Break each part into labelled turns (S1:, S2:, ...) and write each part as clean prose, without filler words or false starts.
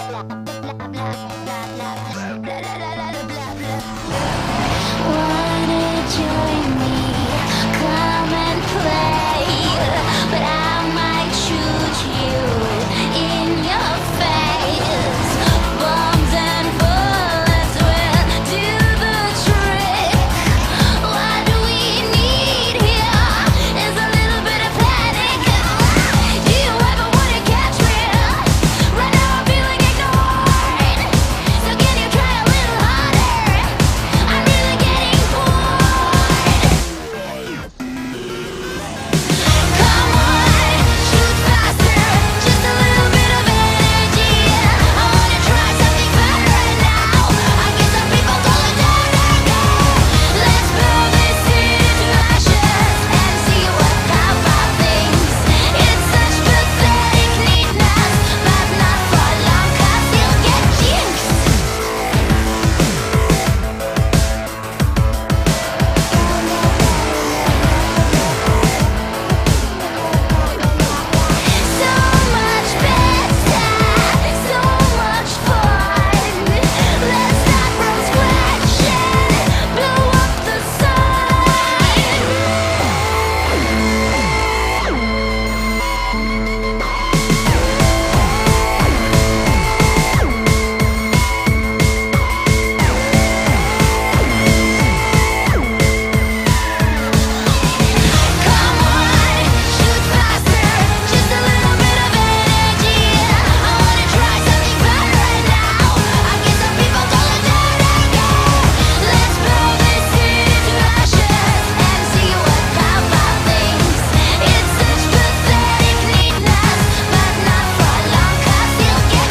S1: Wanna join me? Come and play, but I might shoot you in your face. Bombs and bullets will do the trick. What we need here is a little bit of panic. Do you ever wanna catch me? Right now I'm feeling ignored. So can you try a little harder? I'm really getting bored. Come on, shoot faster, just a little bit of energy. I wanna try something better now. I guess some people call it dirty. Let's burn this city to ashes and see what about things. It's such pathetic neatness, but not for long 'cause you'll get jinxed. So much better, so much fun. Let's start from scratch and blow up the Come on, shoot faster, just a little bit of energy. I wanna try something better now. I guess some people call it dirty. Let's burn this city to ashes and see what about things. It's such pathetic neatness, but not for long 'cause you'll get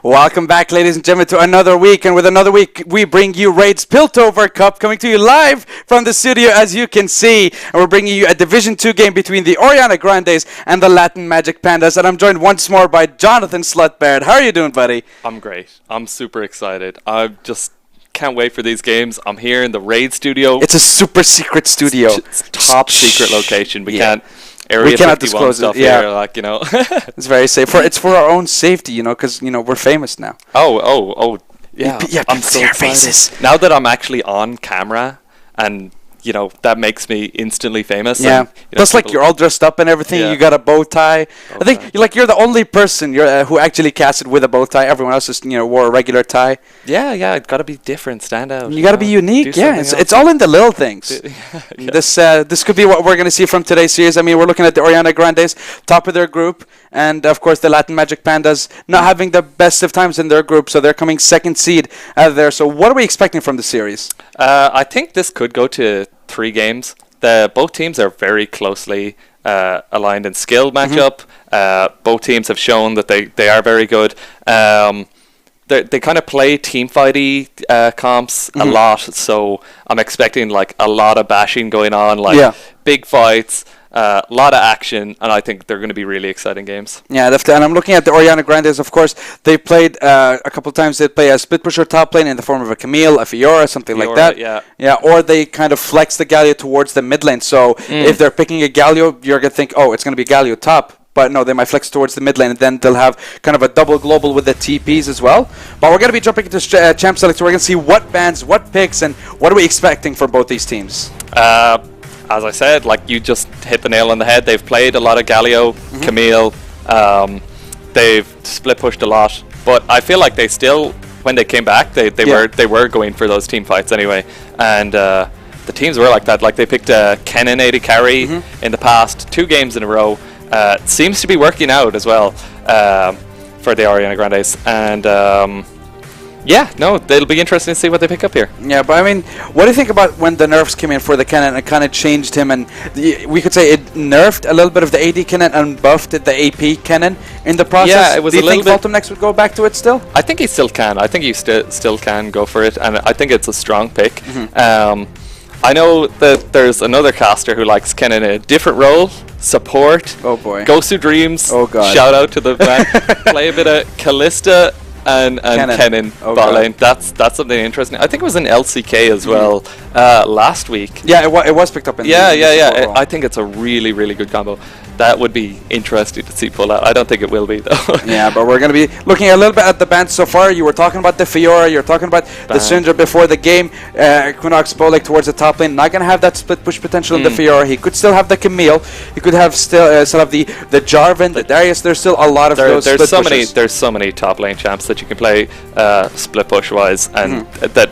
S2: Welcome back, ladies and gentlemen, to another week. And with another week, we bring you Raid's Piltover Cup, coming to you live from the studio, as you can see. And we're bringing you a Division 2 game between the Orianna Grandes and the Latin Magic Pandas. And I'm joined once more by Jonathan Slutbeard. How are you doing, buddy?
S3: I'm great. I'm super excited. I just can't wait for these games. I'm here in the Raid studio.
S2: It's a super secret studio.
S3: It's top secret location. We
S2: Yeah.
S3: can't... Area
S2: We cannot
S3: 51
S2: disclose it,
S3: stuff
S2: yeah.
S3: here, like, you know.
S2: It's very safe. It's for our own safety, because, we're famous now.
S3: Yeah.
S2: Yeah,
S3: I'm
S2: people
S3: so
S2: see our
S3: excited.
S2: faces.
S3: Now that I'm actually on camera and, that makes me instantly famous.
S2: Yeah.
S3: And,
S2: Plus,
S3: people-
S2: you're all dressed up and everything.
S3: Yeah.
S2: You got a bow tie. I think
S3: tie.
S2: you're the only person who actually casted with a bow tie. Everyone else just wore a regular tie.
S3: Yeah, it's got to be different, stand out.
S2: You got to be unique.
S3: Do
S2: Yeah,
S3: something
S2: it's
S3: else.
S2: all in the little things.
S3: Yeah.
S2: This could be what we're going to see from today's series. I mean, we're looking at the Orianna Grandes, top of their group, and of course the Latin Magic Pandas not having the best of times in their group, so they're coming second seed out of there. So what are we expecting from the series?
S3: I think this could go to 3 games. Both teams are very closely aligned in skill matchup. Both teams have shown that they are very good. They kind of play team fighty comps a lot, so I'm expecting a lot of bashing going on, big fights, a lot of action, and I think they're going to be really exciting games.
S2: Yeah, definitely. And I'm looking at the Orianna Grandes, of course. They played a couple of times. They play a split pusher top lane in the form of a Camille, a Fiora, something like that. Yeah, or they kind of flex the Galio towards the mid lane. So if they're picking a Galio, you're going to think, it's going to be Galio top. But no, they might flex towards the mid lane, and then they'll have kind of a double global with the TPs as well. But we're going to be jumping into Champ Select, so we're going to see what bans, what picks, and what are we expecting for both these teams.
S3: As I said, you just hit the nail on the head. They've played a lot of Galio, Camille. They've split pushed a lot, but I feel like they still, when they came back, they were going for those team fights anyway. And the teams were like that. They picked Kennen AD carry in the past 2 games in a row. Seems to be working out as well for the Orianna Grandes. And it'll be interesting to see what they pick up here.
S2: Yeah, but I mean, what do you think about when the nerfs came in for the Kennen and kind of changed him? And we could say it nerfed a little bit of the AD Kennen and buffed the AP Kennen in the process.
S3: Yeah, it was
S2: do you
S3: a little
S2: think
S3: bit.
S2: Voltum Next would go back to it still?
S3: I think he still can. I think he still can go for it, and I think it's a strong pick. I know that there's another caster who likes Kennen in a different role. Support.
S2: Oh boy.
S3: Ghost Who Dreams.
S2: Oh god.
S3: Shout out to the man. Play a bit of Callista and Kennen bot lane. That's something interesting. I think it was in LCK as well last week.
S2: Yeah, it was picked up in
S3: I think it's a really, really good combo. That would be interesting to see pull out. I don't think it will be though.
S2: Yeah, but we're going to be looking a little bit at the bans so far. You were talking about the Fiora, you're talking about the Syndra before the game. Quinox Bolek towards the top lane, not going to have that split push potential in the Fiora. He could still have the Camille. He could have still have the Jarvan, the Darius. There's still a lot of those split pushes.
S3: There's so many top lane champs that you can play split push wise, and that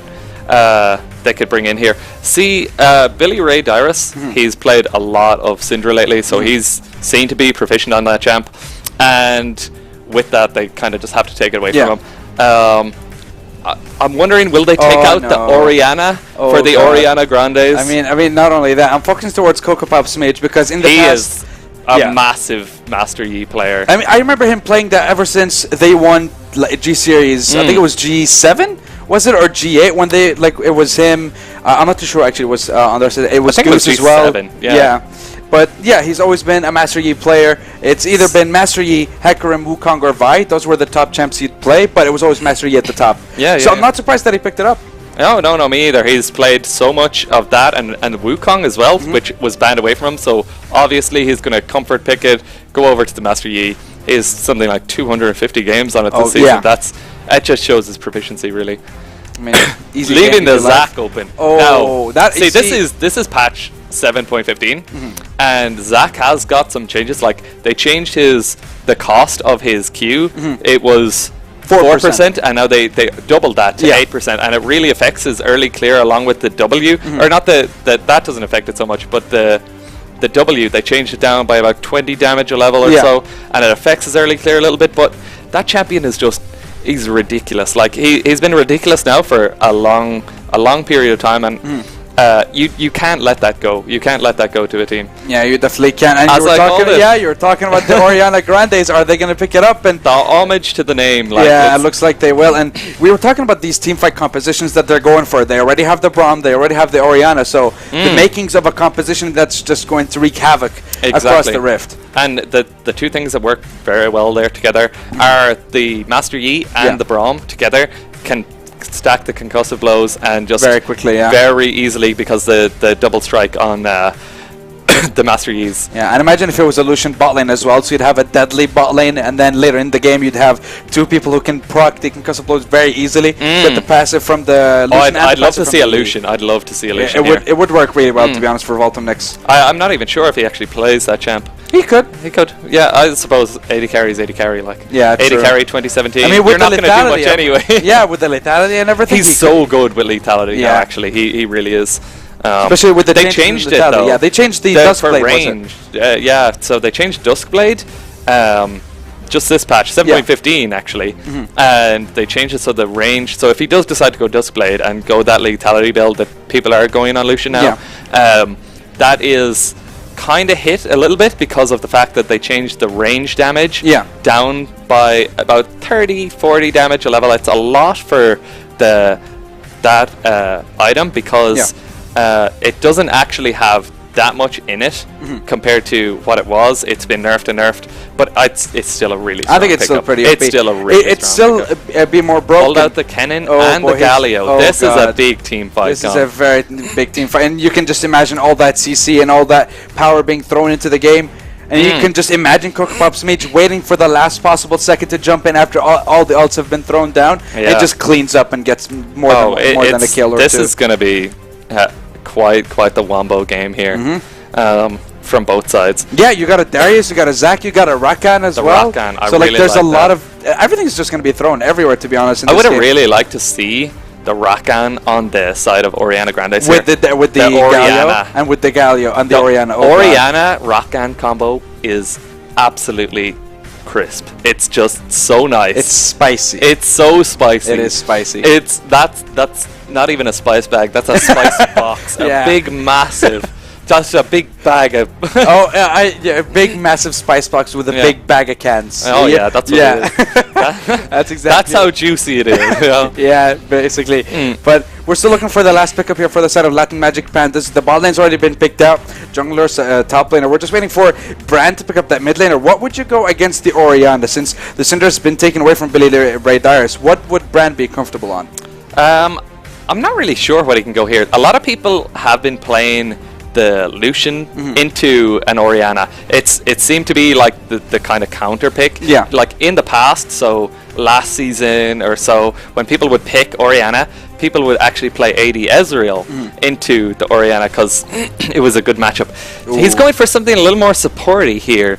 S3: they could bring in here. See, Billy Ray Dyrus, he's played a lot of Syndra lately, so he's seen to be proficient on that champ, and with that they kind of just have to take it away from him. I'm wondering, will they take out the Orianna for the Orianna Grandes?
S2: I mean, not only that, I'm focusing towards Coco Pop Smidge because in the past,
S3: is a massive Master Yi player.
S2: I mean, I remember him playing that ever since they won G Series. I think it was G7. Was it, or G8 when they it was him? I'm not too sure actually. It was on their side. It was Goose as well. Yeah. But yeah, he's always been a Master Yi player. It's either been Master Yi, Hecarim, Wukong, or Vi. Those were the top champs he'd play, but it was always Master Yi at the top. So I'm not surprised that he picked it up.
S3: No, me either. He's played so much of that and Wukong as well, which was banned away from him. So obviously he's going to comfort pick it, go over to the Master Yi. He's something like 250 games on it this season. That just shows his proficiency, really.
S2: I mean, easy
S3: leaving the Zac open.
S2: Oh,
S3: now, this is patch 7.15, and Zac has got some changes. They changed the cost of his Q. It was 4%, and now they doubled that to 8%, and it really affects his early clear along with the W. Or not that doesn't affect it so much, but the W, they changed it down by about 20 damage a level or so, and it affects his early clear a little bit. But that champion is just, he's ridiculous. He's been ridiculous now for a long period of time, and You can't let that go. You can't let that go to a team.
S2: Yeah, you definitely can. And you were talking about the Orianna Grandes. Are they going to pick it up? And
S3: the homage to the name.
S2: Yeah, it looks like they will. And we were talking about these team fight compositions that they're going for. They already have the Braum. They already have the Orianna. So the makings of a composition that's just going to wreak havoc across the Rift.
S3: And the two things that work very well there together are the Master Yi and the Braum together can stack the concussive blows and just
S2: very quickly,
S3: very easily, because the double strike on the Master Yis.
S2: Yeah, and imagine if it was a Lucian bot lane as well, so you'd have a deadly bot lane, and then later in the game you'd have two people who can proc the concussive blows very easily, get the passive from the Lucian.
S3: I'd love to see a Lucian. I'd love to see a Lucian.
S2: It would work really well, to be honest, for Voltum Nix.
S3: I'm not even sure if he actually plays that champ.
S2: He could.
S3: Yeah, I suppose 80 carry is 80 carry. Like,
S2: yeah,
S3: 80 carry 2017.
S2: I mean, with
S3: you're not going to do much anyway.
S2: Yeah, with the lethality and everything.
S3: He's so good with lethality now, actually. He really is.
S2: Especially with the
S3: they changed it though.
S2: Yeah, they changed the Duskblade
S3: range. Yeah, so they changed Duskblade just this patch, 7.15 actually, and they changed it so the range. So if he does decide to go Duskblade and go that lethality build that people are going on Lucian now, that is kind of hit a little bit because of the fact that they changed the range damage down by about 30-40 damage a level. It's a lot for that item, because it doesn't actually have that much in it compared to what it was. It's been nerfed, but it's still a really strong
S2: I think it's
S3: pickup.
S2: still pretty
S3: It's
S2: OP.
S3: still a really
S2: It's
S3: strong
S2: still be more broken.
S3: Hold out the Kennen and the Galio. This is a big team fight.
S2: This is a very big team fight, and you can just imagine all that CC and all that power being thrown into the game. And you can just imagine Kokopop's Mage waiting for the last possible second to jump in after all the ults have been thrown down. It just cleans up and gets more than a kill or two.
S3: This is going to be quite the wombo game here from both sides.
S2: Yeah, you got a Darius, you got a Zac, you got a Rakan as well.
S3: Rakan,
S2: so really there's a lot of everything's just going to be thrown everywhere, to be honest.
S3: I would have really liked to see the Rakan on the side of Orianna Grande
S2: with the Galio and with the Galio and the Orianna.
S3: Orianna Rakan combo is absolutely crisp. It's just so nice.
S2: It's spicy.
S3: It's so spicy.
S2: It is spicy.
S3: That's not even a spice bag. That's a spice box. A big massive. Just a big bag of
S2: a big massive spice box with a big bag of cans.
S3: Oh yeah, that's what it is.
S2: That's exactly.
S3: That's how juicy it is.
S2: Yeah, basically. But we're still looking for the last pickup here for the side of Latin Magic Pandas. The bot lane's already been picked out. Jungler's top laner. We're just waiting for Brand to pick up that mid laner. What would you go against the Orianna, since the Cinder's been taken away from Billy Ray Darius? What would Brand be comfortable on?
S3: I'm not really sure what he can go here. A lot of people have been playing the Lucian into an Orianna. It seemed to be like the kind of counter pick.
S2: Yeah.
S3: Like in the past, so last season or so, when people would pick Orianna, people would actually play AD Ezreal into the Orianna because it was a good matchup. Ooh. He's going for something a little more supporty here.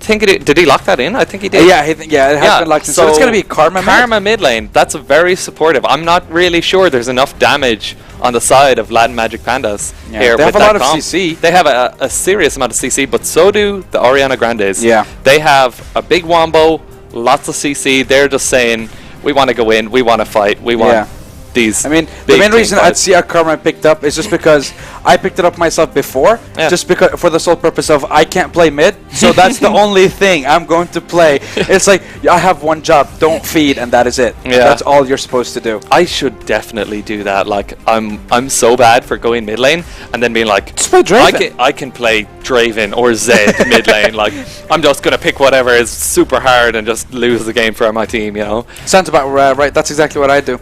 S3: Did he lock that in? I think he did.
S2: Yeah, it has been locked in. So it's going to be Karma
S3: mid lane. That's very supportive. I'm not really sure there's enough damage on the side of Latin Magic Pandas here.
S2: They have a lot of CC.
S3: They have a serious amount of CC, but so do the Orianna Grandes.
S2: Yeah.
S3: They have a big wombo, lots of CC. They're just saying, we want to go in, we want to fight, we want these.
S2: I mean, the main reason I'd see a Karma picked up is just because I picked it up myself before, just because for the sole purpose of I can't play mid, so that's the only thing I'm going to play. It's like I have one job, don't feed, and that is it. Yeah. That's all you're supposed to do.
S3: I should definitely do that. Like I'm so bad for going mid lane and then being like,
S2: just play Draven.
S3: I can play Draven or Zed mid lane. Like I'm just gonna pick whatever is super hard and just lose the game for my team. You know.
S2: Sounds about right. That's exactly what I do.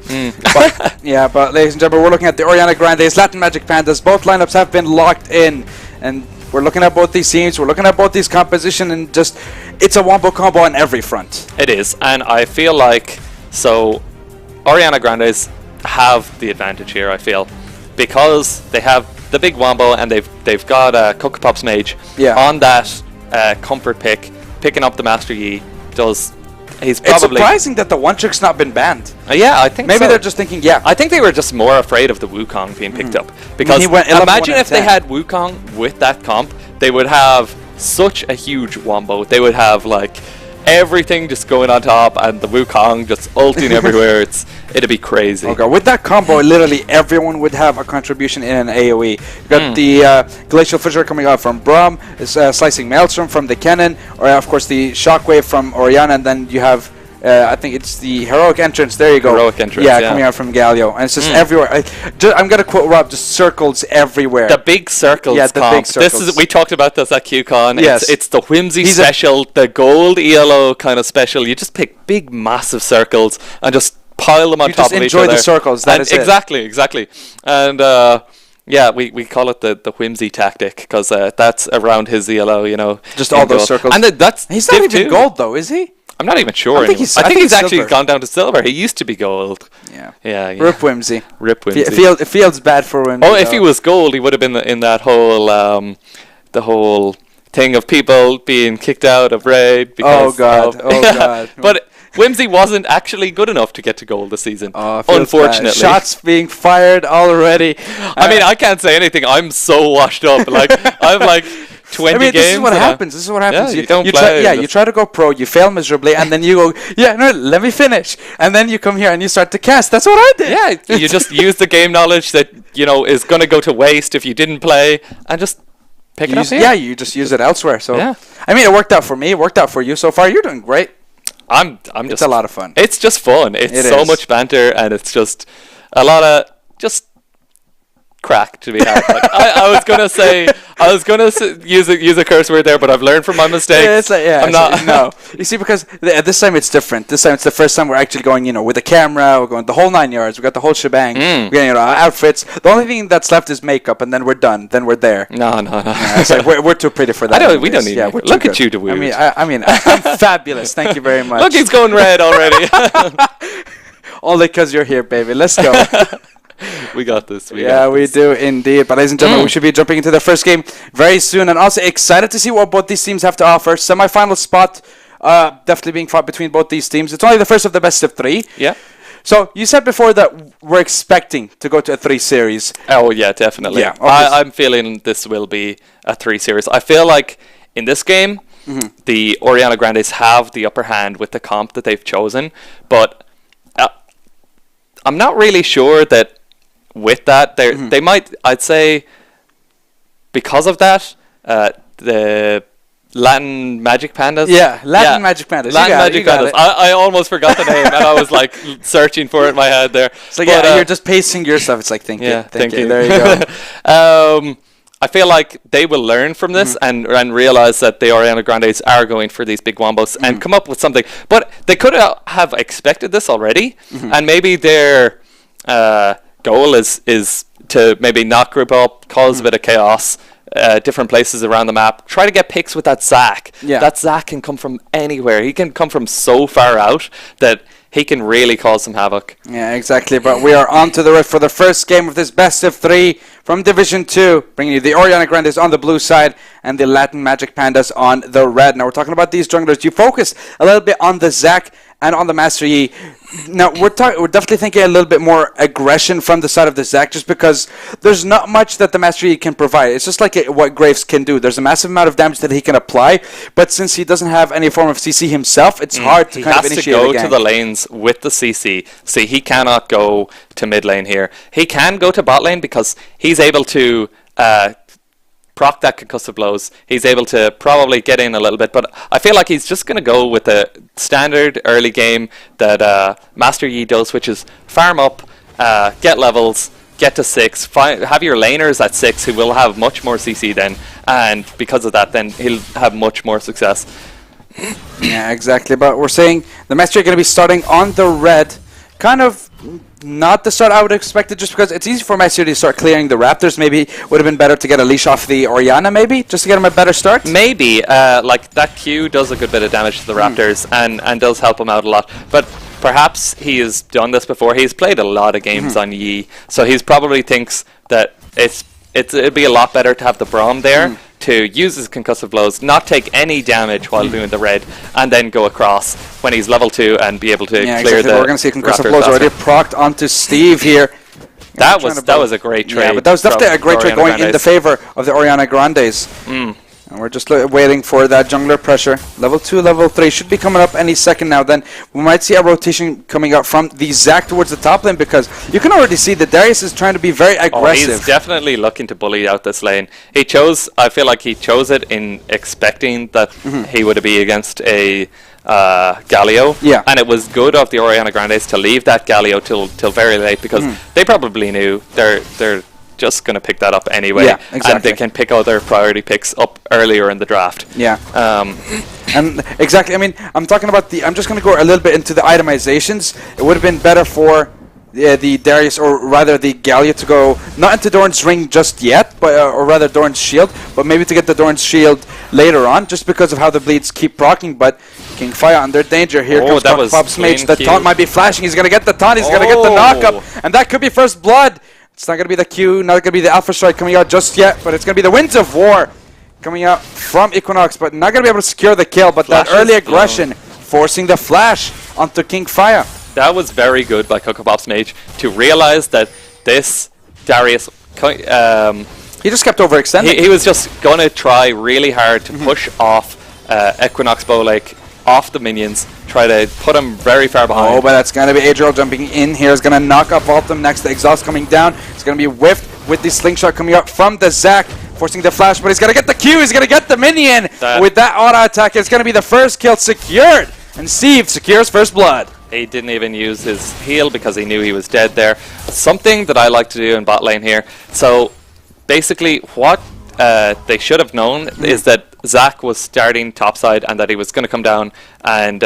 S2: But ladies and gentlemen, we're looking at the Orianna Grandes, Latin Magic Pandas. Both lineups have been locked in, and we're looking at both these teams. We're looking at both these composition, and just it's a wombo combo on every front.
S3: It is, and I feel like Orianna Grandes have the advantage here. I feel because they have the big wombo, and they've got Kokopop's Mage on that comfort picking up the Master Yi. It's
S2: surprising that the one trick's not been banned.
S3: Yeah, I think
S2: maybe they're just thinking. I
S3: think they were just more afraid of the Wukong being picked up because imagine if they had Wukong with that comp, they would have such a huge wombo. They would have like everything just going on top and the Wukong just ulting everywhere. it'd be crazy.
S2: Oh god, with that combo, literally everyone would have a contribution in an AoE. You got the Glacial Fissure coming out from Braum, Slicing Maelstrom from the Kennen, or of course the Shockwave from Orianna, and then you have I think it's the Heroic Entrance. There you go.
S3: Heroic Entrance,
S2: yeah, coming out from Galio. And it's just everywhere. I'm going to quote Rob, just circles everywhere.
S3: The big circles,
S2: yeah, the big circles.
S3: We talked about this at QCon.
S2: Yes.
S3: It's the Whimsy special, the gold ELO kind of special. You just pick big, massive circles and just pile them on top of each other.
S2: You just enjoy the circles. That is
S3: exactly. And yeah, we call it the Whimsy tactic because that's around his ELO, you know.
S2: Just all those circles.
S3: And that's
S2: he's not even gold, though, is he?
S3: I'm not even sure. I think he's actually gone down to silver. He used to be gold. Yeah.
S2: Rip Whimsy. It feels bad for Whimsy.
S3: Oh, if he was gold, he would have been in that whole the whole thing of people being kicked out of raid.
S2: Oh god.
S3: But Whimsy wasn't actually good enough to get to gold this season. Unfortunately,
S2: bad. Shots being fired already.
S3: I mean, I can't say anything. I'm so washed up. Like I'm like. 20 games.
S2: This is what happens. This is what happens.
S3: Yeah, you play.
S2: You try to go pro, you fail miserably, and then you go, let me finish. And then you come here and you start to cast. That's what I did.
S3: Yeah, you just use the game knowledge that, is going to go to waste if you didn't play, and just pick it up here.
S2: Yeah, you just use it elsewhere. So, I mean, it worked out for me. It worked out for you. So far, you're doing great.
S3: It's
S2: a lot of fun.
S3: It's just fun. It's so much banter, and it's just a lot of just crack to be had. Like, I was gonna use a curse word there, but I've learned from my mistakes. I'm not.
S2: No, you see, because this time it's different. This time it's the first time we're actually going, with a camera. We're going the whole 9 yards. We got the whole shebang. We're getting outfits. The only thing that's left is makeup, and then we're done. Then we're there.
S3: No.
S2: It's like we're too pretty for that.
S3: We don't need. Yeah, look at you, DeWeird.
S2: I mean, I'm fabulous. Thank you very much.
S3: Look, he's going red already.
S2: Only because you're here, baby. Let's go.
S3: We got this.
S2: We do indeed. But ladies and gentlemen, we should be jumping into the first game very soon, and also excited to see what both these teams have to offer. Semi-final spot definitely being fought between both these teams. It's only the first of the best of 3.
S3: Yeah.
S2: So you said before that we're expecting to go to a 3 series.
S3: Oh yeah, definitely. Yeah, I'm feeling this will be a 3 series. I feel like in this game, the Orianna Grandes have the upper hand with the comp that they've chosen, but I'm not really sure that. With that, they might, I'd say, because of that, the Latin Magic Pandas.
S2: Yeah, Latin Magic Pandas.
S3: Latin Magic Pandas. I almost forgot the name, and I was like searching for it in my head there.
S2: It's like, you're just pacing yourself. It's like, thinking. There you
S3: go. I feel like they will learn from this and realize that the Orianna Grandes are going for these big wombos and come up with something. But they could have expected this already, and maybe their goal is to maybe not group up, cause a bit of chaos, different places around the map. Try to get picks with that Zac. Yeah. That Zac can come from anywhere. He can come from so far out that he can really cause some havoc.
S2: Yeah, exactly. But we are on to the rift for the first game of this best of 3 from Division 2, bringing you the Orianna Grandes on the blue side and the Latin Magic Pandas on the red. Now, we're talking about these junglers. You focus a little bit on the Zac and on the Master Yi. Now, we're definitely thinking a little bit more aggression from the side of the Zac, just because there's not much that the Master Yi can provide. It's just like what Graves can do. There's a massive amount of damage that he can apply, but since he doesn't have any form of CC himself, it's hard to kind of initiate a gang.
S3: He has to go to the lanes with the CC. See, he cannot go to mid lane here. He can go to bot lane because he's able to proc that concussive blows. He's able to probably get in a little bit, but I feel like he's just going to go with the standard early game that Master Yi does, which is farm up, get levels, get to 6, have your laners at 6 who will have much more CC then, and because of that, then he'll have much more success.
S2: Yeah, exactly. But we're saying the Master Yi going to be starting on the red, kind of not the start I would have expected, just because it's easy for Master Yi to start clearing the Raptors. Maybe would have been better to get a leash off the Orianna, maybe, just to get him a better start.
S3: Maybe, like that Q does a good bit of damage to the Raptors and does help him out a lot. But perhaps he has done this before. He's played a lot of games on Yi, so he's probably thinks that it'd be a lot better to have the Braum there to use his concussive blows, not take any damage while doing the red, and then go across when he's level 2 and be able to clear the.
S2: We're going to see concussive blows already procced onto Steve here.
S3: That was a great trade.
S2: Yeah, but that was definitely a great trade going in the favor of the Orianna Grandes. And we're just waiting for that jungler pressure. Level 2, level 3 should be coming up any second now. Then we might see a rotation coming up from the Zac towards the top lane, because you can already see that Darius is trying to be very aggressive.
S3: He's definitely looking to bully out this lane. I feel like he chose it in expecting that he would be against a Galio.
S2: Yeah.
S3: And it was good of the Orianna Grandes to leave that Galio till very late, because they probably knew they're just going to pick that up anyway.
S2: Yeah, exactly.
S3: And they can pick other priority picks up earlier in the draft.
S2: Yeah. And exactly, I mean, I'm talking about I'm just going to go a little bit into the itemizations. It would have been better for the Darius, or rather the Galio, to go not into Doran's ring just yet, but or rather Doran's shield, but maybe to get the Doran's shield later on, just because of how the bleeds keep proccing. But King Fire under danger. Here comes Pop's Mage. The taunt might be flashing. He's going to get the taunt. He's going to get the knock-up. And that could be first blood. It's not going to be the Q, not going to be the Alpha Strike coming out just yet, but it's going to be the Winds of War coming out from Equinox, but not going to be able to secure the kill. But that early aggression forcing the flash onto King Fire.
S3: That was very good by Pop's Mage to realize that this Darius...
S2: he just kept overextending.
S3: He was just going to try really hard to push off Equinox Bowlake off the minions, try to put him very far behind.
S2: Oh, but that's going to be Adriel jumping in here. Is going to knock up Vault him next. The exhaust coming down. It's going to be whiffed with the slingshot coming out from the Zac, forcing the flash, but he's going to get the Q. He's going to get the minion. With that auto attack, it's going to be the first kill secured. And Steve secures first blood.
S3: He didn't even use his heal because he knew he was dead there. Something that I like to do in bot lane here. So basically what they should have known is that Zac was starting topside and that he was going to come down and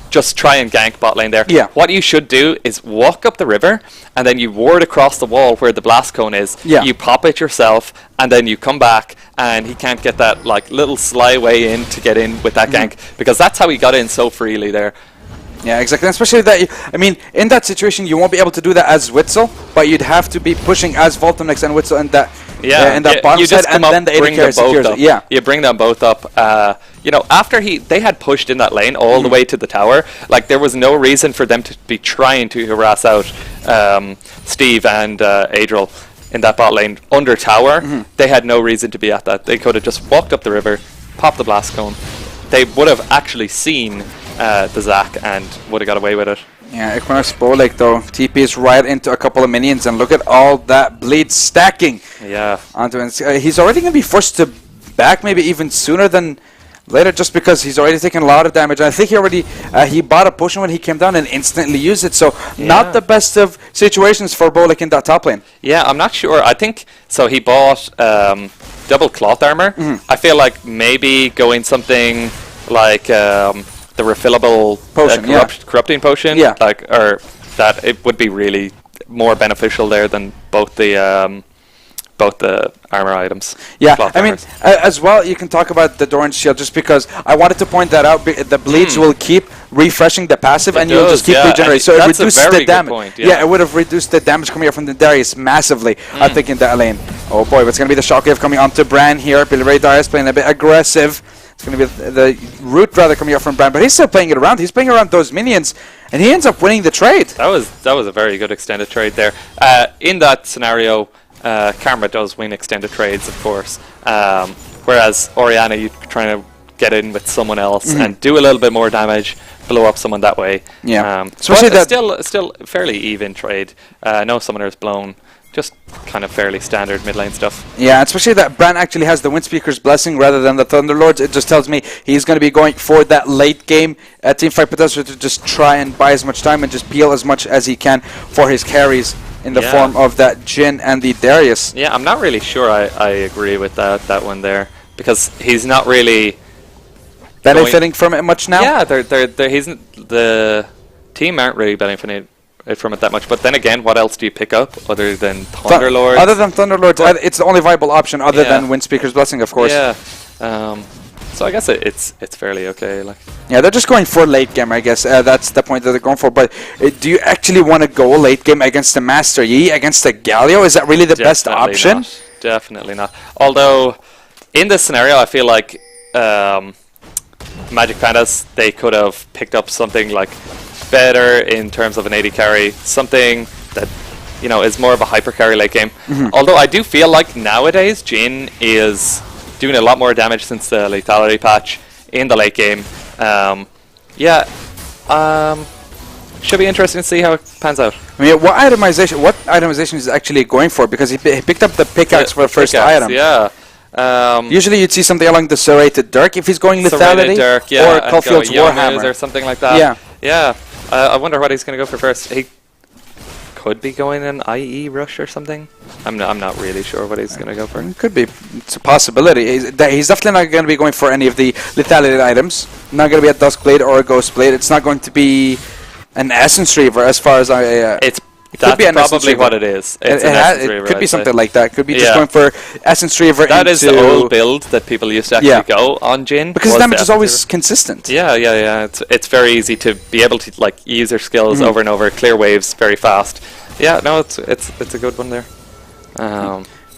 S3: just try and gank bot lane there.
S2: Yeah.
S3: What you should do is walk up the river and then you ward across the wall where the blast cone is.
S2: Yeah.
S3: You pop it yourself and then you come back and he can't get that like little sly way in to get in with that gank, because that's how he got in so freely there.
S2: Yeah, exactly. Especially that, I mean, in that situation, you won't be able to do that as Witzel, but you'd have to be pushing as Voltomex and Witzel in that, in that bottom side, and then the AD carry secures it. Yeah,
S3: you bring them both up. You know, after they had pushed in that lane all the way to the tower, like there was no reason for them to be trying to harass out Steve and Adriel in that bot lane under tower. They had no reason to be at that. They could have just walked up the river, popped the blast cone. They would have actually seen the Zac and would have got away with it.
S2: Yeah, Equinox Bowlake though TP's right into a couple of minions, and look at all that bleed stacking.
S3: Yeah.
S2: Onto him. He's already going to be forced to back maybe even sooner than later, just because he's already taken a lot of damage. And I think he already he bought a potion when he came down and instantly used it. So not the best of situations for Bowlake in that top lane.
S3: Yeah, I'm not sure. I think so. He bought double cloth armor. I feel like maybe going something like the refillable
S2: potion,
S3: corrupting potion, like, or that it would be really more beneficial there than both the armor items.
S2: Yeah, I mean, as well, you can talk about the Doran's shield, just because I wanted to point that out. The bleeds will keep refreshing the passive, and you'll just keep regenerating. So it reduces the damage.
S3: Point,
S2: yeah, it would have reduced the damage coming out from the Darius massively, I think, in that lane. Oh boy, what's going to be the shockwave coming onto Bran here. Billy Ray Darius playing a bit aggressive. It's going to be the root rather coming out from Bran, but he's still playing it around. He's playing around those minions, and he ends up winning the trade.
S3: That was a very good extended trade there. In that scenario, Karma does win extended trades, of course. Whereas Orianna, you're trying to get in with someone else and do a little bit more damage, blow up someone that way.
S2: Yeah,
S3: especially that still fairly even trade. No summoners blown. Just kind of fairly standard mid lane stuff.
S2: Yeah, especially that Bran actually has the Windspeaker's Blessing rather than the Thunderlords. It just tells me he's going to be going for that late game teamfight potential to just try and buy as much time and just peel as much as he can for his carries in the form of that Jhin and the Darius.
S3: Yeah, I'm not really sure I agree with that one there, because he's not really
S2: benefiting from it much now.
S3: Yeah, the team aren't really benefiting from it that much, but then again, what else do you pick up other than Thunderlords?
S2: Other than Thunderlords, it's the only viable option other than Windspeaker's Blessing, of course.
S3: Yeah. So I guess it's fairly okay. Like.
S2: Yeah, they're just going for late game, I guess. That's the point that they're going for. But do you actually want to go late game against the Master Yi, against the Galio? Is that really the best option?
S3: Not. Definitely not. Although, in this scenario, I feel like Magic Pandas, they could have picked up something like better in terms of an AD carry, something that is more of a hyper carry late game. Although I do feel like nowadays Jhin is doing a lot more damage since the lethality patch in the late game. Should be interesting to see how it pans out.
S2: I mean, what itemization is actually going for? Because he picked up the pickaxe for the first item.
S3: Yeah.
S2: Usually you'd see something along the serrated dirk if he's going lethality,
S3: dirk,
S2: or Caulfield's Warhammer
S3: or something like that. Yeah. I wonder what he's going to go for first. He could be going an IE rush or something. I'm not really sure what he's going to go for.
S2: It could be. It's a possibility. He's definitely not going to be going for any of the lethality items. Not going to be a Duskblade or a Ghostblade. It's not going to be an Essence Reaver, as far as
S3: That's probably what it is.
S2: It could be something like that. Could be just going for Essence Reaver.
S3: That is the old build that people used to actually go on Jhin.
S2: Because the damage is always consistent.
S3: Yeah. It's very easy to be able to like use your skills over and over, clear waves very fast. Yeah, no, it's a good one there.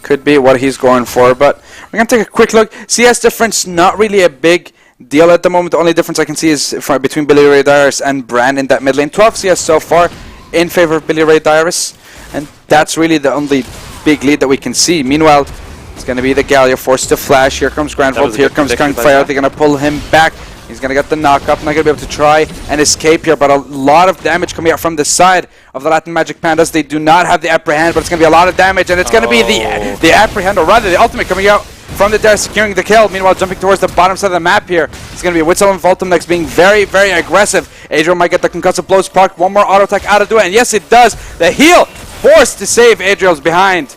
S2: Could be what he's going for, but we're gonna take a quick look. CS difference, not really a big deal at the moment. The only difference I can see is between Billy Ray Dyrus and Brand in that mid lane. 12 CS so far in favor of Billy Ray Dyrus, and that's really the only big lead that we can see. Meanwhile, it's going to be the Galio forced to flash. Here comes Grande, here comes Kungfire. They're going to pull him back. He's going to get the knock-up. Not going to be able to try and escape here, but a lot of damage coming out from the side of the Latin Magic Pandas. They do not have the apprehend, but it's going to be a lot of damage, and it's going to be the apprehend, or rather the ultimate coming out from the Darius, securing the kill. Meanwhile, jumping towards the bottom side of the map here. It's going to be Witzel and Voltum next, being very, very aggressive. Adriel might get the concussive blows proc. One more auto attack out of do it, and yes, it does. The heal forced to save Adriel's behind.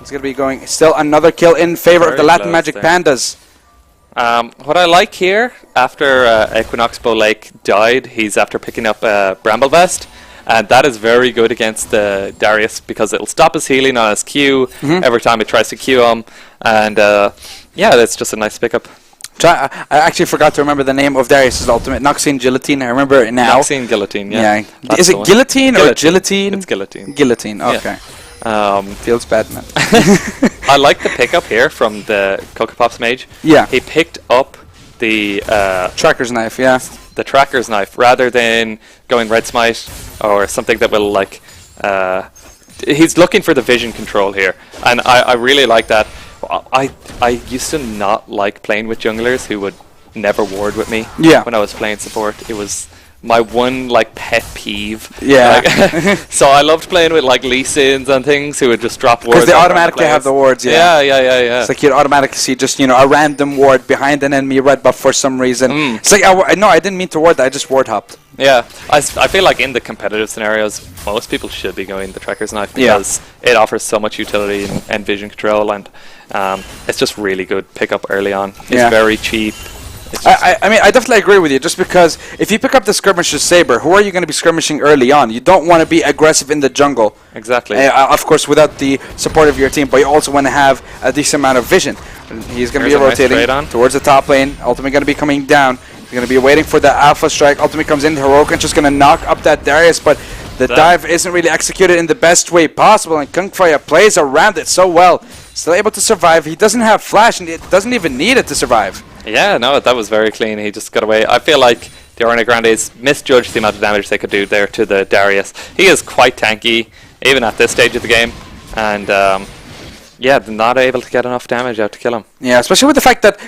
S2: It's going to be going still another kill in favor of the Latin Magic Pandas.
S3: What I like here, after Equinox Bow Lake died, he's after picking up Bramble Vest. And that is very good against Darius, because it'll stop his healing on his Q every time it tries to Q him. And yeah, that's just a nice pickup.
S2: I actually forgot to remember the name of Darius' ultimate. Noxine Guillotine, I remember it now.
S3: Noxine Guillotine, yeah.
S2: Is it Guillotine or Guillotine?
S3: It's Guillotine.
S2: Guillotine, okay. Feels bad, man.
S3: I like the pickup here from the Coco Pops mage.
S2: Yeah.
S3: He picked up the
S2: Tracker's Knife, yeah.
S3: The Tracker's Knife, rather than going Red Smite or something that will like... he's looking for the vision control here, and I really like that. I used to not like playing with junglers who would never ward with me when I was playing support. It was my one like pet peeve.
S2: Yeah.
S3: So I loved playing with like Lee Sins and things who would just drop wards.
S2: Because they automatically have the wards,
S3: yeah.
S2: It's like you'd automatically see just, a random ward behind an enemy red buff for some reason. It's like, no, I didn't mean to ward that, I just ward hopped.
S3: Yeah, I feel like in the competitive scenarios, most people should be going the Tracker's Knife, because it offers so much utility and vision control, and it's just really good pickup early on. It's very cheap.
S2: I mean, I definitely agree with you, just because if you pick up the Skirmisher's Saber, who are you going to be skirmishing early on? You don't want to be aggressive in the jungle.
S3: Exactly.
S2: Of course, without the support of your team, but you also want to have a decent amount of vision. He's going to be rotating towards the top lane, ultimately going to be coming down. He's going to be waiting for the Alpha Strike. Ultimate comes in, Heroic and just going to knock up that Darius, but the dive isn't really executed in the best way possible, and Kungfire plays around it so well. Still able to survive. He doesn't have flash, and it doesn't even need it to survive.
S3: Yeah, no, that was very clean. He just got away. I feel like the Orianna Grandes misjudged the amount of damage they could do there to the Darius. He is quite tanky, even at this stage of the game, and yeah, they're not able to get enough damage out to kill him.
S2: Yeah, especially with the fact that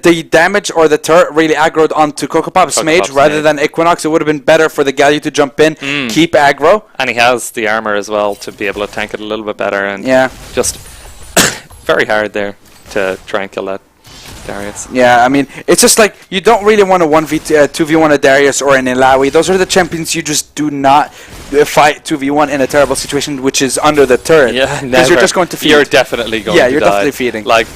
S2: the damage or the turret really aggroed onto Coco Pop's mage rather than Equinox. It would have been better for the Galio to jump in, keep aggro.
S3: And he has the armor as well to be able to tank it a little bit better, and just very hard there to try and kill that Darius.
S2: Yeah, I mean, it's just like you don't really want to 2v1 a Darius or an Ilawi. Those are the champions you just do not fight 2v1 in a terrible situation, which is under the turret.
S3: Yeah,
S2: because you're just going to feed.
S3: You're definitely going to die.
S2: Yeah, you're definitely feeding.
S3: Like,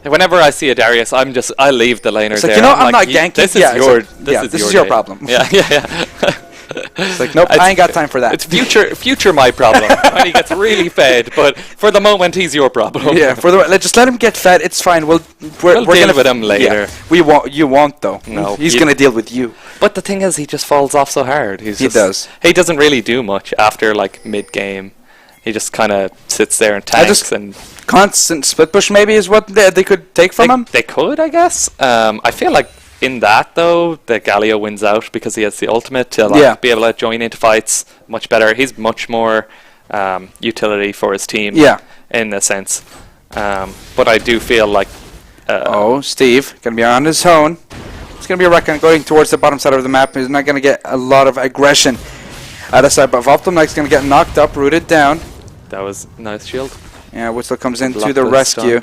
S3: whenever I see a Darius, I leave the laner there.
S2: I'm not ganking.
S3: This is
S2: your problem.
S3: Yeah.
S2: It's like, nope, I ain't got time for that.
S3: It's future my problem when he gets really fed, but for the moment he's your problem.
S2: Yeah, just let him get fed. It's fine. We'll
S3: deal with him later.
S2: Yeah, you won't though.
S3: No,
S2: he's gonna deal with you.
S3: But the thing is, he just falls off so hard. He
S2: does.
S3: He doesn't really do much after like mid game. He just kind of sits there and tanks and
S2: constant split push. Maybe is what they could take from him.
S3: They could, I guess. I feel like. In that, though, the Galio wins out because he has the ultimate to be able to join into fights much better. He's much more utility for his team in a sense. But I do feel like
S2: Steve gonna be on his own. It's gonna be a Recon going towards the bottom side of the map. He's not gonna get a lot of aggression at the side, but Voltomnek's gonna get knocked up, rooted down.
S3: That was nice shield.
S2: Yeah, Whistle comes in to the rescue.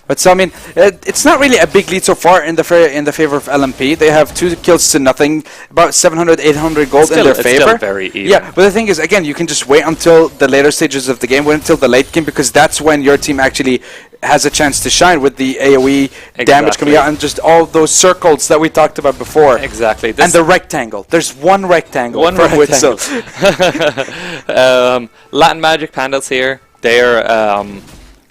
S2: But so I mean, it's not really a big lead so far in the favor of LMP. They have 2 kills to nothing, about 700, 800 gold in their favor.
S3: Still very even.
S2: Yeah, but the thing is, again, you can just wait until the later stages of the game, wait until the late game, because that's when your team actually has a chance to shine with the AoE damage coming out and just all those circles that we talked about before.
S3: Exactly.
S2: And the rectangle. There's one rectangle. Whistle.
S3: Latin Magic Pandas here. They're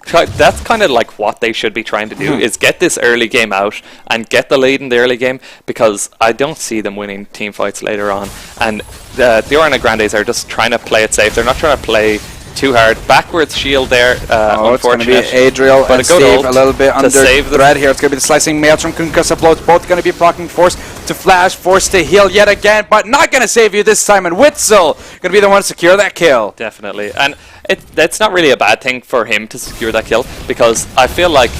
S3: that's kind of like what they should be trying to do, is get this early game out and get the lead in the early game, because I don't see them winning team fights later on. And the Orianna Grandes are just trying to play it safe. They're not trying to play too hard. Backwards shield there,
S2: it's going to be Adriel and Steve a little bit under threat here. It's going to be the slicing mails from Concussive Blows. Both going to be blocking, forced to flash, forced to heal yet again, but not going to save you this time. And Witzel going to be the one to secure that kill.
S3: Definitely. And that's not really a bad thing for him to secure that kill, because I feel like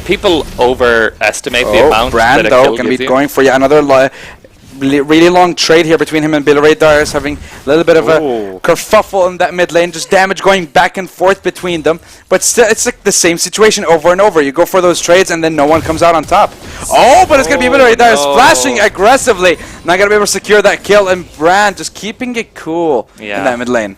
S3: people overestimate the amount
S2: Brand,
S3: that a kill
S2: going to be
S3: gives
S2: going for yet another really long trade here between him and Billy Ray Darius, having a little bit of a kerfuffle in that mid lane, just damage going back and forth between them. But still, it's like the same situation over and over. You go for those trades and then no one comes out on top. But it's going to be Billy Ray Darius flashing aggressively. Not going to be able to secure that kill, and Brand just keeping it cool in that mid lane.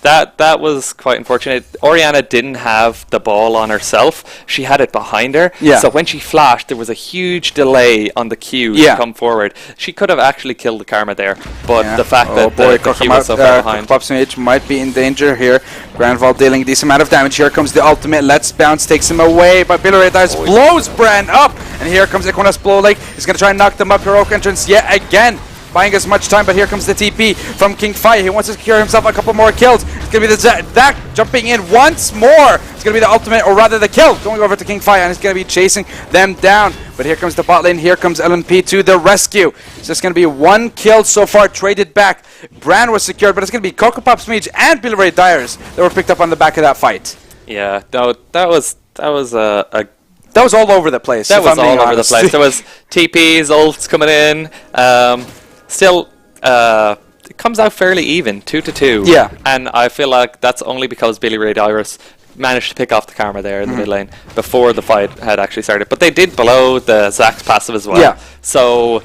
S3: That was quite unfortunate. Orianna didn't have the ball on herself. She had it behind her.
S2: Yeah.
S3: So when she flashed, there was a huge delay on the Q to come forward. She could have actually killed the Karma there, but the fact that the Q was so far behind.
S2: Popsmage might be in danger here. Grandval dealing a decent amount of damage. Here comes the ultimate. Let's Bounce takes him away, but Billy Ray Darius blows Brand up. And here comes Ikonas Blow Lake. He's going to try and knock them up. Heroic entrance yet again, buying as much time, but here comes the TP from King Fai. He wants to secure himself a couple more kills. It's going to be the Zach jumping in once more. It's going to be the ultimate, or rather the kill, going over to King Fai, and it's going to be chasing them down. But here comes the bot lane. Here comes LMP to the rescue. It's just going to be 1 kill so far, traded back. Brand was secured, but it's going to be Coco Pop Smidge and Billy Ray Darius that were picked up on the back of that fight.
S3: Yeah, no, that was
S2: that was all over the place.
S3: That was all over the place. There was TPs, ults coming in. Still, it comes out fairly even, 2-2.
S2: Yeah.
S3: And I feel like that's only because Billy Ray Darius managed to pick off the Karma there in the mid lane before the fight had actually started. But they did blow the Zax's passive as well.
S2: Yeah.
S3: So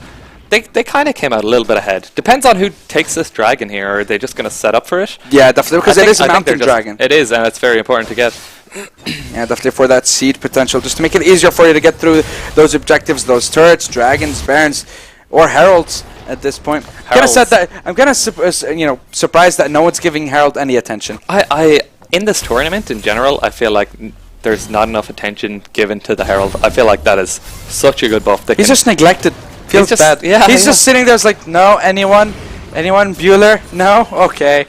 S3: they kind of came out a little bit ahead. Depends on who takes this dragon here. Or are they just going to set up for it?
S2: Yeah, definitely, because it is a mountain dragon.
S3: It is, and it's very important to get.
S2: Yeah, definitely for that seed potential, just to make it easier for you to get through those objectives, those turrets, dragons, barons, or heralds at this point. I'm kind of surprised that no one's giving Herald any attention.
S3: I in this tournament in general, I feel like there's not enough attention given to the Herald. I feel like that is such a good buff.
S2: He's just neglected. Feels bad.
S3: Yeah,
S2: he's just sitting there. It's like, no, anyone, Bueller? No, okay.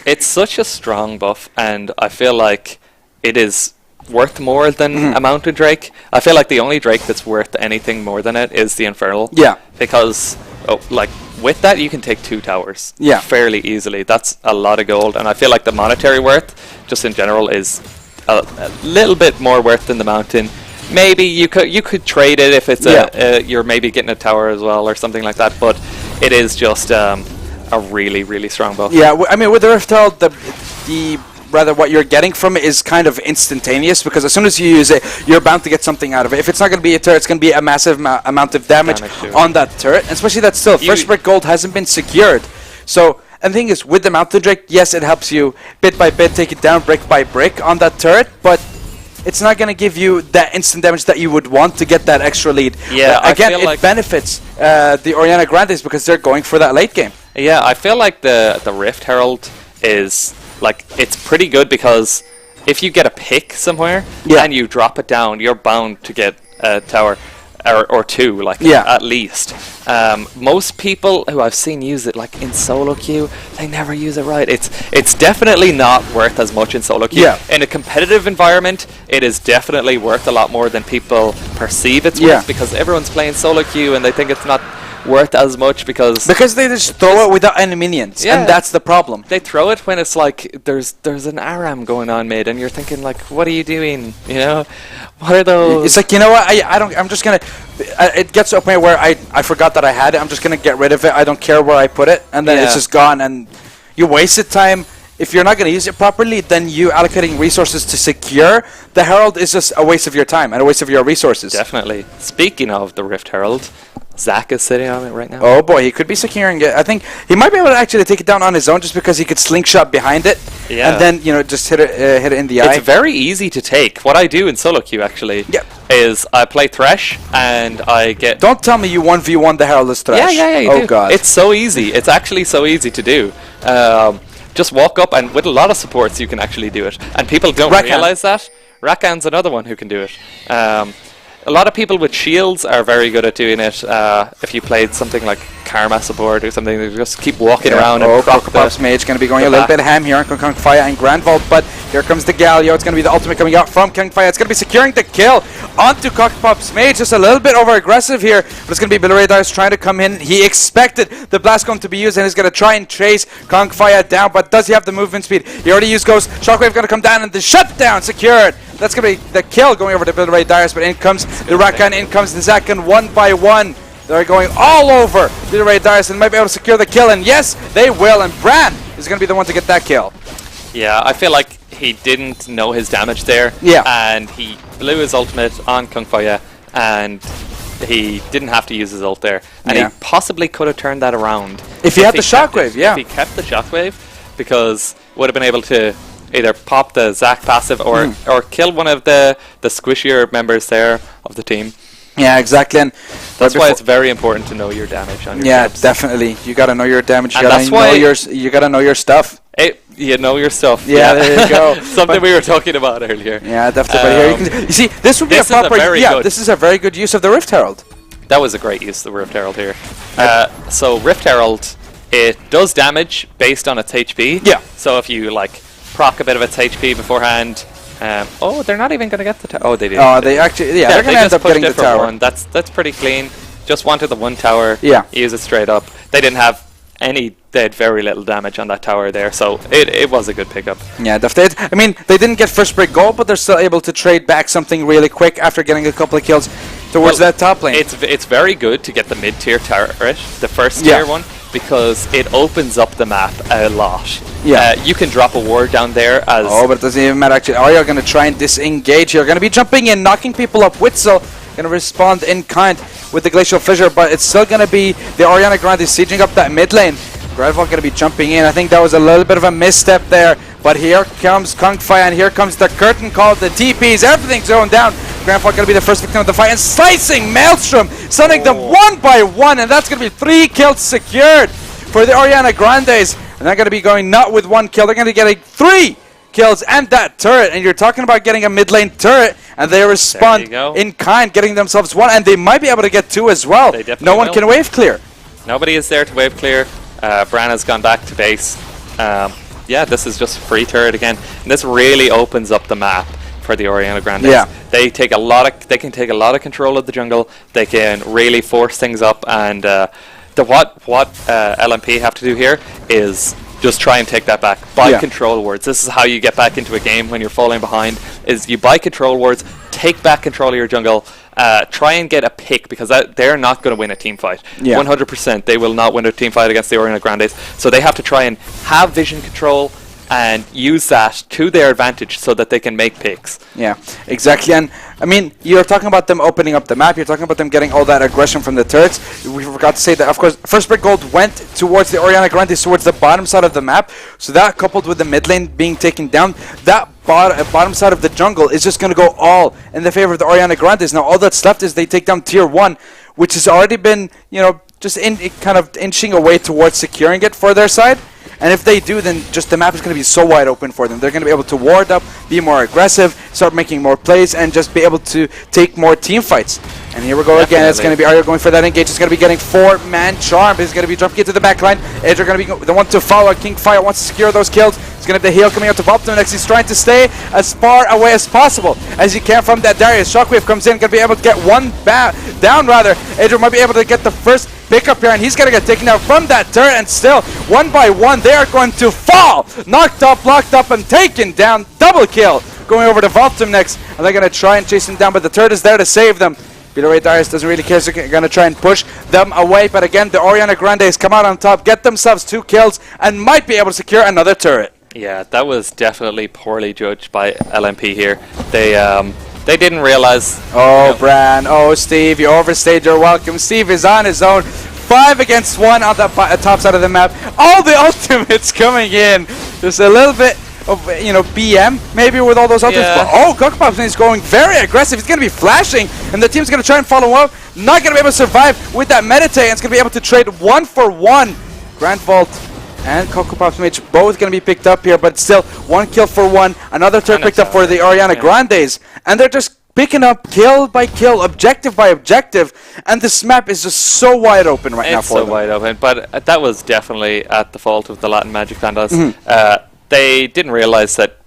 S3: It's such a strong buff, and I feel like it is worth more than a mounted Drake. I feel like the only Drake that's worth anything more than it is the Infernal.
S2: Yeah.
S3: Because, with that, you can take 2 towers.
S2: Yeah.
S3: Fairly easily. That's a lot of gold, and I feel like the monetary worth, just in general, is a little bit more worth than the mountain. Maybe you could trade it if it's you're maybe getting a tower as well or something like that, but it is just a really, really strong buff.
S2: Yeah, I mean, with the Rift Herald, rather what you're getting from it is kind of instantaneous, because as soon as you use it, you're bound to get something out of it. If it's not going to be a turret, it's going to be a massive amount of damage on that turret, and especially that still first brick gold hasn't been secured. So, and the thing is, with the Mountain Drake, yes, it helps you bit by bit take it down brick by brick on that turret, but it's not going to give you that instant damage that you would want to get that extra lead.
S3: Yeah,
S2: again, it benefits the Orianna Grandes because they're going for that late game.
S3: Yeah, I feel like the Rift Herald is it's pretty good, because if you get a pick somewhere and you drop it down, you're bound to get a tower or 2, at least. Most people who I've seen use it in solo queue, they never use it right. It's definitely not worth as much in solo queue.
S2: Yeah.
S3: In a competitive environment, it is definitely worth a lot more than people perceive it's worth, because everyone's playing solo queue and they think it's not worth as much because
S2: they just throw it without any minions, and that's the problem.
S3: They throw it when it's like there's an ARAM going on mid, and you're thinking like, what are you doing? You know, what are those?
S2: It's like, you know what? I'm just gonna. It gets to a point where I forgot that I had it. I'm just gonna get rid of it. I don't care where I put it, and then it's just gone, and you wasted time. If you're not going to use it properly, then you allocating resources to secure the Herald is just a waste of your time and a waste of your resources.
S3: Definitely. Speaking of the Rift Herald, Zach is sitting on it right now.
S2: Oh boy, he could be securing it. I think he might be able to actually take it down on his own just because he could slingshot behind it. Yeah. And then, just hit it in the eye.
S3: It's very easy to take. What I do in solo queue actually is I play Thresh and I get...
S2: Don't tell me you 1v1 the Herald as Thresh.
S3: Yeah, you do. God. It's so easy. It's actually so easy to do. Just walk up, and with a lot of supports you can actually do it. And people don't realize that. Rakan's another one who can do it. A lot of people with shields are very good at doing it. If you played something like Karma support or something, they just keep walking around and proc
S2: Pop's Mage going to be going a little bit ham here on Kung Fire and Grand Vault, but here comes the Galio. It's going to be the ultimate coming out from Kung Fire. It's going to be securing the kill onto Pop's Mage. Just a little bit over aggressive here, but it's going to be Bilradars trying to come in. He expected the blast gun to be used, and he's going to try and chase Kung Fire down, but does he have the movement speed? He already used Ghost. Shockwave going to come down, and the shutdown secured. That's going to be the kill going over to Bilradars, but in comes the Rakan, in comes the Zakan one by one. They're going all over Bilradars and might be able to secure the kill, and yes, they will, and Bran is going to be the one to get that kill.
S3: Yeah, I feel like he didn't know his damage there.
S2: Yeah.
S3: And he blew his ultimate on Kung Faya, and he didn't have to use his ult there. And he possibly could have turned that around.
S2: If he had the shockwave,
S3: If he kept the shockwave, because would have been able to either pop the Zac passive or kill one of the squishier members there of the team.
S2: Yeah, exactly. And
S3: that's why it's very important to know your damage on your traps.
S2: Definitely. You got to know your damage. You got to know your stuff.
S3: You know your stuff.
S2: Yeah, there you go.
S3: Something we were talking about earlier.
S2: Yeah, definitely. But here you see, this would be a proper. This is a very good use of the Rift Herald.
S3: That was a great use of the Rift Herald here. So Rift Herald, it does damage based on its HP.
S2: Yeah.
S3: So if you proc a bit of its HP beforehand. They're not even going to get the tower. Oh, they did.
S2: Oh, they actually, they're going to end up getting the tower.
S3: One. That's pretty clean. Just wanted the one tower.
S2: Yeah.
S3: Use it straight up. They didn't have any. They had very little damage on that tower there, so it was a good pickup.
S2: Yeah, I mean, they didn't get first break gold, but they're still able to trade back something really quick after getting a couple of kills towards that top lane.
S3: It's very good to get the mid-tier turret, the first tier one, because it opens up the map a lot.
S2: Yeah.
S3: You can drop a ward down there as...
S2: Oh, but it doesn't even matter actually. Are you going to try and disengage here? Going to be jumping in, knocking people up. Witzel going to respond in kind with the Glacial Fissure, but it's still going to be the Orianna Grande sieging up that mid lane. Gradval going to be jumping in. I think that was a little bit of a misstep there, but here comes Kung Fire, and here comes the curtain call, the TPs, everything's going down. Gradval going to be the first victim of the fight, and slicing Maelstrom, stunning them one by one, and that's going to be 3 kills secured for the Orianna Grandes. And they're going to be going not with 1 kill, they're going to be getting 3 kills and that turret. And you're talking about getting a mid lane turret, and they respond in kind, getting themselves 1, and they might be able to get 2 as well. No one can wave clear.
S3: Nobody is there to wave clear. Bran has gone back to base. This is just free turret again. And this really opens up the map for the Orianna Grandes.
S2: Yeah.
S3: They can take a lot of control of the jungle. They can really force things up, and what LMP have to do here is just try and take that back. Buy control wards. This is how you get back into a game when you're falling behind, is you buy control wards, take back control of your jungle, try and get a pick, because they're not going to win a team fight. 100% they will not win a team fight against the Orianna Grandes, so they have to try and have vision control and use that to their advantage so that they can make picks.
S2: Yeah, exactly. And I mean, you're talking about them opening up the map, you're talking about them getting all that aggression from the turrets. We forgot to say that, of course, first break gold went towards the Orianna Grandes, towards the bottom side of the map. So that, coupled with the mid lane being taken down, that bottom side of the jungle is just going to go all in the favor of the Orianna Grandes. Now all that's left is they take down tier 1, which has already been, just kind of inching away towards securing it for their side. And if they do, then just the map is going to be so wide open for them. They're going to be able to ward up, be more aggressive, start making more plays, and just be able to take more team fights. And here we go again. It's going to be Arya going for that engage. It's going to be getting 4-man charm. He's going to be jumping into the back line. Edge are going to be the one to follow. King Fire wants to secure those kills. He's going to have the heal coming out to Volpton next. He's trying to stay as far away as possible as he can from that Darius. Shockwave comes in, going to be able to get one down rather. Edge might be able to get the first pickup here, and he's going to get taken out from that turret, and still, one by one, they are going to fall. Knocked up, locked up, and taken down. Double kill. Going over to Voltum next, and they're going to try and chase him down, but the turret is there to save them. Piltover Darius doesn't really care, so they're going to try and push them away, but again, the Orianna Grandes come out on top, get themselves 2 kills, and might be able to secure another turret.
S3: Yeah, that was definitely poorly judged by LMP here. They didn't realize.
S2: Oh, Bran. Oh, Steve, you overstayed your welcome. Steve is on his own. 5 against 1 on the top side of the map. All the ultimates coming in. Just a little bit of, BM maybe with all those ultimates.
S3: Yeah.
S2: But, oh, Cocopops is going very aggressive. He's going to be flashing, and the team's going to try and follow up. Not going to be able to survive with that meditate, and it's going to be able to trade 1 for 1. Grand Vault and Cocopops Mage both going to be picked up here, but still 1 kill for 1. Another turret picked up for the Orianna Grandes, and they're just picking up kill by kill, objective by objective, and this map is just so wide open right now for them.
S3: It's so wide open, but that was definitely at the fault of the Latin Magic Pandas. They didn't realize that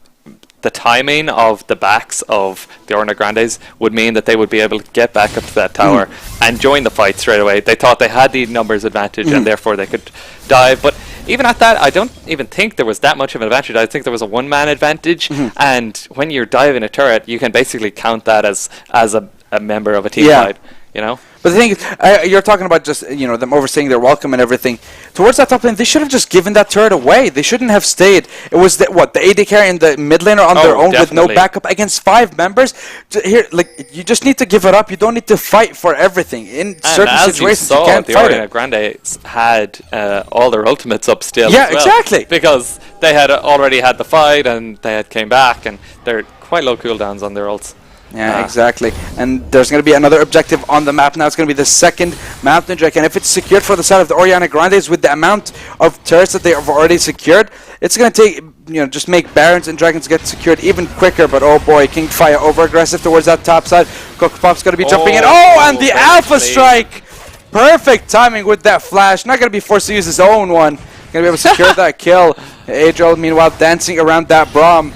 S3: the timing of the backs of the Orianna Grandes would mean that they would be able to get back up to that tower and join the fight straight away. They thought they had the numbers advantage and therefore they could dive, but even at that, I don't even think there was that much of an advantage. I think there was a one-man advantage, and when you're diving a turret, you can basically count that as a member of a team fight,
S2: But the thing is, you're talking about just, them overstaying their welcome and everything. Towards that top lane, they should have just given that turret away. They shouldn't have stayed. It was, the AD carry and the mid laner on their own with no backup against 5 members. Here, you just need to give it up. You don't need to fight for everything. In certain situations, you can't fight it.
S3: The Orianna Grandes had all their ultimates up still.
S2: Yeah,
S3: as well,
S2: exactly.
S3: Because they had already had the fight and they had came back, and they're quite low cooldowns on their ults.
S2: Yeah, exactly. And there's going to be another objective on the map now. It's going to be the second Mountain Drake. And if it's secured for the side of the Orianna Grandes with the amount of turrets that they have already secured, it's going to take, just make Barons and Dragons get secured even quicker. But oh boy, Kingfire over-aggressive towards that top side. Cookpop's going to be jumping in. Oh, and the Alpha Strike! Perfect timing with that flash. Not going to be forced to use his own one. Going to be able to secure that kill. Adriel, meanwhile, dancing around that Braum.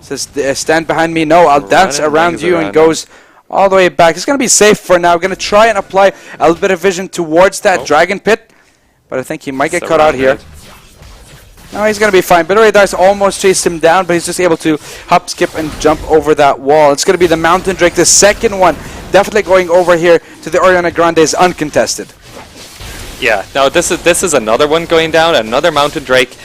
S2: Says, stand behind me. No, I'll dance around you, and goes all the way back. He's going to be safe for now. Going to try and apply a little bit of vision towards that Dragon Pit. But I think he might get cut out here. No, he's going to be fine. Piltover Darius almost chased him down, but he's just able to hop, skip, and jump over that wall. It's going to be the Mountain Drake, the second one. Definitely going over here to the Orianna Grandes uncontested.
S3: Yeah, no, this is another one going down. Another Mountain Drake.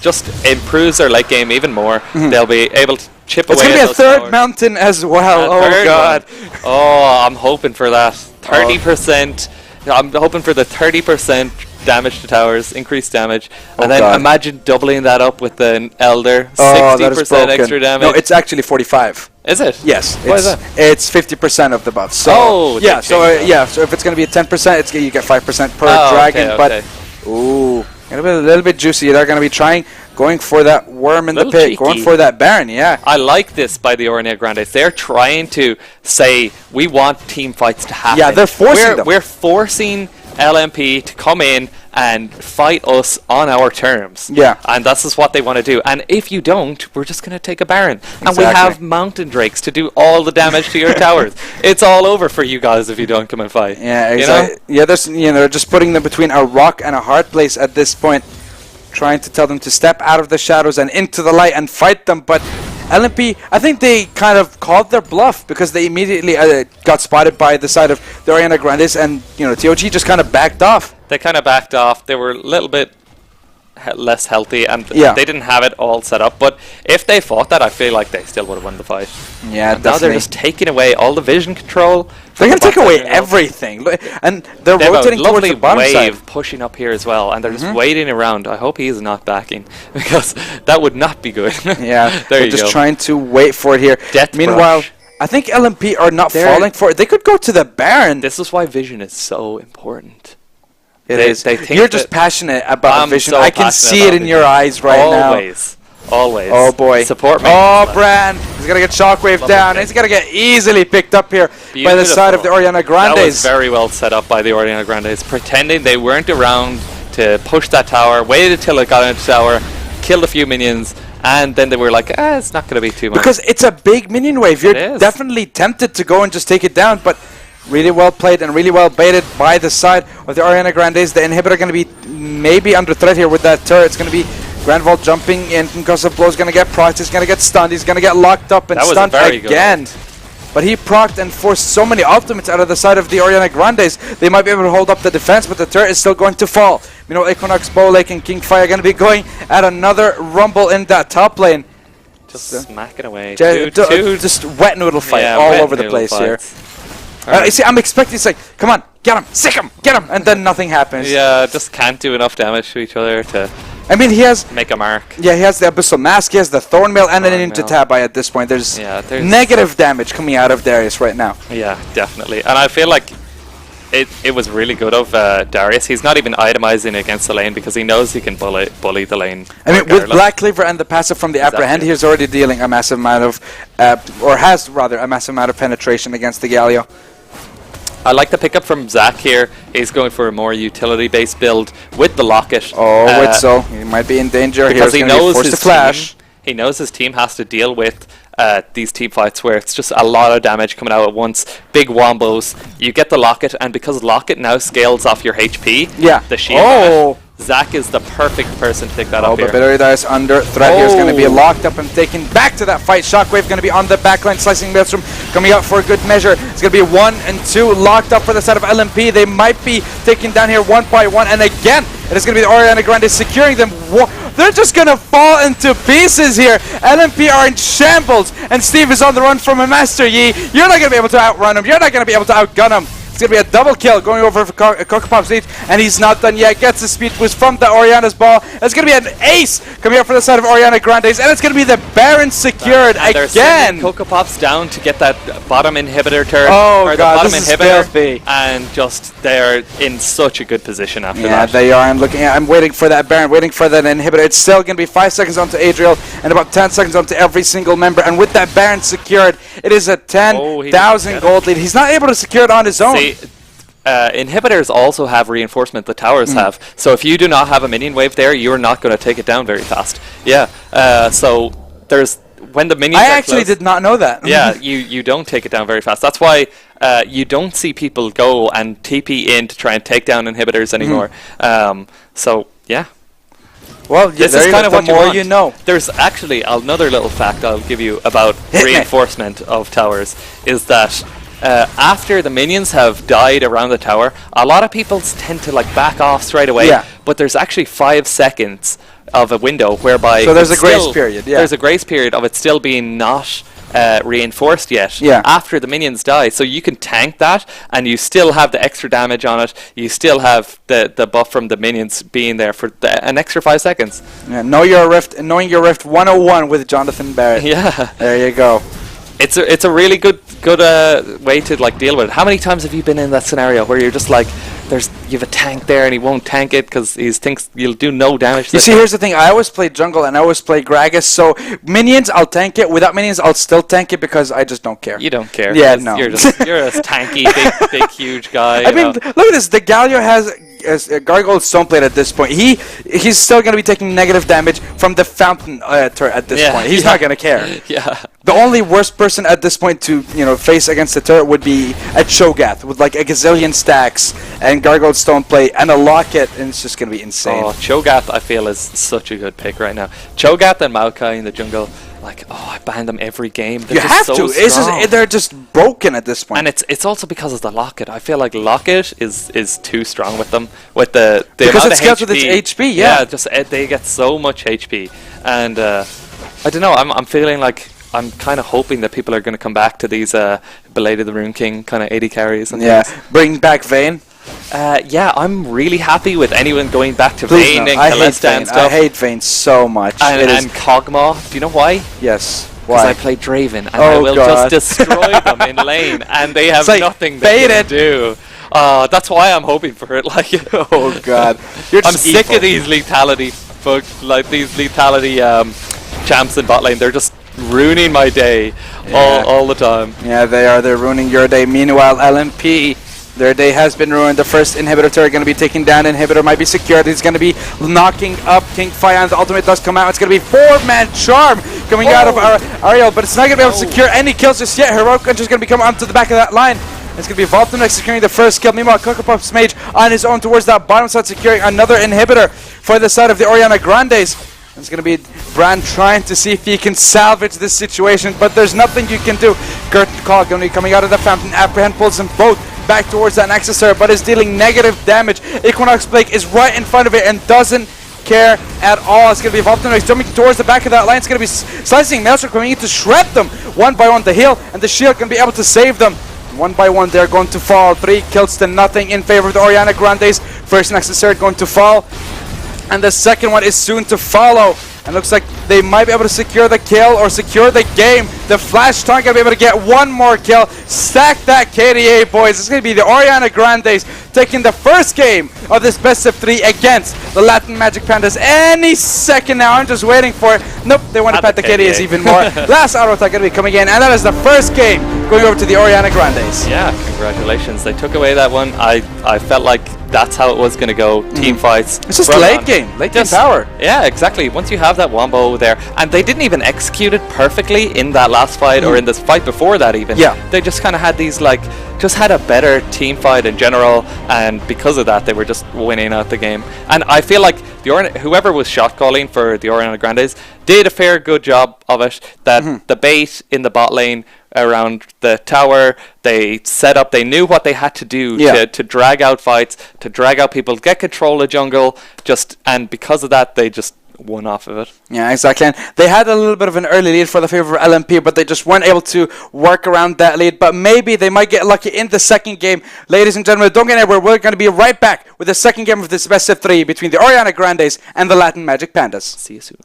S3: Just improves their late game even more. They'll be able to chip away.
S2: It's going to be a third mountain as well. Oh, God.
S3: Oh, I'm hoping for that. 30%. I'm hoping for the 30% damage to towers, increased damage. And then imagine doubling that up with an Elder. 60% extra damage.
S2: No, it's actually 45.
S3: Is it?
S2: Yes.
S3: Why is that?
S2: It's 50% of the buff. So, so if it's going to be a 10%, you get 5% per dragon.
S3: Okay.
S2: But, ooh. Going to be a little bit juicy. They're going to be going for that worm in the pit, cheeky. Going for that Baron,
S3: I like this by the Orianna Grandes. They're trying to say, we want team fights to happen.
S2: Yeah, they're forcing them.
S3: We're forcing LMP to come in and fight us on our terms.
S2: Yeah.
S3: And this is what they want to do. And if you don't, we're just going to take a Baron. Exactly. And we have Mountain Drakes to do all the damage to your towers. It's all over for you guys if you don't come and fight.
S2: Yeah, exactly. Yeah, they're just putting them between a rock and a hard place at this point, trying to tell them to step out of the shadows and into the light and fight them. But LMP, I think they kind of called their bluff because they immediately got spotted by the side of the Orianna Grandes, and TOG just kind of backed off.
S3: They kind of backed off. They were a little bit less healthy, and they didn't have it all set up. But if they fought that, I feel like they still would have won the fight.
S2: Yeah,
S3: and now they're just taking away all the vision control.
S2: They're going to take away everything, and they're rotating towards the bottom side.
S3: Wave pushing up here as well, and they're just waiting around. I hope he is not backing, because that would not be good.
S2: Yeah, they're just trying to wait for it here. Meanwhile, I think LMP are not falling for it. They could go to the Baron.
S3: This is why vision is so important.
S2: It is. You're just passionate about vision. I can see it in your eyes right now.
S3: Always.
S2: Oh boy.
S3: Support me.
S2: Oh, Bran. He's going to get shockwave down. He's going to get easily picked up here by the side of the Orianna Grandes.
S3: That was very well set up by the Orianna Grandes. Pretending they weren't around to push that tower. Waited until it got into the tower. Killed a few minions. And then they were like, it's not going to be too much.
S2: Because it's a big minion wave. You're definitely tempted to go and just take it down. But Really well played and really well baited by the side of the Orianna Grandes. The inhibitor going to be maybe under threat here with that turret. It's going to be Grandvolt jumping in. Concussive Blow is going to get procced. He's going to get stunned. He's going to get locked up and stunned again. But he procced and forced so many ultimates out of the side of the Orianna Grandes. They might be able to hold up the defense, but the turret is still going to fall. You know, Equinox, Bowlake, and Kingfire are going to be going at another rumble in that top lane.
S3: Just smacking away.
S2: Just wet noodle fight all over the place here. You see, I'm expecting it's like, come on, get him, sick him, get him, and then nothing happens.
S3: Yeah, just can't do enough damage to each other to.
S2: I mean, he has
S3: make a mark.
S2: Yeah, he has the Abyssal Mask, he has the Thornmail, and an Ninja Tabi at this point. There's negative damage coming out of Darius right now.
S3: Yeah, definitely. And I feel like it was really good of Darius. He's not even itemizing against the lane because he knows he can bully the lane.
S2: I mean, with Black Cleaver and the passive from the Apprehend, he's already dealing a massive amount of, or has rather, a massive amount of penetration against the Galio.
S3: I like the pickup from Zach here. He's going for a more utility-based build with the Locket.
S2: Oh, Witzel. He might be in danger here.
S3: Because he knows his flash. He knows his team has to deal with these team fights where it's just a lot of damage coming out at once. Big wombos. You get the Locket, and because Locket now scales off your HP, the shield Zach is the perfect person to pick that up here.
S2: But Bittery is under threat here. Is going to be locked up and taken back to that fight. Shockwave going to be on the backline, slicing Maelstrom, coming out for a good measure. It's going to be 1 and 2 locked up for the side of LMP. They might be taken down here one by one, and again, it is going to be the Orianna Grande securing them. They're just going to fall into pieces here. LMP are in shambles, and Steve is on the run from a Master Yi. You're not going to be able to outrun him. You're not going to be able to outgun him. It's going to be a double kill going over for Cocopop's lead, and he's not done yet. Gets the speed boost from the Orianna's ball. It's going to be an ace coming up for the side of Orianna Grandes, and it's going to be the Baron secured again.
S3: Cocopop's down to get that bottom inhibitor turret.
S2: Oh
S3: or
S2: god,
S3: the bottom
S2: this
S3: inhibitor,
S2: is filthy.
S3: And just they're in such a good position after that.
S2: Yeah, they are. I'm waiting for that Baron, waiting for that inhibitor. It's still going to be 5 seconds onto Adriel and about 10 seconds onto every single member. And with that Baron secured, it is a 10,000 gold lead. He's not able to secure it on his own.
S3: Inhibitors also have reinforcement, the towers have. So if you do not have a minion wave there, you're not going to take it down very fast. Yeah, so there's when the minions
S2: I actually did not know that.
S3: Yeah, you don't take it down very fast. That's why you don't see people go and TP in to try and take down inhibitors anymore. So, yeah.
S2: Well,
S3: this is kind of what
S2: more you know.
S3: There's actually another little fact I'll give you about reinforcement of towers is that after the minions have died around the tower, a lot of people tend to like back off straight away. Yeah. But there's actually 5 seconds of a window whereby
S2: so there's a grace period. Yeah.
S3: There's a grace period of it still being not reinforced yet after the minions die. So you can tank that and you still have the extra damage on it. You still have the buff from the minions being there for an extra 5 seconds.
S2: Yeah, knowing your rift 101 with Jonathan Barrett.
S3: Yeah.
S2: There you go.
S3: It's a really good way to like deal with it. How many times have you been in that scenario where you're just like, you have a tank there and he won't tank it because he thinks you'll do no damage to
S2: You see, here's the thing. I always play jungle and I always play Gragas, so minions, I'll tank it. Without minions, I'll still tank it because I just don't care.
S3: You don't care.
S2: Yeah, no.
S3: You're a tanky, big, huge guy.
S2: I mean, look at this. The Galio has a Gargoyle Stoneblade at this point. He's still going to be taking negative damage from the Fountain turret at this point. He's not going to care.
S3: Yeah.
S2: The only worst person at this point to face against the turret would be a Cho'Gath with like a gazillion stacks and Gargoyle Stoneblade and a Locket, and it's just going to be insane.
S3: Oh, Cho'Gath I feel is such a good pick right now. Cho'Gath and Maokai in the jungle. Like, I ban them every game. They're
S2: you have
S3: so
S2: to. They're just broken at this point.
S3: And it's also because of the Locket. I feel like Locket is too strong with them. With the
S2: because it scales with its HP,
S3: yeah. Just they get so much HP. And I don't know, I'm feeling like I'm kind of hoping that people are going to come back to these Belated the Rune King kind of 80 carries. And things.
S2: Bring back Vayne.
S3: Yeah, I'm really happy with anyone going back to Vayne and Kalista and stuff.
S2: I hate Vayne so much.
S3: And Kog'Maw. Do you know why?
S2: Yes.
S3: Because I play Draven and I will just destroy them in lane and they have nothing they can do. That's why I'm hoping for it. Like,
S2: oh god,
S3: I'm sick of these lethality champs in bot lane. They're just ruining my day all the time.
S2: Yeah, they are. They're ruining your day. Meanwhile, LMP, their day has been ruined. The first inhibitor turret going to be taken down. Inhibitor might be secured. He's going to be knocking up Kingfire, and the ultimate does come out. It's going to be 4-man charm coming out of Ariel, but it's not going to be able to secure any kills just yet. Heroic Hunter's going to be coming onto the back of that line. It's going to be Voltamax securing the first kill. Meanwhile, Cocopuff's Mage on his own towards that bottom side, securing another inhibitor for the side of the Orianna Grandes. It's going to be Brand trying to see if he can salvage this situation, but there's nothing you can do. Curtain Call going to be coming out of the fountain. Apprehend pulls them both back towards that Nexus Server, but is dealing negative damage. Equinox Blake is right in front of it and doesn't care at all. It's going to be Voltamax jumping towards the back of that line. It's going to be slicing Maelstrom coming in to shred them one by one. The heal and the shield can be able to save them. One by one, they're going to fall. 3 kills to nothing in favor of the Orianna Grandes. First Nexus Server going to fall, and the second one is soon to follow. And looks like they might be able to secure the kill or secure the game. The Flash Tongue going to be able to get one more kill. Stack that KDA, boys. It's going to be the Orianna Grandes taking the first game of this best of 3 against the Latin Magic Pandas any second now. I'm just waiting for it. Nope, they want to pat the KDAs even more. Last auto attack going to be coming in, and that is the first game going over to the Orianna Grandes.
S3: Yeah, congratulations. They took away that one. I felt like that's how it was going to go. Team fights.
S2: It's just late game power.
S3: Yeah, exactly. Once you have that wombo there, and they didn't even execute it perfectly in that last fight or in this fight before that even.
S2: Yeah.
S3: They just kind of had these just had a better team fight in general, and because of that they were just winning out the game. And I feel like whoever was shot calling for the Orianna Grandes did a fair good job of it. That the bait in the bot lane around the tower, they set up, they knew what they had to do to drag out fights, to drag out people, get control of jungle, and because of that they just won off of it.
S2: Yeah, exactly. And they had a little bit of an early lead for the favor of LMP, but they just weren't able to work around that lead. But maybe they might get lucky in the second game. Ladies and gentlemen, don't get anywhere. We're going to be right back with the second game of this best of 3 between the Orianna Grandes and the Latin Magic Pandas.
S3: See you soon.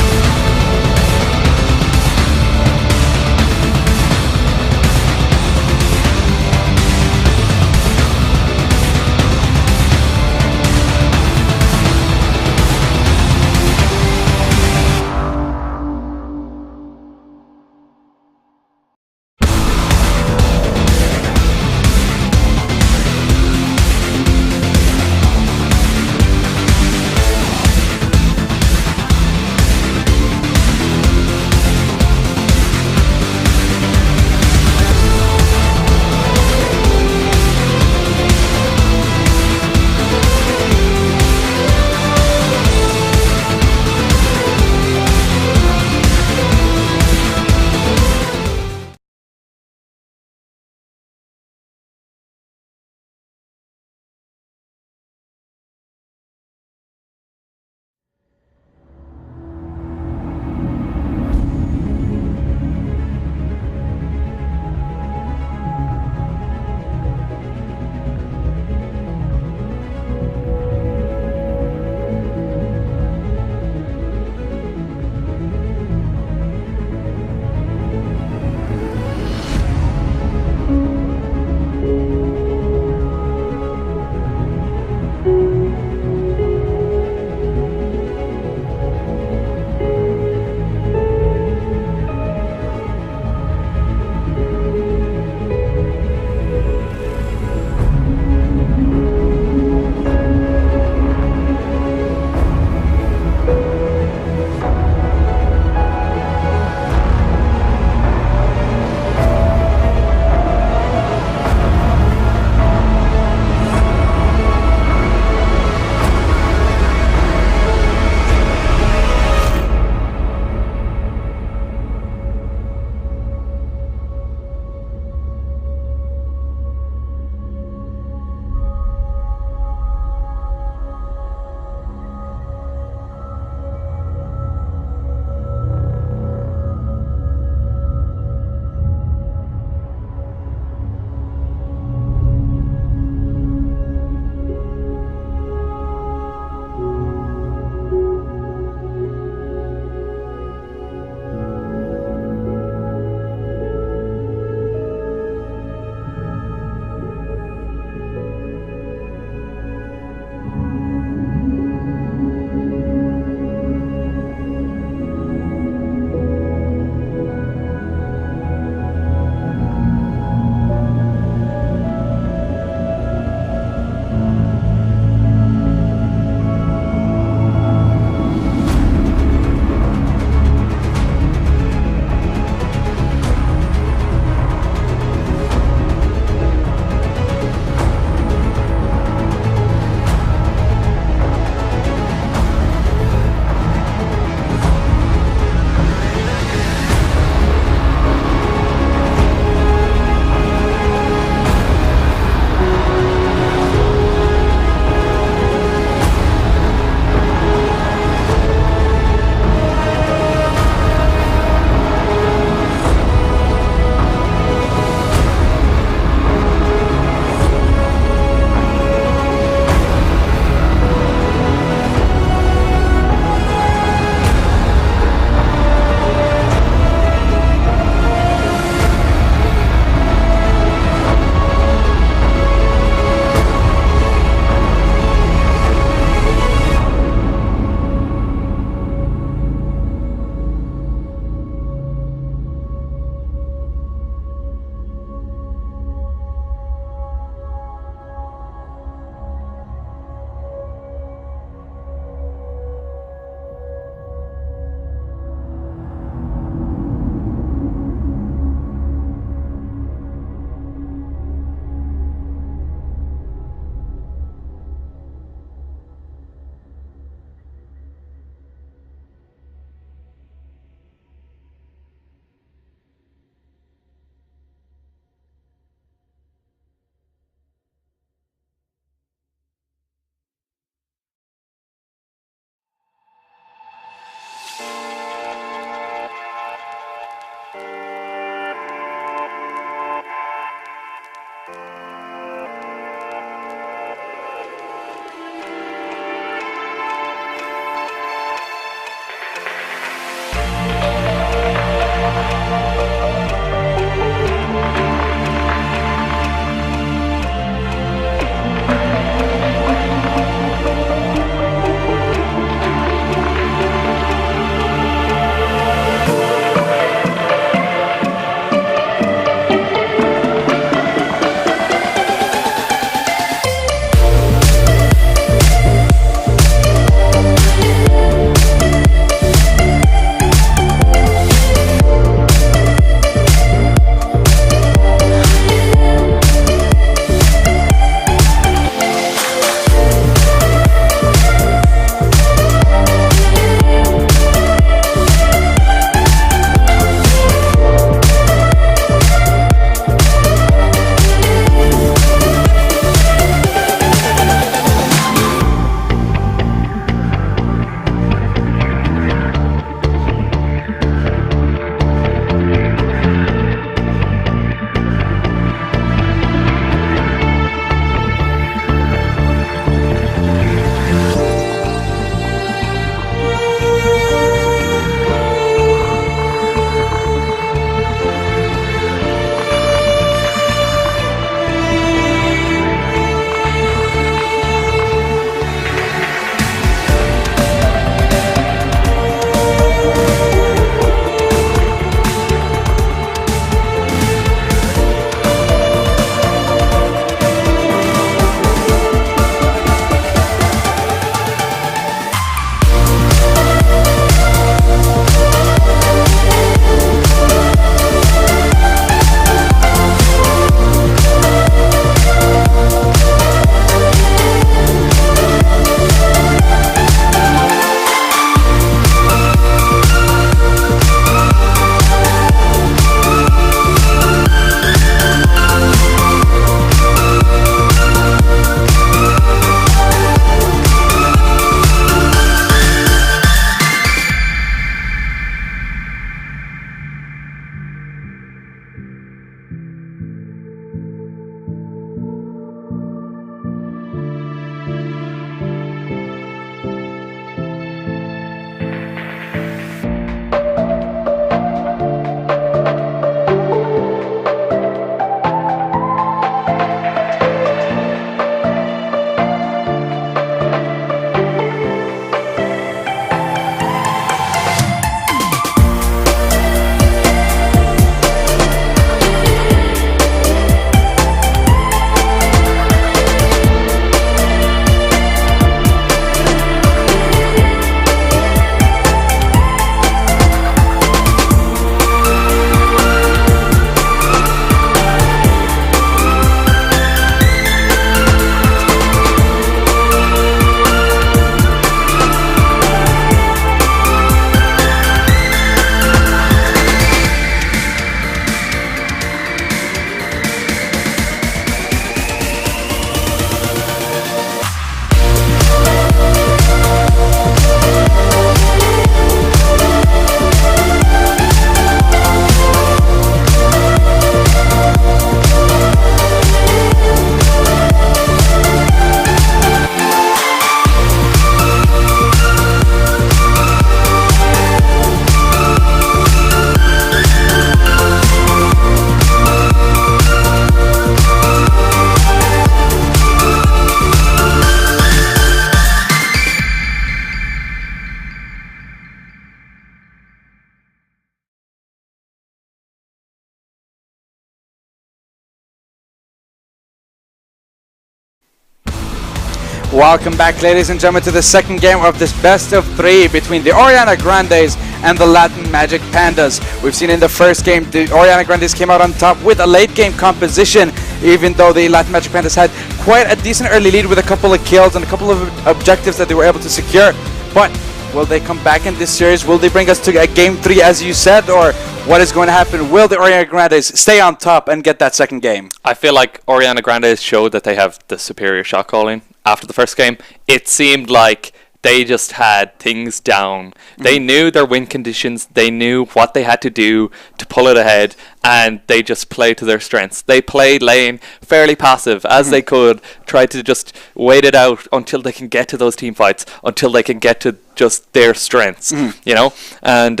S2: Welcome back, ladies and gentlemen, to the second game of this best of three between the Orianna Grandes and the Latin Magic Pandas. We've seen in the first game the Orianna Grandes came out on top with a late game composition, even though the Latin Magic Pandas had quite a decent early lead with a couple of kills and a couple of objectives that they were able to secure. But will they come back in this series? Will they bring us to a game 3 as you said, or what is going to happen? Will the Orianna Grandes stay on top and get that second game?
S3: I feel like Orianna Grandes showed that they have the superior shot calling after the first game. It seemed like they just had things down. They knew their win conditions. They knew what they had to do to pull it ahead, and they just played to their strengths. They played lane fairly passive as they could, tried to just wait it out until they can get to those team fights, until they can get to just their strengths, you know? And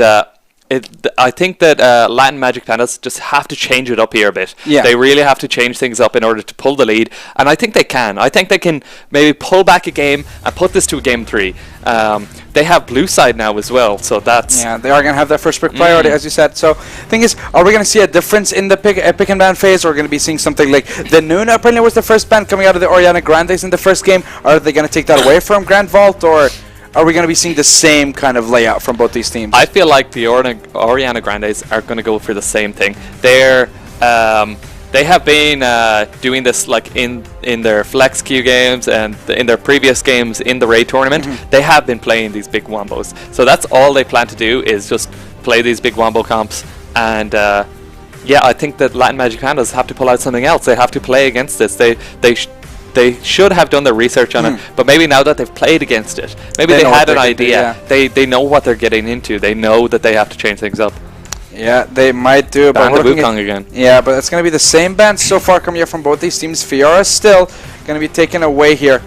S3: I think that Latin Magic Pandas just have to change it up here a bit. Yeah. They really have to change things up in order to pull the lead, and I think they can. I think they can maybe pull back a game and put this to a game 3. They have blue side now as well, so that's...
S2: Yeah, they are going to have their first pick priority, as you said. So, thing is, are we going to see a difference in the pick and ban phase, or are we going to be seeing something like the Nuna apparently was the first ban coming out of the Orianna Grandes in the first game? Are they going to take that away from Grand Vault, or... Are we going to be seeing the same kind of layout from both these teams?
S3: I feel like the Orianna Grandes are going to go for the same thing. They have been doing this like in their flex queue games and in their previous games in the raid tournament. They have been playing these big wombos. So that's all they plan to do is just play these big wombo comps. And yeah, I think that Latin Magic Pandas have to pull out something else. They have to play against this. They should have done their research on it, but maybe now that they've played against it, maybe they had an idea. They know what they're getting into. They know that they have to change things up.
S2: Yeah, they might do.
S3: Ban the Wukong again.
S2: Yeah, but it's going to be the same ban so far coming here from both these teams. Fiora still going to be taken away here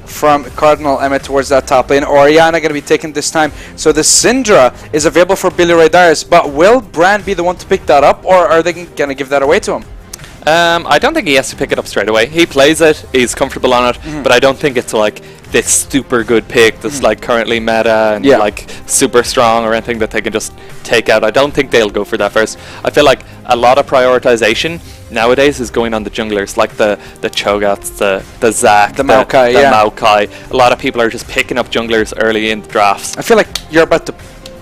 S2: from Cardinal Emmett towards that top lane. Orianna going to be taken this time. So the Syndra is available for Billy Ray Darius, but will Brand be the one to pick that up, or are they going to give that away to him?
S3: I don't think he has to pick it up straight away. He plays it, he's comfortable on it, but I don't think it's like this super good pick that's like currently meta and like super strong or anything that they can just take out. I don't think they'll go for that first. I feel like a lot of prioritization nowadays is going on the junglers, like the Chogats, the Zac, the Maokai. A lot of people are just picking up junglers early in the drafts.
S2: I feel like you're about to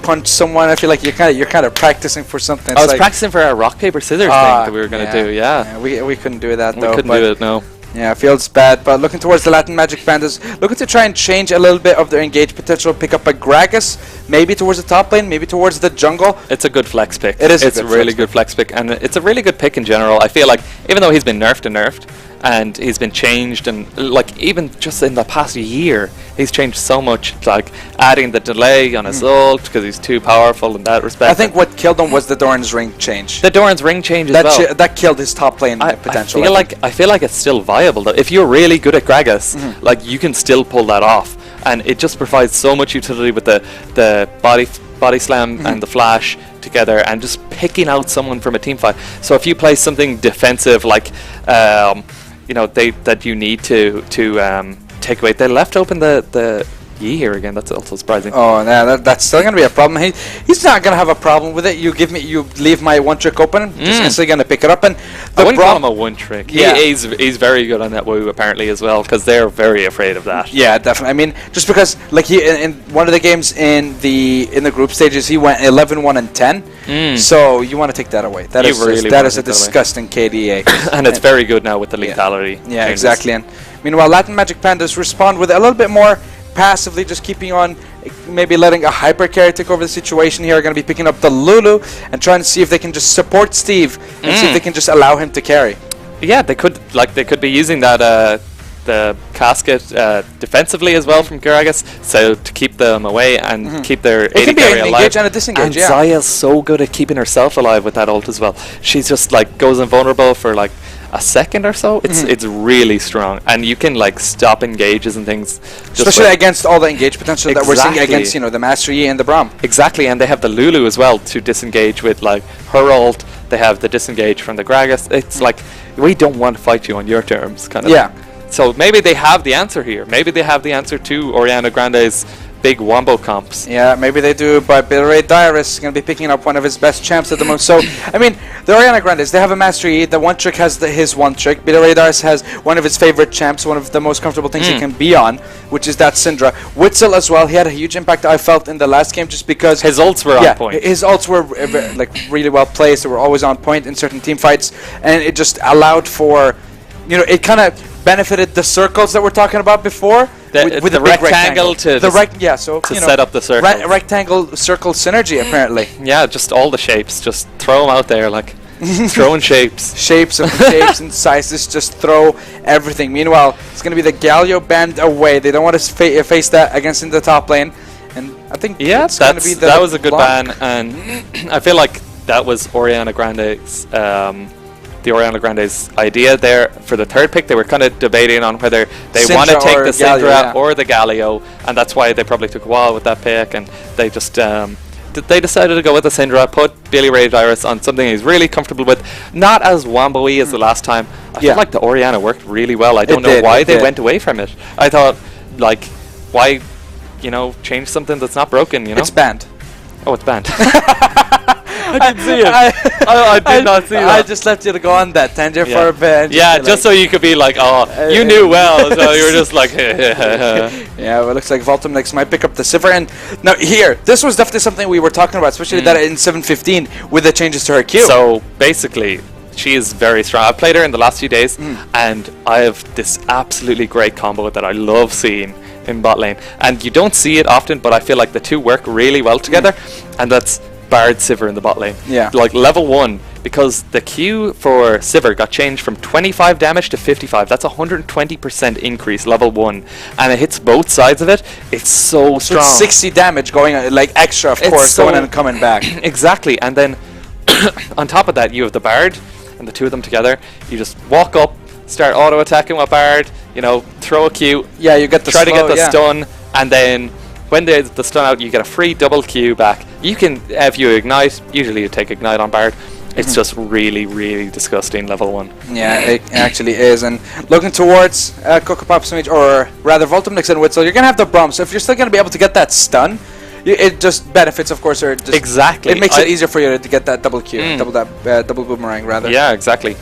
S2: punch someone. I feel like you're kind of practicing for something.
S3: I was practicing for a rock paper scissors thing that we were going to do. Yeah,
S2: we couldn't do that though.
S3: We couldn't do it. No.
S2: Yeah, it feels bad. But looking towards the Latin Magic Pandas, looking to try and change a little bit of their engage potential. Pick up a Gragas, maybe towards the top lane, maybe towards the jungle.
S3: It's a good flex pick.
S2: It is.
S3: It's a really good flex pick, and it's a really good pick in general. I feel like even though he's been nerfed, and he's been changed, and like even just in the past year he's changed so much, like adding the delay on his ult because he's too powerful in that respect.
S2: I think what killed him was the Doran's ring change.
S3: The Doran's ring change as well.
S2: That killed his top lane potential.
S3: I feel like it's still viable though. If you're really good at Gragas, like you can still pull that off, and it just provides so much utility with the body slam and the flash together, and just picking out someone from a team fight. So if you play something defensive like you know, that you need to take away. They left open the Yi here again. That's also surprising.
S2: Oh, yeah, that's still gonna be a problem. He's not gonna have a problem with it. You leave my one trick open. Just instantly gonna pick it up. And
S3: I wouldn't call him a one trick. Yeah, he's very good on that Woo apparently as well, because they're very afraid of that.
S2: Yeah, definitely. I mean, just because like he in one of the games in the group stages he went 11-1 and 10. So you want to take that away. That is a disgusting KDA,
S3: and it's very good now with the lethality.
S2: Yeah, exactly. And meanwhile, Latin Magic Pandas respond with a little bit more passively, just keeping on, maybe letting a hyper carry take over the situation here. Are going to be picking up the Lulu and trying to see if they can just support Steve and see if they can just allow him to carry.
S3: Yeah, they could be using that the casket defensively as well from Gragas, so to keep them away and keep their AD carry alive.
S2: Engage and a disengage.
S3: And Zaya's so good at keeping herself alive with that ult as well. She's just like goes invulnerable for like a second or so. It's really strong, and you can like stop engages and things,
S2: especially against all the engage potential that we're seeing against the Master Yi and the Braum.
S3: Exactly, and they have the Lulu as well to disengage with, like her ult. They have the disengage from the Gragas. It's like, we don't want to fight you on your terms, kind of.
S2: Yeah.
S3: So maybe they have the answer here. Maybe they have the answer to Orianna Grande's big wombo comps.
S2: Yeah, maybe they do, but Billy Ray Darius is going to be picking up one of his best champs at the moment. So, I mean, the Orianna Grandes, they have a Master Yi. The one trick has his one trick. Billy Ray Darius has one of his favorite champs, one of the most comfortable things he can be on, which is that Syndra. Witzel as well, he had a huge impact, I felt, in the last game, just because
S3: his ults were on point.
S2: His ults were like really well placed. They were always on point in certain team fights, and it just allowed for, it kind of benefited the circles that we're talking about before.
S3: With the rectangle to set up the circle.
S2: Rectangle circle synergy, apparently.
S3: Yeah, just all the shapes. Just throw them out there, like. throwing shapes.
S2: Shapes and sizes, just throw everything. Meanwhile, it's going to be the Galio band away. They don't want to face that against in the top lane. And I think it's going to be
S3: that was a good ban, and I feel like that was Orianna Grande's idea there for the third pick. They were kind of debating on whether they want to take the Syndra or the Galio, and that's why they probably took a while with that pick, and they just they decided to go with the Syndra, put Daily Rage Iris on something he's really comfortable with, not as wombo-y as the last time. I feel like the Orianna worked really well. I don't know why they went away from it. I thought, like, why, change something that's not broken,
S2: It's banned.
S3: Oh, it's banned. I didn't see it. I did not see that.
S2: I just left you to go on that tangent for a bit.
S3: Yeah, just so you could be like, you knew well, so you were just like,
S2: Yeah, well, it looks like Voltumnix might pick up the Sivir. And now here, this was definitely something we were talking about, especially that in 7:15 with the changes to her Q.
S3: So basically, she is very strong. I've played her in the last few days, and I have this absolutely great combo that I love seeing in bot lane. And you don't see it often, but I feel like the two work really well together, and that's Bard Sivir in the bot lane.
S2: Yeah.
S3: Like level 1, because the Q for Sivir got changed from 25 damage to 55. That's a 120% increase, level 1. And it hits both sides of it. It's so strong.
S2: It's 60 damage going, like extra, of course, going and coming back.
S3: Exactly. And then on top of that, you have the Bard, and the two of them together. You just walk up, start auto-attacking with Bard, throw a Q.
S2: Yeah, you get the
S3: try to get the stun, and then when there's the stun out, you get a free double Q back. You can, if you ignite, usually you take ignite on Bard. It's just really, really disgusting, level 1.
S2: Yeah, it actually is. And looking towards Coco Pop's image, or rather Voltumnix and Witzel, you're going to have the Brum. So if you're still going to be able to get that stun, it just benefits, of course. Or just
S3: exactly.
S2: It makes it easier for you to get that double Q, double boomerang, rather.
S3: Yeah, exactly.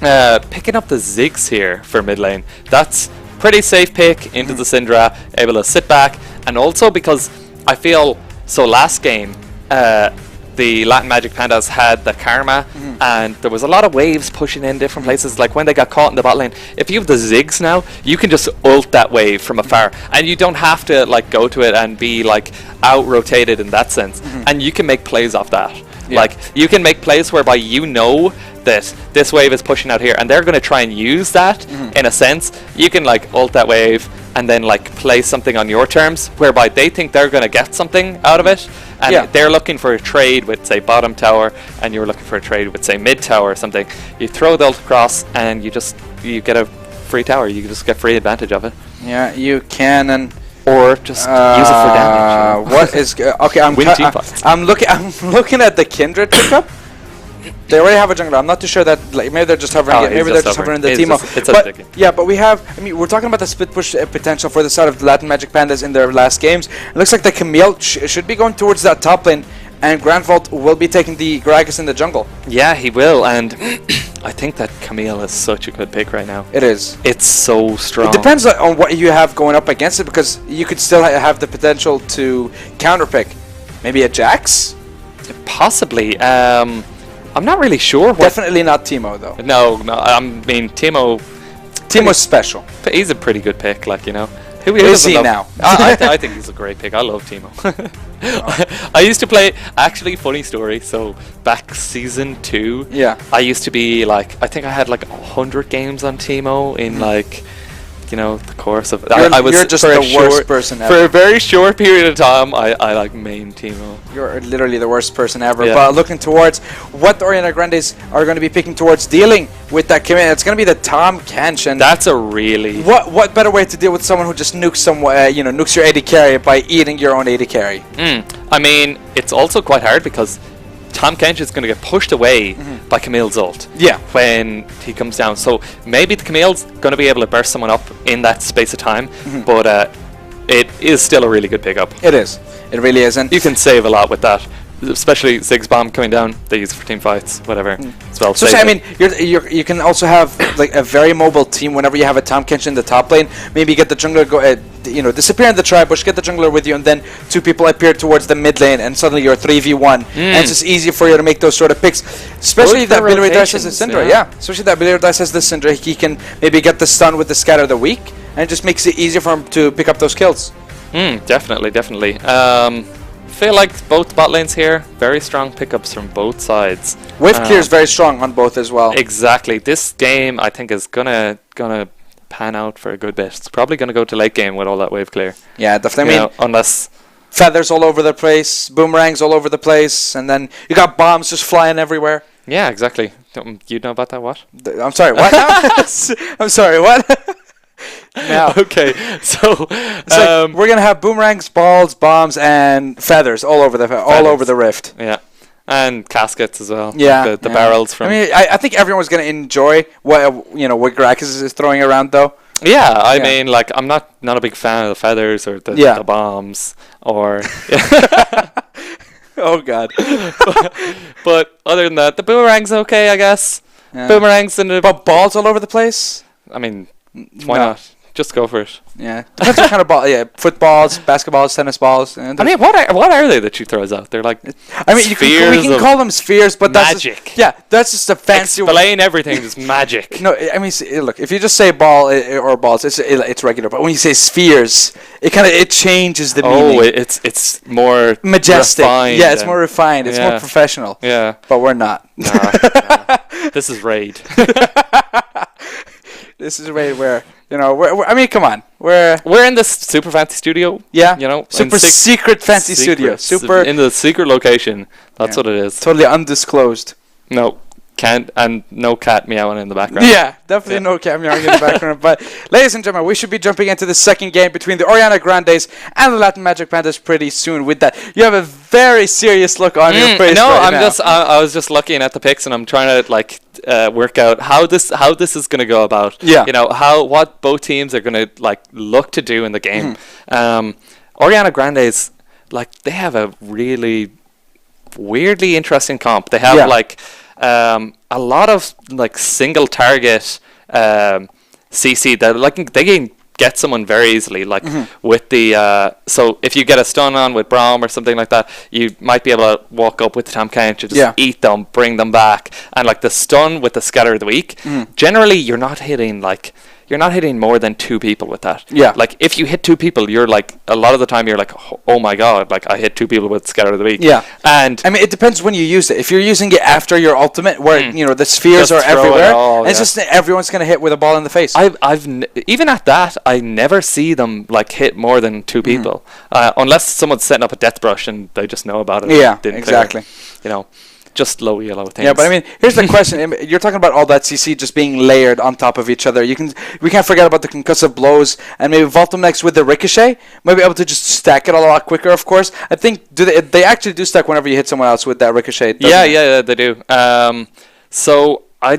S3: Picking up the Ziggs here for mid lane. That's pretty safe pick into the Syndra, able to sit back. And also because I feel, so last game, the Latin Magic Pandas had the Karma, and there was a lot of waves pushing in different places, like when they got caught in the bot lane. If you have the Ziggs now, you can just ult that wave from afar, and you don't have to like go to it and be like out-rotated in that sense, and you can make plays off that. Like, you can make plays whereby that this wave is pushing out here, and they're going to try and use that in a sense. You can like ult that wave and then like play something on your terms, whereby they think they're going to get something out of it, and they're looking for a trade with, say, bottom tower, and you're looking for a trade with, say, mid tower or something. You throw the ult across, and you get a free tower. You just get free advantage of it.
S2: Yeah, you can, and
S3: or just use it for damage.
S2: What is okay? I'm looking at the Kindred pickup. They already have a jungler. I'm not too sure that, like, maybe they're just hovering it. Maybe they're just hovering the Teemo. But we have, we're talking about the split push potential for the side of the Latin Magic Pandas in their last games. It looks like the Camille should be going towards that top lane, and Grand Vault will be taking the Gragas in the jungle.
S3: Yeah, he will, and I think that Camille is such a good pick right now.
S2: It is.
S3: It's so strong.
S2: It depends on what you have going up against it, because you could still have the potential to counterpick. Maybe a Jax?
S3: Possibly. I'm not really sure.
S2: Definitely not Teemo, though.
S3: No. I mean,
S2: Teemo's special.
S3: He's a pretty good pick, like,
S2: Who is he now?
S3: I think he's a great pick. I love Teemo. I used to play, actually, funny story, so back season 2, I used to be like, I think I had like 100 games on Teemo in like, the course of...
S2: You're just the worst person ever.
S3: For a very short period of time, I like main Teemo.
S2: You're literally the worst person ever. Yeah. But looking towards what the Orianna Grandes are going to be picking towards dealing with that commit, it's going to be the Tahm Kench. And
S3: that's a really...
S2: What better way to deal with someone who just nukes nukes your AD carry by eating your own AD carry?
S3: I mean, it's also quite hard because Tahm Kench is going to get pushed away by Camille's ult when he comes down. So maybe the Camille's going to be able to burst someone up in that space of time, but it is still a really good pickup.
S2: It is. It really is. And
S3: you can save a lot with that. Especially Ziggs bomb coming down, they use it for team fights, whatever. As well.
S2: So I mean, you can also have like a very mobile team whenever you have a Tahm Kench in the top lane. Maybe get the jungler disappear in the tri-bush, get the jungler with you, and then two people appear towards the mid lane, and suddenly you're 3v1. And it's just easy for you to make those sort of picks. Especially if that Billy Dice has the Syndra. Yeah, especially that Billy Dice has the Syndra. He can maybe get the stun with the Scatter the Weak, and it just makes it easier for him to pick up those kills.
S3: Definitely. feel like both bot lanes here, very strong pickups from both sides.
S2: Wave clear is very strong on both as well.
S3: Exactly. This game, I think, is gonna pan out for a good bit. It's probably gonna go to late game with all that wave clear.
S2: Yeah, definitely. I mean,
S3: unless
S2: feathers all over the place, boomerangs all over the place, and then you got bombs just flying everywhere.
S3: Yeah, exactly. You know about that? What?
S2: I'm sorry. What? I'm sorry. What? Now,
S3: okay, so
S2: we're gonna have boomerangs, balls, bombs, and feathers all over the rift.
S3: Yeah, and caskets as well.
S2: Yeah,
S3: the barrels from.
S2: I mean, I think everyone's gonna enjoy what Gragas is throwing around, though.
S3: Yeah, I mean, like, I'm not a big fan of the feathers or the bombs or.
S2: Oh God.
S3: but other than that, the boomerang's okay, I guess. Yeah. Boomerangs and
S2: but balls all over the place.
S3: I mean. Why not? Just go for it.
S2: Yeah. Depends what kind of ball. Yeah, footballs, basketballs, tennis balls.
S3: I mean, what are they that she throws out? They're like spheres
S2: we can call them spheres, but
S3: magic.
S2: That's just a fancy.
S3: Explain everything. It's magic.
S2: No, I mean, look. If you just say ball or balls, it's regular. But when you say spheres, it changes the meaning.
S3: Oh, it's more
S2: majestic.
S3: Refined.
S2: Yeah, it's more refined. It's more professional.
S3: Yeah,
S2: but we're not.
S3: Nah. This is raid.
S2: This is a way where I mean, come on, we're
S3: in this super fancy studio.
S2: Yeah, super secret fancy studio. Super
S3: in the secret location. That's what it is.
S2: Totally undisclosed.
S3: No, can't and no cat meowing in the background.
S2: Yeah, definitely no cat meowing in the background. But ladies and gentlemen, we should be jumping into the second game between the Orianna Grandes and the Latin Magic Pandas pretty soon. With that, you have a very serious look on your face.
S3: No,
S2: right
S3: now. I was just looking at the picks and I'm trying to work out how this is going to go about.
S2: Yeah.
S3: What both teams are going to look to do in the game. Orianna Grandes, they have a really weirdly interesting comp. They have a lot of single target CC that they can get someone very easily with the so if you get a stun on with Braum or something like that, you might be able to walk up with the Tam Count, just eat them, bring them back, and the stun with the Scatter of the Weak, generally you're not hitting more than 2 people with that.
S2: Yeah.
S3: If you hit 2 people, you're a lot of the time you're oh my god, I hit 2 people with Scatter of the Weak.
S2: Yeah.
S3: And
S2: I mean, it depends when you use it. If you're using it after your ultimate, where the spheres are everywhere, it's just everyone's gonna hit with a ball in the face.
S3: Even at that, I never see them hit more than 2 people, unless someone's setting up a death brush and they just know about it.
S2: Yeah, exactly.
S3: Just low yellow things.
S2: Yeah, but I mean, here's the question. You're talking about all that CC just being layered on top of each other. We can't forget about the concussive blows, and maybe Voltomex with the ricochet might be able to just stack it a lot quicker, of course. I think they actually do stack whenever you hit someone else with that ricochet.
S3: Yeah, they do. So I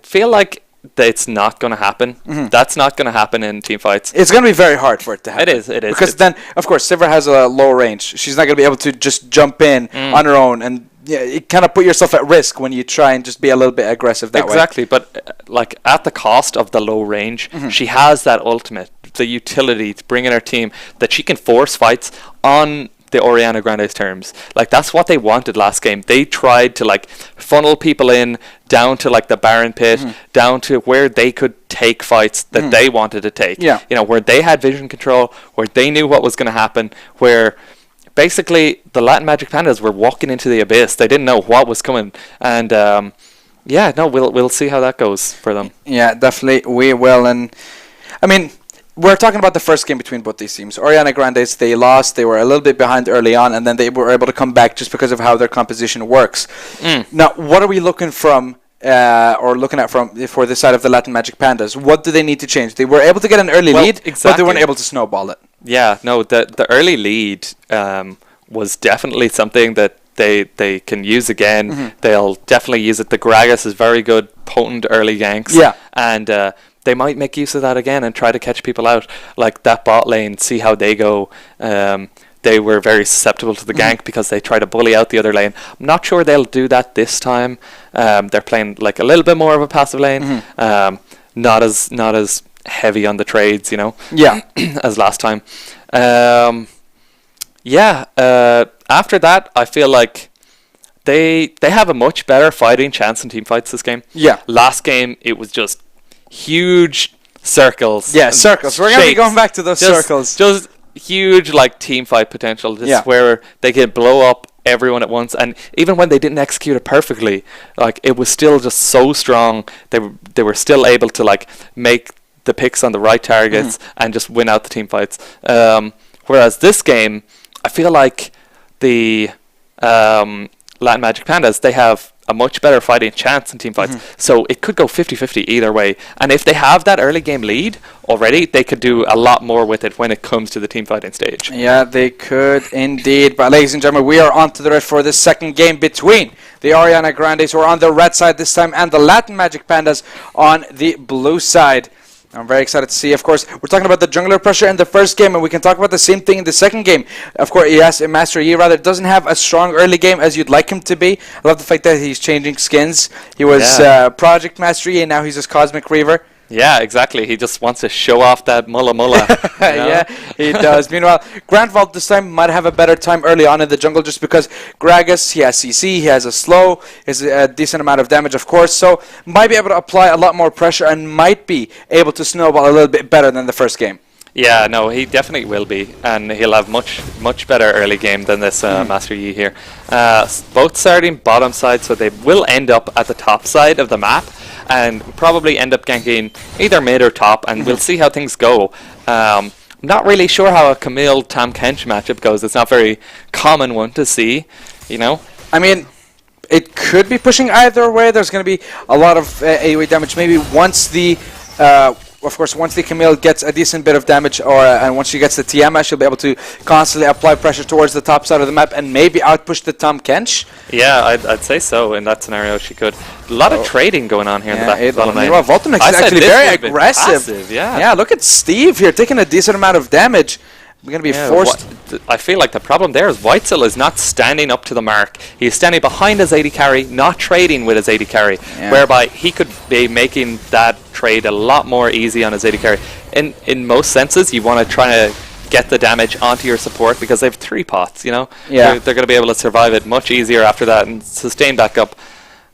S3: feel like it's not going to happen. That's not going to happen in team fights.
S2: It's going to be very hard for it to happen.
S3: It is.
S2: Because then, of course, Sivir has a low range. She's not going to be able to just jump in on her own, and you kind of put yourself at risk when you try and just be a little bit aggressive that way.
S3: Exactly, but at the cost of the low range, she has that ultimate, the utility to bring in her team, that she can force fights on the Orianna Grande's terms. That's what they wanted last game. They tried to funnel people in down to the Baron pit, down to where they could take fights that they wanted to take.
S2: Yeah.
S3: Where they had vision control, where they knew what was going to happen, where basically the Latin Magic Pandas were walking into the abyss. They didn't know what was coming, and we'll see how that goes for them.
S2: Yeah, definitely we will. And I mean, we're talking about the first game between both these teams. Orianna Grandes, they lost. They were a little bit behind early on, and then they were able to come back just because of how their composition works. Now, what are we looking from? For the side of the Latin Magic Pandas, what do they need to change? They were able to get an early lead, but they weren't able to snowball it.
S3: Yeah, no, the early lead was definitely something that they can use again. They'll definitely use it. The Gragas is very good, potent early ganks.
S2: Yeah.
S3: And they might make use of that again and try to catch people out. That bot lane, see how they go. They were very susceptible to the gank because they try to bully out the other lane. I'm not sure they'll do that this time. They're playing a little bit more of a passive lane. Not as heavy on the trades,
S2: Yeah.
S3: as last time. After that, I feel like they have a much better fighting chance in team fights this game.
S2: Yeah.
S3: Last game, it was just huge circles.
S2: Yeah, circles. We're going to be going back to those circles.
S3: Just huge like team fight potential. Just where they can blow up everyone at once, and even when they didn't execute it perfectly, like it was still just so strong. They were still able to like make the picks on the right targets and just win out the team fights. Whereas this game, I feel like the Latin Magic Pandas, they have a much better fighting chance in team fights. So it could go 50-50 either way. And if they have that early game lead already, they could do a lot more with it when it comes to the team fighting stage.
S2: Yeah, they could indeed. But ladies and gentlemen, we are on to the red for this second game between the Orianna Grandes, who are on the red side this time, and the Latin Magic Pandas on the blue side. I'm very excited to see. Of course, we're talking about the jungler pressure in the first game, and we can talk about the same thing in the second game. Of course, yes, Master Yi rather doesn't have a strong early game as you'd like him to be. I love the fact that he's changing skins. He was Project Master Yi, and now he's just Cosmic Reaver.
S3: Yeah, exactly. He just wants to show off that mulla.
S2: Yeah, he does. Meanwhile, Grand Vault this time might have a better time early on in the jungle just because Gragas, he has CC, he has a slow, he has a decent amount of damage, of course, so might be able to apply a lot more pressure and might be able to snowball a little bit better than the first game.
S3: Yeah, no, he definitely will be, and he'll have much better early game than this Master Yi here. Both starting bottom side, so they will end up at the top side of the map, and probably end up ganking either mid or top, and we'll see how things go. I'm not really sure how a Camille Tam Kench matchup goes. It's not a very common one to see, you know.
S2: I mean, it could be pushing either way. There's going to be a lot of AoE damage. Maybe once the of course, once the Camille gets a decent bit of damage, and once she gets the TMS, she'll be able to constantly apply pressure towards the top side of the map and maybe outpush the Tam Kench.
S3: Yeah, I'd say so. In that scenario, she could. A lot of trading going on here in the back.
S2: Voltomix is actually very aggressive. Yeah, look at Steve here taking a decent amount of damage. We're going to be forced.
S3: I feel like the problem there is Weitzel is not standing up to the mark. He's standing behind his AD carry, not trading with his AD carry, whereby he could be making that trade a lot more easy on his AD carry. In most senses, you want to try to get the damage onto your support because they have 3 pots, you know?
S2: Yeah.
S3: They're going to be able to survive it much easier after that and sustain back up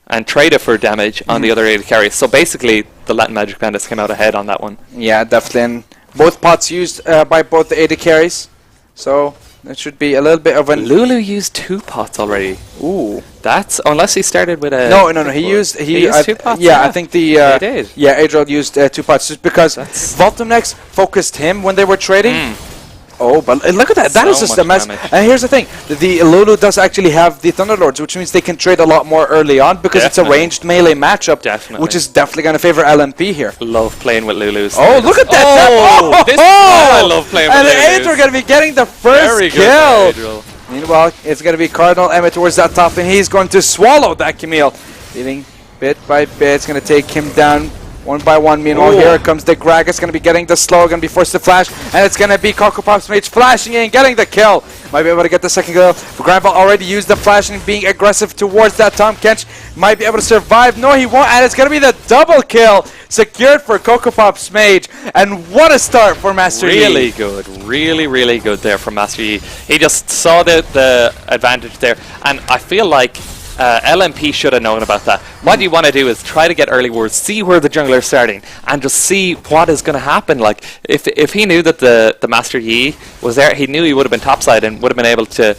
S3: and trade it for damage on the other AD carry. So basically, the Latin Magic Pandas came out ahead on that one.
S2: Yeah, definitely. And both pots used by both the AD carries. So it should be a little bit of an...
S3: Lulu used 2 pots already.
S2: Ooh.
S3: That's... Unless he started with a...
S2: No. He used 2 pots? Yeah, I think the...
S3: he did.
S2: Yeah, Adriel used 2 pots just because Voltomnex focused him when they were trading. Oh, but look at that. That is just a mess. Damage. And here's the thing. The Lulu does actually have the Thunderlords, which means they can trade a lot more early on because it's a ranged melee matchup, which is definitely going to favor LMP here.
S3: Love playing with Lulus.
S2: Oh, look at that.
S3: I love playing with Lulus.
S2: And Adriel going to be getting the first kill. Meanwhile, it's going to be Cardinal Emmett towards that top, and he's going to swallow that Camille. Leading bit by bit. It's going to take him down one by one. Meanwhile, here comes the Gragas, going to be getting the slow, going to be forced to flash, and it's going to be Coco Pop's Mage flashing in, getting the kill. Might be able to get the second kill. Grande already used the flash and being aggressive towards that Tam Kench. Might be able to survive. No, he won't, and it's going to be the double kill secured for Coco Pop's Mage. And what a start for Master Yi.
S3: Really good. Really good there from Master Yi. He just saw the advantage there, and I feel like LMP should have known about that. What you want to do is try to get early wards, see where the jungler is starting, and just see what is going to happen. Like, if he knew that the Master Yi was there, he knew he would have been topside and would have been able to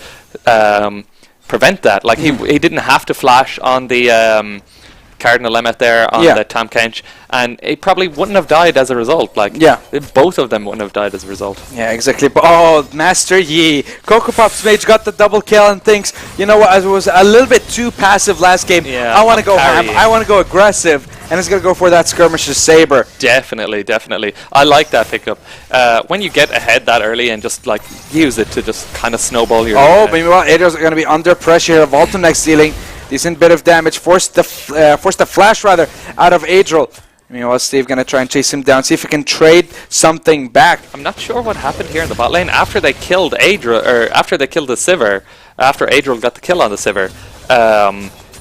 S3: prevent that. Like, he didn't have to flash on the Cardinal Emmett there on the Tam Kench, and he probably wouldn't have died as a result. Like, both of them wouldn't have died as a result.
S2: Yeah, exactly. But Master Yi, Coco Pop's Mage got the double kill and thinks, you know what, I was a little bit too passive last game.
S3: Yeah,
S2: I want to go ham. I want to go aggressive, and it's going to go for that Skirmisher's Saber.
S3: Definitely. I like that pickup. When you get ahead that early and just like use it to just kind of snowball your...
S2: but meanwhile, Adriel's going to be under pressure here. Voltomnex dealing decent bit of damage, forced the flash rather out of Adriel. Meanwhile, Steve gonna try and chase him down, see if he can trade something back.
S3: I'm not sure what happened here in the bot lane after they killed Adriel, or after they killed the Sivir. After Adriel got the kill on the Sivir,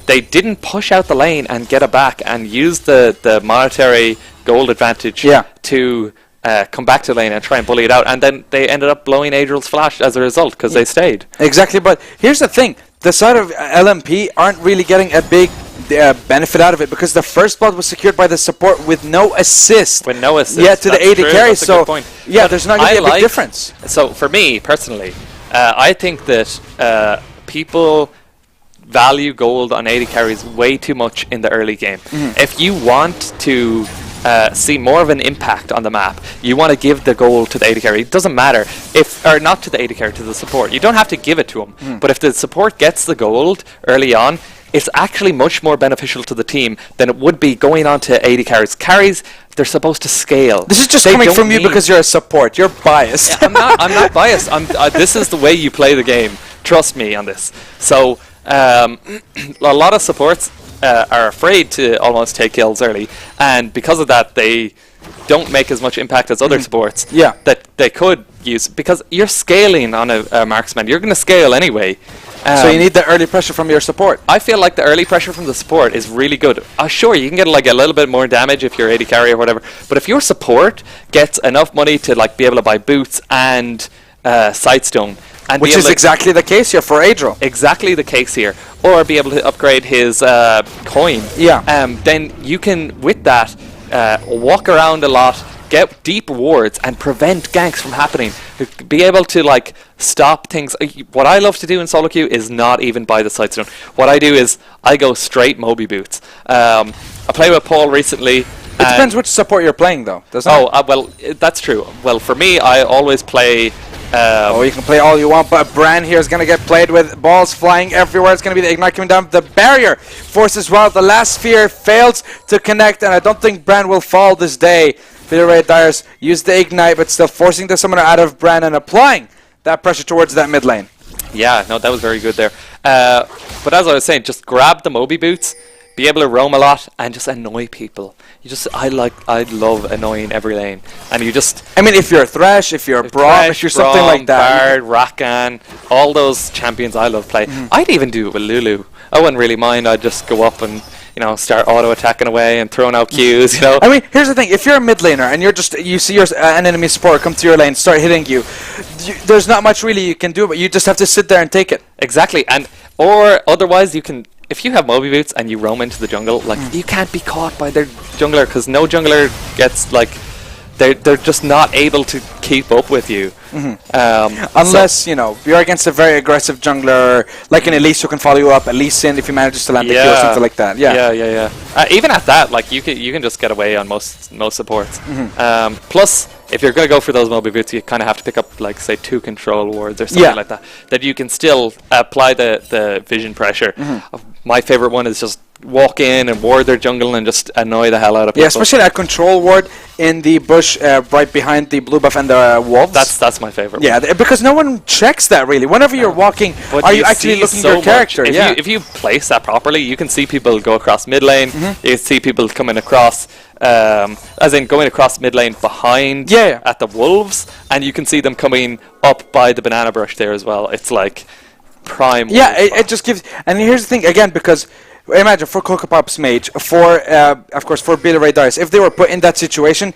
S3: they didn't push out the lane and get it back and use the monetary gold advantage to come back to the lane and try and bully it out. And then they ended up blowing Adriel's flash as a result because they stayed.
S2: Exactly, but here's the thing. The side of LMP aren't really getting a big benefit out of it, because the first blood was secured by the support with no assist.
S3: With no assist.
S2: Yeah, to the AD carry.
S3: That's
S2: so
S3: a good point.
S2: yeah,
S3: but
S2: there's not going to be a big difference.
S3: So for me personally, I think that people value gold on AD carries way too much in the early game. If you want to see more of an impact on the map, you want to give the gold to the AD carry. It doesn't matter or not to the AD carry, to the support. You don't have to give it to him. But if the support gets the gold early on, it's actually much more beneficial to the team than it would be going on to AD carries. Carries, they're supposed to scale.
S2: This is just coming from you because you're a support. You're biased.
S3: Yeah, I'm not biased. This is the way you play the game. Trust me on this. So a lot of supports are afraid to almost take kills early, and because of that, they don't make as much impact as other supports.
S2: Yeah.
S3: That they could use, because you're scaling on a marksman. You're going to scale anyway.
S2: So you need the early pressure from your support.
S3: I feel like the early pressure from the support is really good. Sure, you can get like a little bit more damage if you're AD carry or whatever, but if your support gets enough money to like be able to buy boots and sightstone, and
S2: which is exactly the case here for Adriel.
S3: Exactly the case here, or be able to upgrade his coin.
S2: Yeah.
S3: Then you can, with that, walk around a lot, get deep wards, and prevent ganks from happening. Be able to like stop things. What I love to do in solo queue is not even buy the sightstone. What I do is I go straight Moby boots. I played with Paul recently.
S2: It depends which support you're playing, though, doesn't it?
S3: Well, that's true. Well, for me, I always play.
S2: You can play all you want, but Bran here is going to get played with balls flying everywhere. It's going to be the Ignite coming down. The barrier forces well. The last sphere fails to connect, and I don't think Bran will fall this day. Peter Ray Dyers used the Ignite, but still forcing the summoner out of Bran and applying that pressure towards that mid lane.
S3: Yeah, no, that was very good there. But as I was saying, just grab the Moby boots, be able to roam a lot, and just annoy people. I love annoying every lane, and you just.
S2: I mean, if you're Thresh, if you're Braum, if you're something like that.
S3: Bard, Rakan, all those champions I love playing. I'd even do it with Lulu. I wouldn't really mind. I'd just go up and start auto attacking away and throwing out Qs.
S2: I mean, here's the thing: if you're a mid laner and you see an enemy support come to your lane, start hitting you, there's not much really you can do, but you just have to sit there and take it.
S3: Exactly, or otherwise you can. If you have Moby boots and you roam into the jungle, you can't be caught by their jungler, because no jungler gets they're just not able to keep up with you.
S2: Unless you're against a very aggressive jungler, like an Elise who can follow you up, Elise in if he manages to land the kill or something like that.
S3: Yeah. Even at that, you can just get away on most supports. Plus, if you're going to go for those Moby boots, you kind of have to pick up, say, 2 control wards or something like that. That you can still apply the vision pressure. My favorite one is just walk in and ward their jungle and just annoy the hell out of people.
S2: Yeah, especially that control ward in the bush right behind the blue buff and the wolves.
S3: That's my favorite.
S2: Yeah, because no one checks that really. Whenever you're walking, are you actually looking at your character?
S3: If you place that properly, you can see people go across mid lane. You see people coming across, as in going across mid lane behind at the wolves, and you can see them coming up by the banana brush there as well. It's like prime.
S2: Yeah, it just gives. And here's the thing again, because. Imagine for Coco Pop's mage, of course for Billy Ray Dice, if they were put in that situation,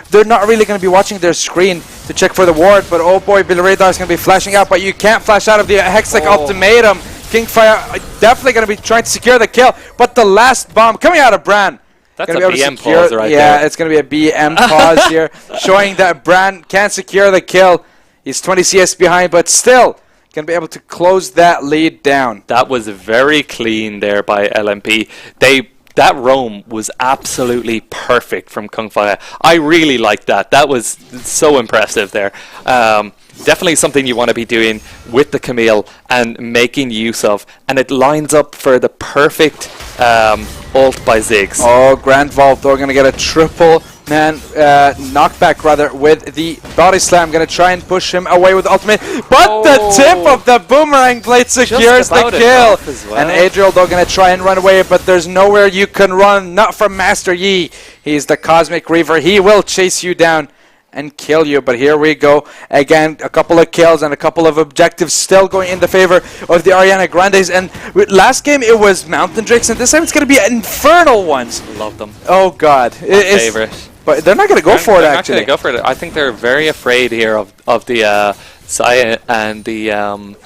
S2: they're not really going to be watching their screen to check for the ward, but oh boy, Billy Ray Dice is going to be flashing out, but you can't flash out of the Hextech ultimatum. Kingfire definitely going to be trying to secure the kill, but the last bomb coming out of Bran.
S3: That's a BM pause right there.
S2: Yeah, it's going to be a BM pause here, showing that Bran can't secure the kill. He's 20 CS behind, but still going to be able to close that lead down.
S3: That was very clean there by LMP. That roam was absolutely perfect from Kungfire. I really liked that. That was so impressive there. Definitely something you want to be doing with the Camille and making use of. And it lines up for the perfect ult by Ziggs.
S2: Oh, Grand Vault, they're going to get a triple knockback rather with the body slam. Going to try and push him away with the ultimate, but the tip of the boomerang blade secures the kill.
S3: Well.
S2: And Adriel though going to try and run away, but there's nowhere you can run, not from Master Yi. He's the Cosmic Reaver. He will chase you down and kill you, but here we go again. A couple of kills and a couple of objectives still going in the favor of the Orianna Grandes. And last game it was Mountain Drakes, and this time it's going to be infernal ones.
S3: Love them.
S2: Oh god,
S3: my favorite.
S2: But they're not going to go for it.
S3: They're
S2: actually
S3: not going to go for it. I think they're very afraid here of the Saya and the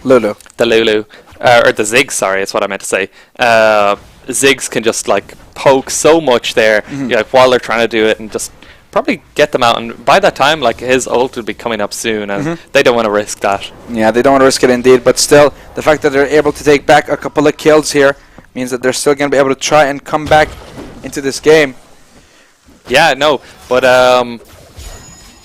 S2: Lulu.
S3: The Lulu. Or the Ziggs, sorry, is what I meant to say. Ziggs can just like poke so much there, like, while they're trying to do it, and just probably get them out. And by that time, like, his ult will be coming up soon, and they don't want to risk that.
S2: Yeah, they don't want to risk it indeed. But still, the fact that they're able to take back a couple of kills here means that they're still going to be able to try and come back into this game.
S3: Yeah, no, but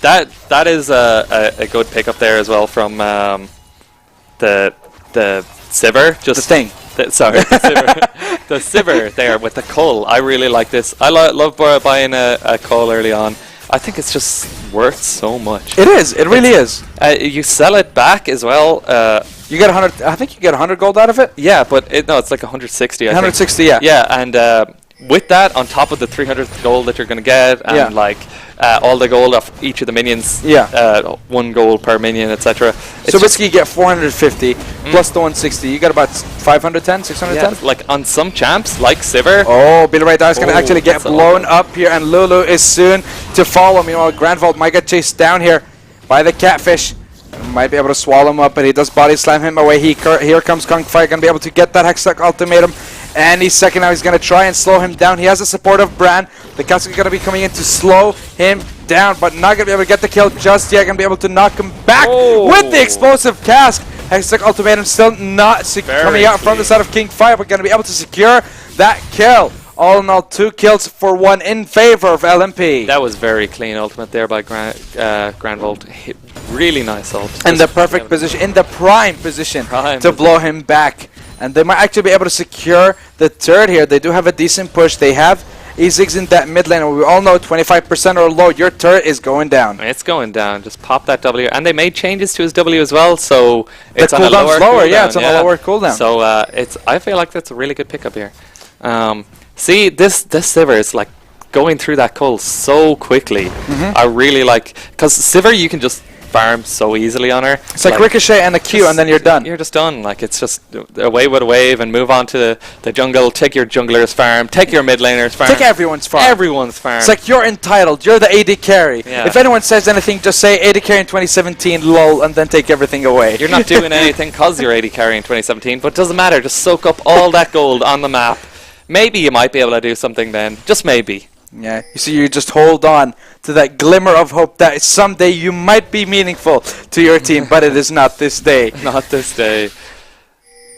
S3: that is a good pickup there as well from the Sivir. Just
S2: the thing.
S3: Sorry, the Sivir there with the cull. I really like this. I love buying a cull early on. I think it's just worth so much.
S2: It is. It really is.
S3: You sell it back as well.
S2: You get 100. I think you get 100 gold out of it.
S3: Yeah, but it's like 160.
S2: 160. Yeah.
S3: Yeah, and with that, on top of the 300 gold that you're going to get, and like all the gold off each of the minions, 1 gold per minion, etc.
S2: So basically you get 450 plus the 160. You got about 510, 610?
S3: Yeah, like on some champs, like Sivir.
S2: Oh, Billy Dar's going to actually get blown up here, and Lulu is soon to follow. Meanwhile, Grande might get chased down here by the catfish. Might be able to swallow him up, but he does body slam him away. Here comes Kung Fire, going to be able to get that Hextech ultimatum. Any second now, he's going to try and slow him down. He has the support of Bran. The cask is going to be coming in to slow him down, but not going to be able to get the kill just yet. Going to be able to knock him back with the explosive cask. Hextech ultimatum still not coming out from the side of King Fire, but going to be able to secure that kill. All in all, 2 kills for 1 in favor of LMP.
S3: That was very clean ultimate there by Grande. Really nice ult.
S2: In the perfect position, in the prime position to blow him back. And they might actually be able to secure the turret here. They do have a decent push. They have Ziggs in that mid lane. And we all know 25% or low, your turret is going down.
S3: It's going down. Just pop that W. And they made changes to his W as well, so it's on a lower cooldown.
S2: Yeah, it's on a lower cooldown.
S3: So I feel like that's a really good pickup here. See, this Sivir is like going through that cull so quickly. I really like, because Sivir you can just farm so easily on her.
S2: It's like Ricochet and a Q, and then you're done.
S3: You're just done. Like, it's just away with a wave and move on to the jungle. Take your jungler's farm. Take your mid laner's farm.
S2: Take everyone's farm.
S3: Everyone's farm.
S2: It's like you're entitled. You're the AD carry.
S3: Yeah.
S2: If anyone says anything, just say AD carry in 2017, lol, and then take everything away.
S3: You're not doing anything because you're AD carry in 2017, but it doesn't matter. Just soak up all that gold on the map. Maybe you might be able to do something then. Just maybe.
S2: Yeah, you see, you just hold on to that glimmer of hope that someday you might be meaningful to your team, but it is not this day.
S3: Not this day.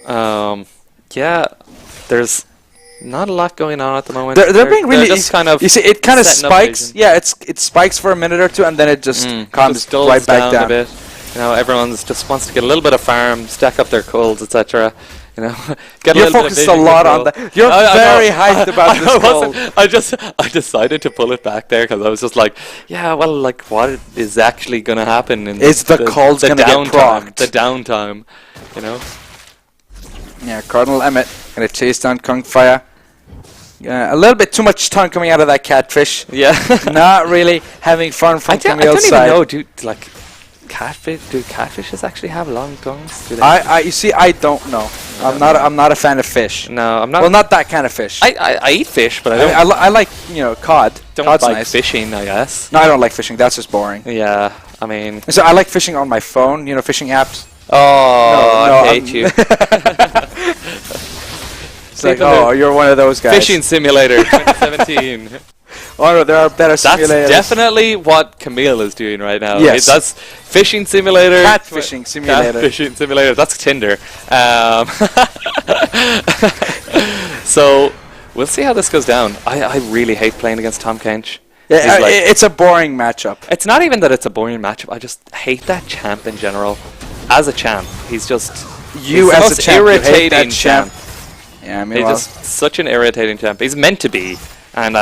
S3: Yeah, there's not a lot going on at the moment.
S2: They're being really
S3: just kind of.
S2: You see, it kind of spikes. Yeah, it spikes for a minute or two, and then it just comes right back down.
S3: A bit. You know, everyone's just wants to get a little bit of farm, stack up their colds, etc. You know, get
S2: you're focused a lot on that. You're very hyped about this goal.
S3: I decided to pull it back there because I was just like, yeah, well, like, what is actually going to happen?
S2: Is the calls going to get procced?
S3: The downtime, you know.
S2: Yeah, Cardinal Emmett going to chase down Kung Fire. A little bit too much tongue coming out of that catfish.
S3: Yeah,
S2: not really having fun from Camille's side.
S3: I don't even know, dude. Like, do catfishes actually have long tongues?
S2: You see, I don't know. I'm not a fan of fish.
S3: No, I'm not.
S2: Well, not that kind of fish.
S3: I eat fish, but I don't.
S2: I like cod.
S3: Don't like fishing, I guess.
S2: No, I don't like fishing. That's just boring.
S3: Yeah, I mean.
S2: So I like fishing on my phone. Fishing apps.
S3: Oh, no, I hate you.
S2: It's like, oh, you're one of those guys.
S3: Fishing Simulator 2017.
S2: Oh no, there are better simulators.
S3: That's definitely what Camille is doing right now.
S2: Yes.
S3: That's Fishing Simulator.
S2: Catfishing Simulator.
S3: Catfishing Simulator. That's Tinder. So, we'll see how this goes down. I really hate playing against Tom Kench.
S2: Yeah, it's a boring matchup.
S3: It's not even that it's a boring matchup. I just hate that champ in general. As a champ, he's just...
S2: You as a champ,
S3: irritating champ.
S2: Yeah, I mean,
S3: he's just such an irritating champ. He's meant to be. And,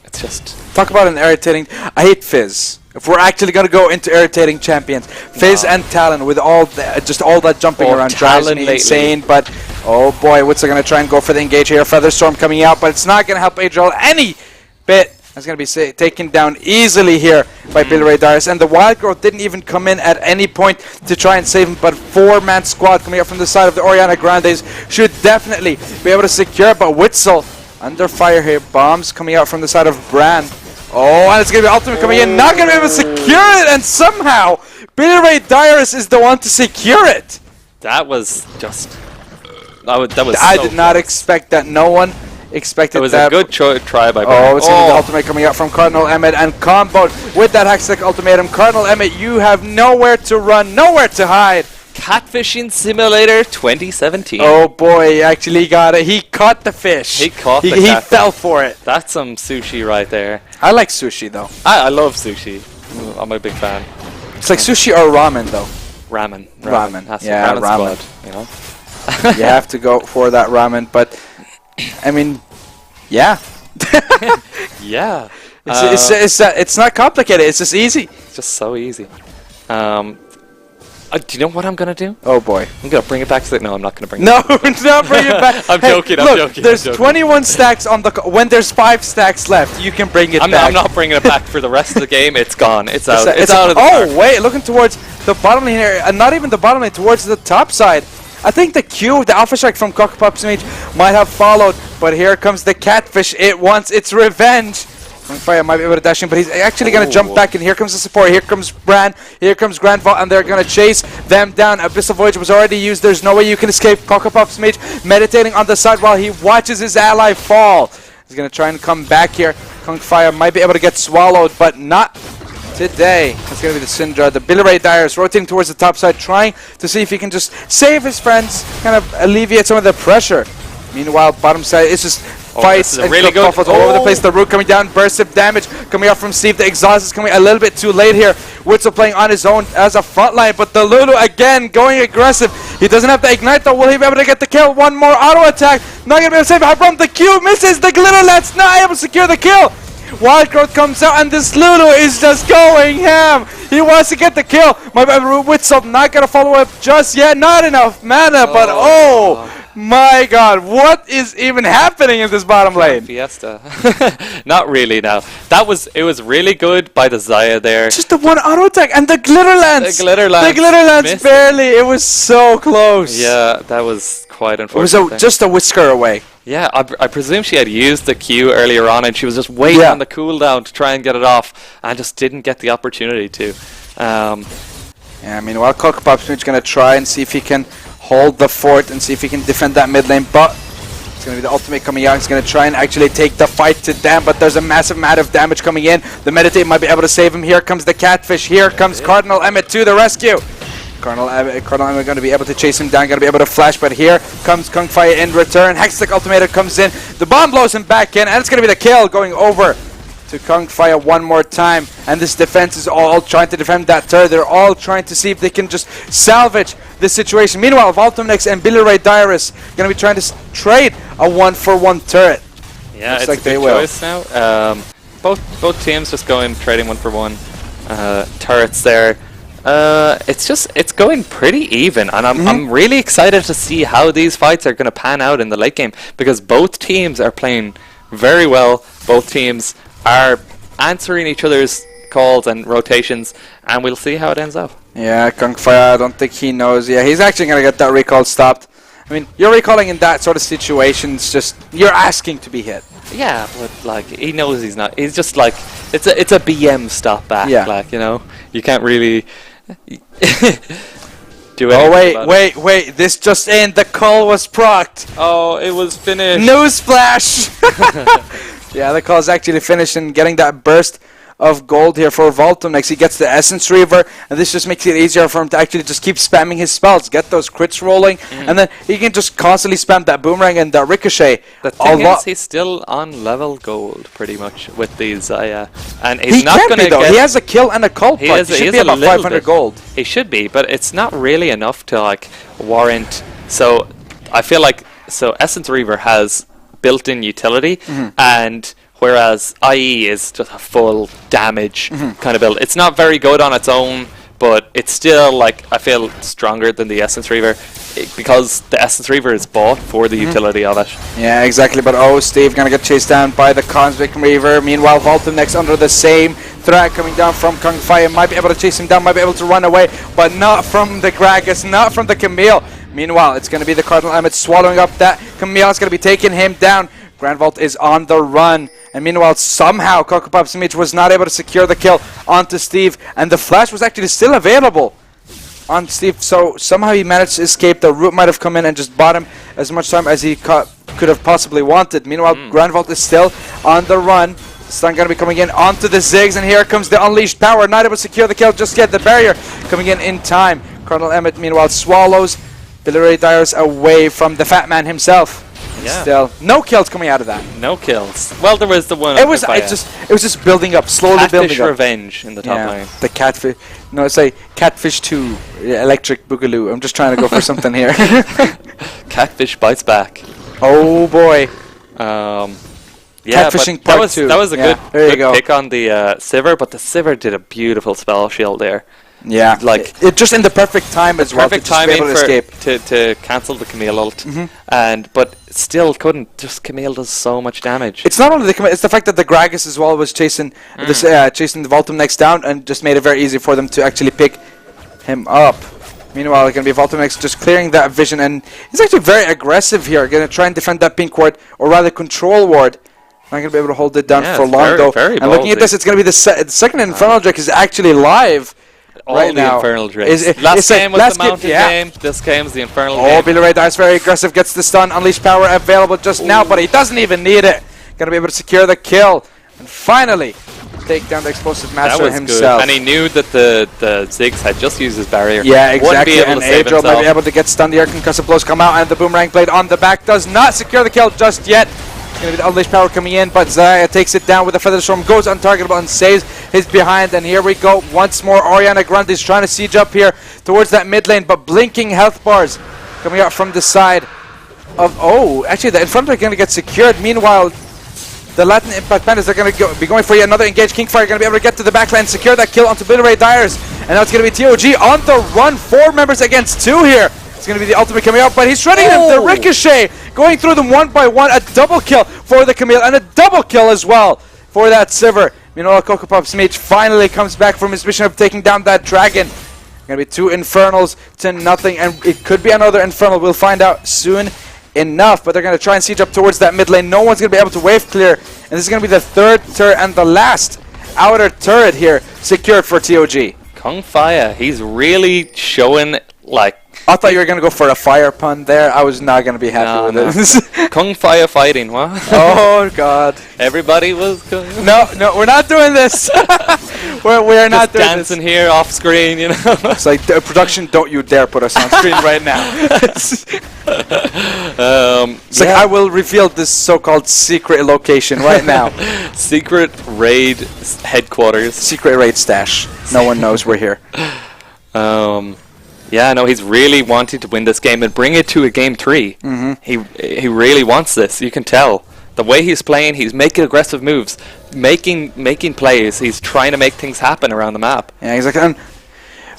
S3: it's just...
S2: Talk about an irritating... I hate Fizz. If we're actually going to go into irritating champions, Fizz and Talon with all that jumping around drives me insane. But, oh boy, Witzer going to try and go for the engage here. Featherstorm coming out, but it's not going to help Adriel any bit. That's going to be taken down easily here by Billy Darius. And the Wild Growth didn't even come in at any point to try and save him. But 4-man squad coming up from the side of the Orianna Grandes should definitely be able to secure. But Witzel under fire here. Bombs coming out from the side of Bran. Oh, and it's going to be Ultimate coming in. Not going to be able to secure it. And somehow, Billy Darius is the one to secure it.
S3: That was just... That was
S2: I did not expect that. No one expected
S3: that. It was
S2: that.
S3: a good try by
S2: Oh, it's going to be the ultimate coming out from Cardinal Emmett and comboed with that Hextech ultimatum. Cardinal Emmett, you have nowhere to run, nowhere to hide.
S3: Catfishing Simulator 2017.
S2: Oh boy, he actually got it. He caught the fish.
S3: He caught the
S2: He fell for it.
S3: That's some sushi right there.
S2: I like sushi though.
S3: I love sushi. I'm a big fan.
S2: It's like sushi or ramen though.
S3: Ramen.
S2: Yeah, ramen.
S3: Squad, you know?
S2: You have to go for that ramen, but I mean, yeah.
S3: Yeah.
S2: It's not complicated. It's just easy.
S3: It's just so easy. Do you know what I'm gonna do?
S2: Oh boy.
S3: I'm gonna bring it back to the... No, I'm not gonna bring it
S2: back.
S3: No,
S2: not bring it back.
S3: I'm joking,
S2: look,
S3: I'm joking.
S2: There's 21 stacks on the... When there's 5 stacks left, you can bring it back.
S3: I'm not bringing it back for the rest of the game. It's gone. It's out. It's out of the
S2: park. Wait, looking towards the bottom lane here. And not even the bottom lane, towards the top side. I think the Q, the Alpha Strike from Cockpop's Mage might have followed. But here comes the Catfish. It wants its revenge. Fire might be able to dash in, but he's actually going to jump back in. Here comes the support. Here comes Brand. Here comes Grand Vault, and they're going to chase them down. Abyssal Voyage was already used. There's no way you can escape. Cockapop's Mage meditating on the side while he watches his ally fall. He's going to try and come back here. Kung Fire might be able to get swallowed, but not today. It's going to be the Syndra. The Billy Ray Dyrus rotating towards the top side, trying to see if he can just save his friends, kind of alleviate some of the pressure. Meanwhile, bottom side is just fights and
S3: really good
S2: all over the place. The root coming down, burst of damage coming out from Steve. The exhaust is coming a little bit too late here. Witzel playing on his own as a front line, but the Lulu again going aggressive. He doesn't have the ignite though. Will he be able to get the kill? One more auto attack. Not gonna be able to save. From the Q misses the glitter. That's not able to secure the kill. Wild Growth comes out and this Lulu is just going ham. He wants to get the kill. My Witzel not gonna follow up just yet. Not enough mana, but my god, what is even happening in this bottom lane?
S3: Fiesta. Not really now. It was really good by the Xayah there.
S2: Just the one auto attack and the glitter lance.
S3: The glitter lance
S2: barely. It was so close.
S3: Yeah, that was quite unfortunate.
S2: It was just a whisker away.
S3: Yeah, I presume she had used the Q earlier on and she was just waiting on the cooldown to try and get it off and just didn't get the opportunity to.
S2: Yeah, meanwhile, Cockpop's going to try and see if he can hold the fort and see if he can defend that mid lane, but it's going to be the ultimate coming out. He's going to try and actually take the fight to them, but there's a massive amount of damage coming in. The Meditate might be able to save him. Here comes the Catfish. Here comes Cardinal Emmett to the rescue. Cardinal Emmett going to be able to chase him down, going to be able to flash, but here comes Kung Fire in return. Hextech Ultimatum comes in. The bomb blows him back in, and it's going to be the kill going over to Kung Fire one more time, and this defense is all trying to defend that turret. They're all trying to see if they can just salvage this situation. Meanwhile, Voltumnex and Billy Ray Dyrus going to be trying to trade a 1-for-1 turret.
S3: Yeah, looks it's like a good choice now. Both teams just going trading 1-for-1 turrets there. It's going pretty even, and I'm really excited to see how these fights are going to pan out in the late game, because both teams are playing very well. Both teams are answering each other's calls and rotations, and we'll see how it ends up.
S2: Yeah, Kung Fire, I don't think he knows. Yeah, he's actually going to get that recall stopped. I mean, you're recalling in that sort of situations, just you're asking to be hit.
S3: Yeah, but like he knows he's not. He's just like it's a BM stop back. Yeah, like, you know, you can't really do anything.
S2: Oh wait! This just in. The call was procced.
S3: Oh, it was finished.
S2: Newsflash! Yeah, the call is actually finished, and getting that burst of gold here for Voltumnex. He gets the Essence Reaver, and this just makes it easier for him to actually just keep spamming his spells, get those crits rolling, and then he can just constantly spam that Boomerang and that Ricochet.
S3: The thing is, he's still on level gold, pretty much, with these, and he's not going to get...
S2: He has a kill and a cult part. He should be about 500 gold.
S3: He should be, but it's not really enough to, like, warrant... So, I feel like... So, Essence Reaver has built-in utility, and... Whereas IE is just a full damage kind of build. It's not very good on its own, but it's still, like, I feel stronger than the Essence Reaver because the Essence Reaver is bought for the utility of it.
S2: Yeah, exactly. But Steve gonna get chased down by the Cosmic Reaver. Meanwhile, Voltumnex under the same threat coming down from Kung Fire. Might be able to chase him down, might be able to run away, but not from the Gragas, not from the Camille. Meanwhile, it's gonna be the Cardinal Emmett swallowing up that Camille. It's gonna be taking him down. Grand Vault is on the run. And meanwhile, somehow, Cockpop's Mage was not able to secure the kill onto Steve. And the flash was actually still available on Steve. So somehow he managed to escape. The root might have come in and just bought him as much time as he could have possibly wanted. Meanwhile, Grande is still on the run. Stun going to be coming in onto the Ziggs, and here comes the Unleashed Power. Not able to secure the kill just yet. The barrier coming in time. Colonel Emmett, meanwhile, swallows Billy Ray Dyers away from the Fat Man himself.
S3: Yeah.
S2: Still, no kills coming out of that.
S3: No kills. Well, there was the one.
S2: It was just building up, slowly
S3: Catfish
S2: building up.
S3: Revenge in the top lane.
S2: The catfish. No, it's like Catfish 2, Electric Boogaloo. I'm just trying to go for something here.
S3: Catfish bites back.
S2: Oh boy.
S3: Yeah,
S2: Catfishing
S3: but
S2: part 2.
S3: that was a
S2: Yeah,
S3: good pick on the Sivir, but the Sivir did a beautiful spell shield there.
S2: Yeah,
S3: like
S2: it just in the perfect time as well.
S3: Perfect
S2: to just be
S3: timing
S2: able to escape.
S3: to cancel the Camille ult, but still couldn't. Just Camille does so much damage.
S2: It's not only the it's the fact that the Gragas as well was chasing this chasing the Voltum next down and just made it very easy for them to actually pick him up. Meanwhile, it's going to be Voltum next just clearing that vision, and he's actually very aggressive here. Going to try and defend that pink ward, or rather control ward. Not going to be able to hold it down for long though. And looking at this, it's going to be the second Infernal Drake is actually live.
S3: All
S2: right
S3: the
S2: now.
S3: Infernal Drakes. Last game was the Mountain game. This game's the Infernal game.
S2: Oh, Billy Ray Dice very aggressive. Gets the stun. Unleashed Power available just now, but he doesn't even need it. Going to be able to secure the kill. And finally, take down the Explosive Master himself.
S3: Good. And he knew that the Ziggs had just used his barrier.
S2: Yeah, exactly.
S3: Be able
S2: and
S3: to save
S2: Adriel might
S3: himself.
S2: be able to get stunned here. Concussive blows come out, and the Boomerang Blade on the back does not secure the kill just yet. Going to be the Unleashed Power coming in, but Zaya takes it down with a Feather Storm, goes untargetable and saves his behind. And here we go once more. Orianna Grande is trying to siege up here towards that mid lane, but blinking health bars coming out from the side of. Oh, actually, the Infernal are going to get secured. Meanwhile, the Latin Impact Pandas are going to be going for yet another engage. Kingfire going to be able to get to the backline, secure that kill onto Billy Ray Dyers. And now it's going to be TOG on the run. 4 members against 2 here. It's going to be the ultimate coming out, but he's shredding him. The Ricochet going through them one by one. A double kill for the Camille and a double kill as well for that Sivir. Meanwhile, Coco Pop's mage finally comes back from his mission of taking down that dragon. Going to be 2 Infernals to nothing, and it could be another Infernal. We'll find out soon enough, but they're going to try and siege up towards that mid lane. No one's going to be able to wave clear, and this is going to be the 3rd turret and the last outer turret here secured for TOG.
S3: Kung Fire, he's really showing like.
S2: I thought you were going to go for a fire pun there. I was not going to be happy with it.
S3: Kung Fire fighting, what?
S2: Oh, God.
S3: Everybody was...
S2: No, we're not doing this. we're not doing
S3: dancing this. Here off screen, you know.
S2: It's like, production, don't you dare put us on screen right now. It's like, I will reveal this so-called secret location right now.
S3: Secret raid headquarters.
S2: Secret raid stash. No one knows we're here.
S3: Yeah, no, he's really wanting to win this game and bring it to a game 3. He really wants this. You can tell the way he's playing. He's making aggressive moves, making plays. He's trying to make things happen around the map.
S2: Yeah, exactly. And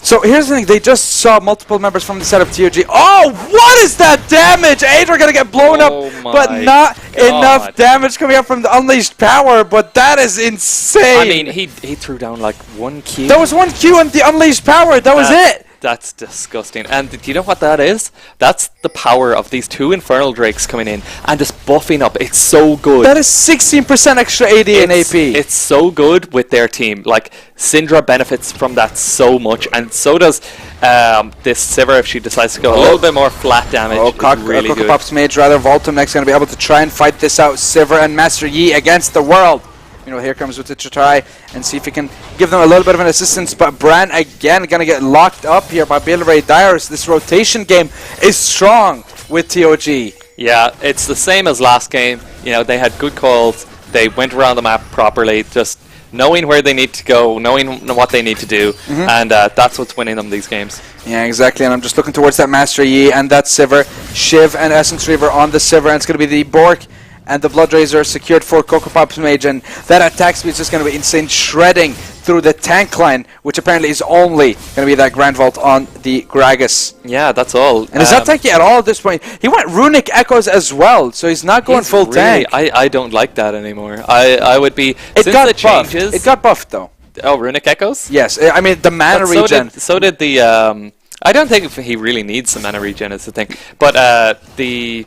S2: so here's the thing: they just saw multiple members from the set of TOG. Oh, what is that damage? Adrian gonna get blown up, but not enough damage coming up from the Unleashed Power. But that is insane.
S3: I mean, he threw down like 1 Q.
S2: That was 1 Q on the Unleashed Power. That was it.
S3: That's disgusting. And do you know what that is? That's the power of these 2 Infernal Drakes coming in and just buffing up. It's so good.
S2: That is 16% extra AD and AP.
S3: It's so good with their team. Like, Syndra benefits from that so much, and so does this Sivir if she decides to go a little bit more flat damage.
S2: Oh, Coco Pop's mage, rather. Voltum next going to be able to try and fight this out. Sivir and Master Yi against the world. You know, here comes with it to try and see if he can give them a little bit of an assistance. But Bran again going to get locked up here by Billy Ray Dyers. This rotation game is strong with TOG.
S3: Yeah, it's the same as last game. You know, they had good calls. They went around the map properly, just knowing where they need to go, knowing what they need to do, and that's what's winning them these games.
S2: Yeah, exactly. And I'm just looking towards that Master Yi and that Sivir. Shiv and Essence Reaver on the Sivir, and it's going to be the Bork and the Blood Razor secured for Coco Pop's mage, and that attack speed is just going to be insane, shredding through the tank line, which apparently is only going to be that Grand Vault on the Gragas.
S3: Yeah, that's all.
S2: And he's not tanky at all at this point. He went Runic Echoes as well, so he's not going full tank.
S3: I don't like that anymore. I would be...
S2: It got buffed. It got buffed, though.
S3: Oh, Runic Echoes?
S2: Yes, I mean, the mana regen.
S3: So did the... I don't think he really needs the mana regen, is the thing. But the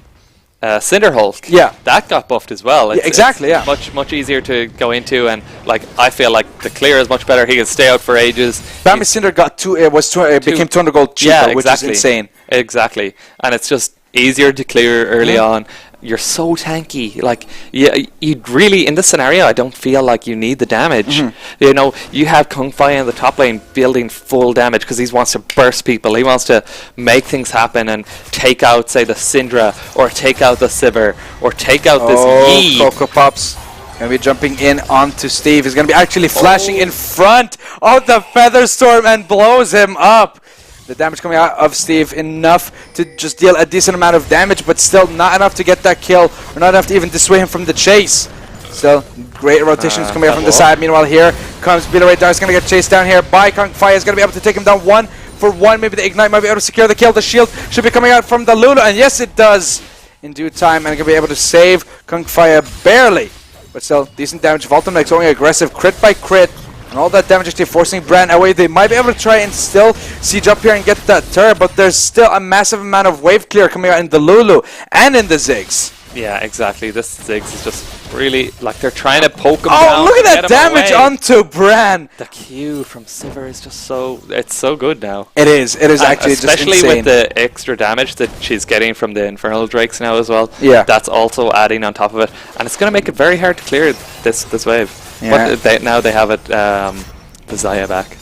S3: Cinder Hulk.
S2: Yeah.
S3: That got buffed as well.
S2: Exactly, yeah.
S3: Much easier to go into, and like I feel like the clear is much better. He can stay out for ages.
S2: Bambi Cinder got became 200 gold cheaper, which is insane.
S3: Exactly. And it's just easier to clear early on. You're so tanky. Like, you really, in this scenario, I don't feel like you need the damage. You know, you have Kung Fai in the top lane building full damage because he wants to burst people. He wants to make things happen and take out, say, the Syndra, or take out the Sivir, or take out this Yi.
S2: Coco Pops gonna be jumping in onto Steve. He's gonna be actually flashing in front of the Feather Storm and blows him up. The damage coming out of Steve enough to just deal a decent amount of damage, but still not enough to get that kill, or not enough to even dissuade him from the chase. Still, great rotations coming out from the side. Meanwhile, here comes Billy Dar's gonna get chased down here by Kung Fai. Is gonna be able to take him down 1-for-1. Maybe the Ignite might be able to secure the kill. The shield should be coming out from the Lulu, and yes, it does in due time, and gonna be able to save Kung Fai barely. But still, decent damage. Voltomek's only aggressive, crit by crit. And all that damage actually forcing Bran away. They might be able to try and still siege up here and get that turret, but there's still a massive amount of wave clear coming out in the Lulu and in the Ziggs.
S3: Yeah, exactly. This Ziggs is just really, like, they're trying to poke him down.
S2: Oh, look at that damage onto Bran.
S3: The Q from Sivir is just it's so good now.
S2: It is actually just insane.
S3: Especially with the extra damage that she's getting from the Infernal Drakes now as well.
S2: Yeah.
S3: That's also adding on top of it. And it's going to make it very hard to clear this wave.
S2: Yeah.
S3: But now they have it, the Zaya back.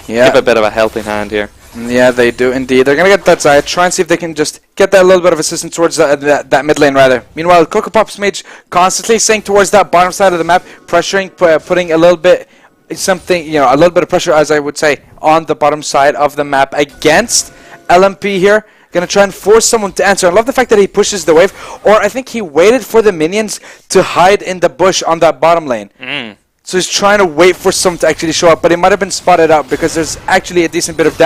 S2: Yeah.
S3: Give a bit of a helping hand here.
S2: Yeah, they do indeed. They're going to get that Zaya. Try and see if they can just get that little bit of assistance towards that mid lane, rather. Meanwhile, Coco Pop's mage constantly staying towards that bottom side of the map, pressuring, putting a little bit a little bit of pressure, as I would say, on the bottom side of the map against LMP here. Going to try and force someone to answer. I love the fact that he pushes the wave, or I think he waited for the minions to hide in the bush on that bottom lane. So he's trying to wait for someone to actually show up, but he might have been spotted out because there's actually a decent bit of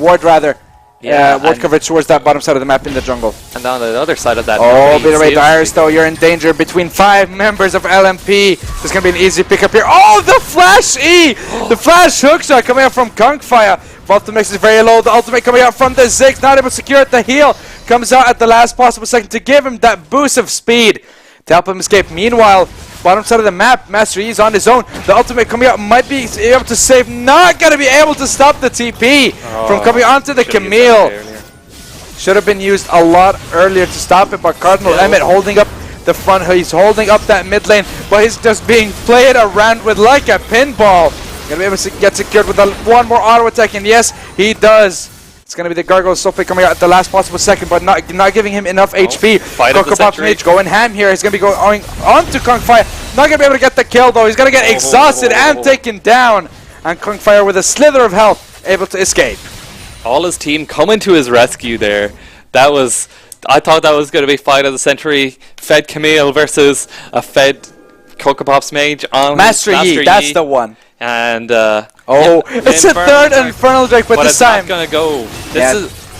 S2: ward coverage towards that bottom side of the map in the jungle.
S3: And on the other side of that...
S2: Oh, Billy Dires, though, you're in danger between 5 members of LMP. There's going to be an easy pickup here. Oh, the flash E! The flash hook shot coming out from Kung Fire. Voltomex is very low. The ultimate coming out from the Ziggs. Not able to secure it. The heal comes out at the last possible second to give him that boost of speed to help him escape. Meanwhile, bottom side of the map, Master Yi is on his own. The ultimate coming out might be able to save. Not going to be able to stop the TP from coming onto the Camille. Should have been used a lot earlier to stop it, but Cardinal Emmett holding up the front. He's holding up that mid lane, but he's just being played around with like a pinball. Going to be able to get secured with one more auto attack, and yes, he does. It's going to be the Gargoyle Soulplate coming out at the last possible second, but not giving him enough HP. Coco Pop's mage going ham here. He's going to be going on to Kung Fire. Not going to be able to get the kill, though. He's going to get exhausted and taken down. And Kung Fire, with a slither of health, able to escape.
S3: All his team coming to his rescue there. I thought that was going to be fight of the century. Fed Camille versus a fed Coco Pop's mage on
S2: Master Yi. That's the one.
S3: And
S2: it's a third Infernal Drake, but this time
S3: it's not gonna go.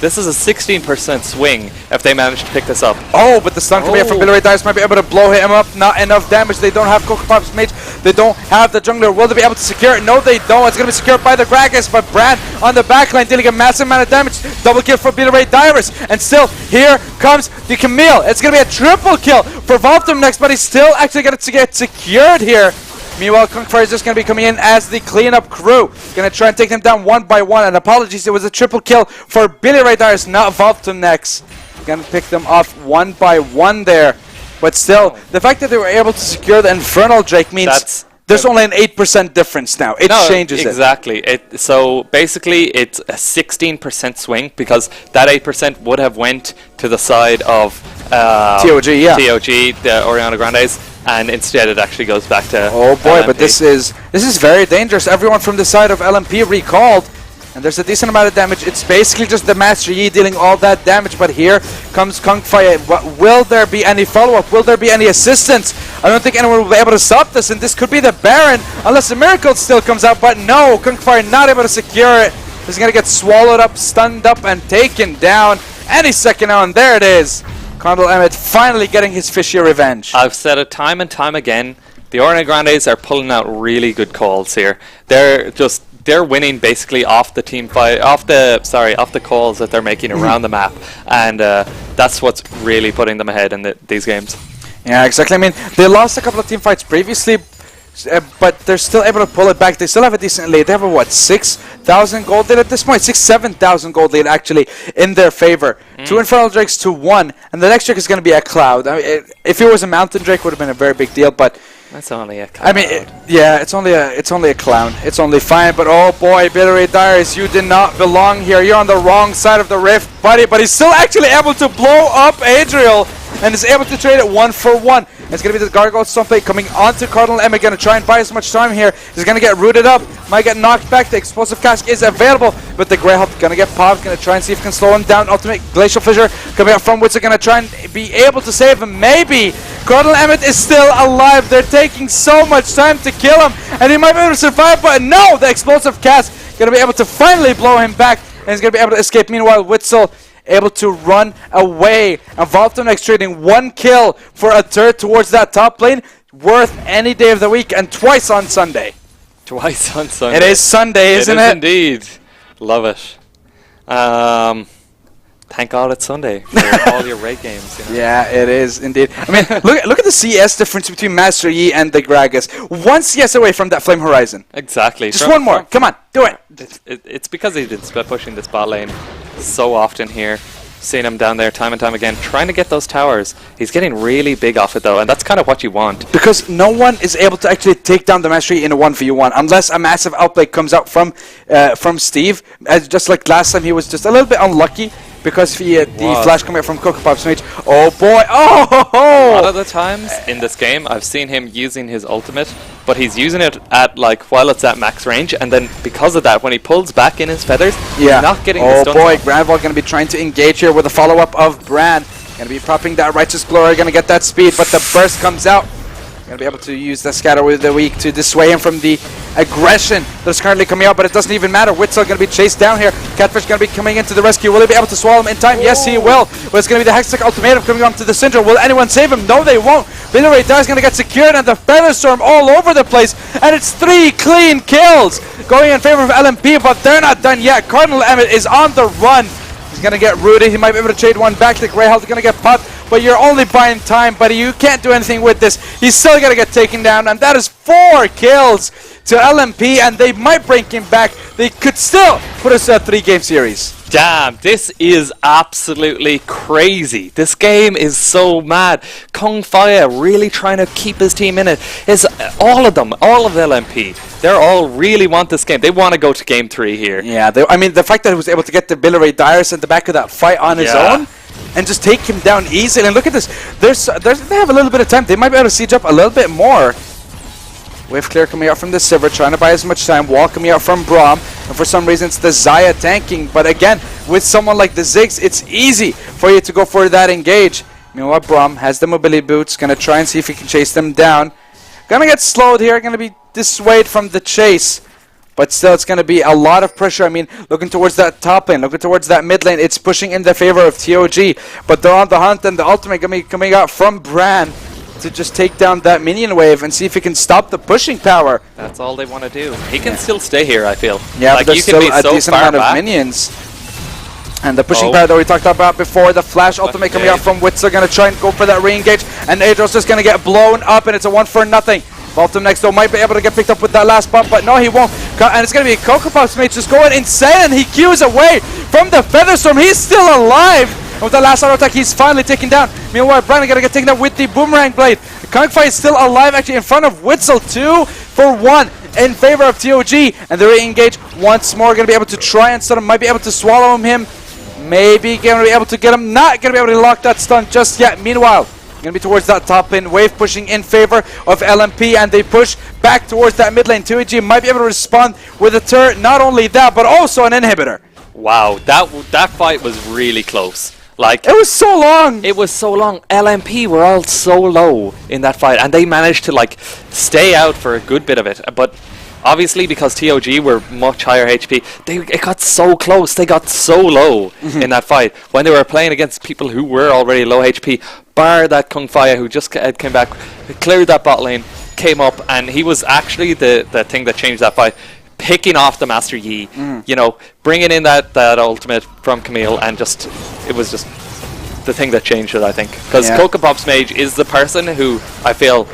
S3: This is a 16% swing if they manage to pick this up.
S2: Oh, but the stun coming out from Billy Dice might be able to blow him up. Not enough damage. They don't have Coco Pop's mage. They don't have the jungler. Will they be able to secure it? No, they don't. It's gonna be secured by the Gragas, but Bran on the backline dealing a massive amount of damage. Double kill for Billy Dyrus, and still here comes the Camille. It's gonna be a triple kill for Voltum next, but he's still actually gonna get secured here. Meanwhile, Kung Fire is just going to be coming in as the cleanup crew. Going to try and take them down one by one. And apologies, it was a triple kill for Billy Ray Darius, not Voltum next. Going to pick them off one by one there. But still, the fact that they were able to secure the Infernal Drake means there's only an 8% difference now. It changes it.
S3: Exactly. So basically, it's a 16% swing because that 8% would have went to the side of
S2: TOG,
S3: the Orianna Grandes. And instead, it actually goes back to
S2: oh boy,
S3: LMP.
S2: But this is very dangerous. Everyone from the side of LMP recalled, and there's a decent amount of damage. It's basically just the Master Yi dealing all that damage, but here comes Kung Fire. Will there be any follow-up? Will there be any assistance? I don't think anyone will be able to stop this, and this could be the Baron, unless a miracle still comes out, but no, Kung Fire not able to secure it. He's going to get swallowed up, stunned up, and taken down any second now, and there it is. Condal Emmett finally getting his fishy revenge.
S3: I've said it time and time again. The Orianna Grandes are pulling out really good calls here. They're winning basically off the team fight, off the calls that they're making around the map. And that's what's really putting them ahead in these games.
S2: Yeah, exactly. I mean, they lost a couple of team fights previously, but they're still able to pull it back. They still have a decent lead. They have a, what, 6,000 gold lead at this point? 7,000 gold lead, actually, in their favor. 2 Infernal Drakes to 1, and the next Drake is going to be a Cloud. I mean, if it was a Mountain Drake, it would have been a very big deal, but...
S3: That's only a Cloud.
S2: I mean, it's only a Clown. It's only fine, but oh boy, Billy Darius, you did not belong here. You're on the wrong side of the rift, buddy, but he's still actually able to blow up Adriel, and is able to trade it 1 for 1. It's going to be the Gargoyle Stompade coming onto Cardinal Emmet, going to try and buy as much time here. He's going to get rooted up, might get knocked back. The Explosive Cask is available, but the Greyhawk going to get popped, going to try and see if he can slow him down. Ultimate Glacial Fissure coming out from Witzer, going to try and be able to save him. Maybe. Cardinal Emmet is still alive. They're taking so much time to kill him, and he might be able to survive, but no! The Explosive Cask going to be able to finally blow him back, and he's going to be able to escape. Meanwhile, Witzel able to run away, and Voltonex trading 1 kill for a turret towards that top lane, worth any day of the week, and twice on Sunday.
S3: Twice on Sunday.
S2: It is Sunday, isn't it?
S3: It is indeed. Love it. Thank God it's Sunday for all your raid games. You know?
S2: Yeah, it is indeed. I mean, look at the CS difference between Master Yi and the Gragas. 1 CS away from that Flame Horizon.
S3: Exactly.
S2: Just one more. Come on, do it.
S3: It's because he's been split pushing this bot lane so often here. Seeing him down there time and time again, trying to get those towers. He's getting really big off it though, and that's kind of what you want.
S2: Because no one is able to actually take down the Master Yi in a 1v1 unless a massive outplay comes out from Steve. Just like last time, he was just a little bit unlucky because the flash coming out from Coco Pop's mage. Oh boy! Oh ho ho!
S3: A lot of the times in this game, I've seen him using his ultimate, but he's using it at while it's at max range, and then because of that, when he pulls back in his feathers, he's not getting the stun.
S2: Oh boy, Grande going to be trying to engage here with a follow-up of Bran. Going to be propping that Righteous Glory, going to get that speed, but the burst comes out. Going to be able to use the Scatter with the weak to dissuade him from the aggression that's currently coming out, but it doesn't even matter. Witzel going to be chased down here. Catfish going to be coming into the rescue. Will he be able to swallow him in time? Yes, he will. But it's going to be the Hextech Ultimatum coming onto the Syndra. Will anyone save him? No, they won't. Billy Ray Dye's going to get secured, and the Featherstorm all over the place, and it's 3 clean kills going in favor of LMP, but they're not done yet. Cardinal Emmet is on the run. He's going to get rooted. He might be able to trade one back. The Greyhawk is going to get popped, but you're only buying time, buddy. You can't do anything with this. He's still going to get taken down, and that is 4 kills to LMP, and they might bring him back. They could still put us a 3-game series.
S3: Damn, this is absolutely crazy. This game is so mad. Kung Fire really trying to keep his team in it. It's all of them, all of LMP. They all really want this game. They want to go to game 3 here.
S2: Yeah, I mean, the fact that he was able to get the Billy Ray Darius at the back of that fight on his own and just take him down easily. And look at this. They have a little bit of time. They might be able to siege up a little bit more. Wave clear coming out from the Sivir, trying to buy as much time. Wall coming out from Braum, and for some reason it's the Xayah tanking. But again, with someone like the Ziggs, it's easy for you to go for that engage. Meanwhile, Braum has the mobility boots, gonna try and see if he can chase them down. Gonna get slowed here, gonna be dissuaded from the chase. But still, it's gonna be a lot of pressure. I mean, looking towards that top lane, looking towards that mid lane, it's pushing in the favor of TOG. But they're on the hunt, and the ultimate gonna be coming out from Bran to just take down that minion wave and see if he can stop the pushing power.
S3: That's all they want to do. He can still stay here, I feel.
S2: Yeah, like, but there's still a decent amount of minions. And the pushing power that we talked about before, the flash ultimate coming out from Witzer, going to try and go for that re-engage, and Adros just going to get blown up, and it's a 1-for-0. Voltonex though might be able to get picked up with that last bump, but no, he won't. And it's going to be Coco Pop's mate just going insane, and he queues away from the Featherstorm. He's still alive. And with the last auto attack, he's finally taken down. Meanwhile, Brandon going to get taken down with the Boomerang Blade. Kongfei is still alive, actually in front of Witzel. 2-for-1 in favor of TOG. And the re-engage once more. Going to be able to try and stun him. Might be able to swallow him. Maybe going to be able to get him. Not going to be able to lock that stun just yet. Meanwhile, going to be towards that top lane. Wave pushing in favor of LMP, and they push back towards that mid lane. 2AG might be able to respond with a turret. Not only that, but also an inhibitor.
S3: Wow, that fight was really close. Like,
S2: it was so long.
S3: It was so long. LMP were all so low in that fight, and they managed to like stay out for a good bit of it. But obviously, because TOG were much higher HP, it got so close. They got so low in that fight when they were playing against people who were already low HP. Bar that Kung Faya, who just came back, cleared that bot lane, came up, and he was actually the thing that changed that fight. Picking off the Master Yi, you know, bringing in that ultimate from Camille, and it was just the thing that changed it, I think. Because Cocoa Pops Mage is the person who I feel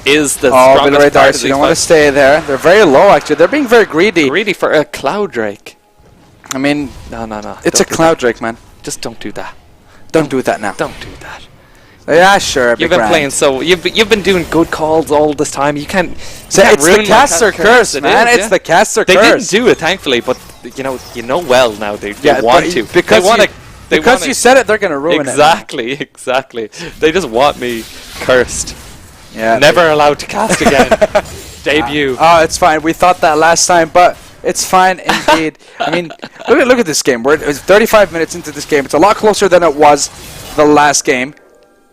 S3: is the strongest part of
S2: you don't want to stay there. They're very low, actually. They're being very greedy.
S3: Greedy for a Cloud Drake.
S2: I mean,
S3: no.
S2: It's a Cloud Drake, man.
S3: Just don't do that.
S2: Don't do that now.
S3: Don't do that.
S2: Yeah, sure.
S3: You've been playing you've been doing good calls all this time. You can't.
S2: It's the caster curse, man. It's the caster curse.
S3: They didn't do it, thankfully, but you know well now they want to.
S2: Because you said it, they're gonna ruin
S3: it. Exactly. They just want me cursed.
S2: Yeah.
S3: Never allowed to cast again. Debut.
S2: Oh, it's fine. We thought that last time, but it's fine indeed. I mean, look at this game. It's 35 minutes into this game. It's a lot closer than it was the last game.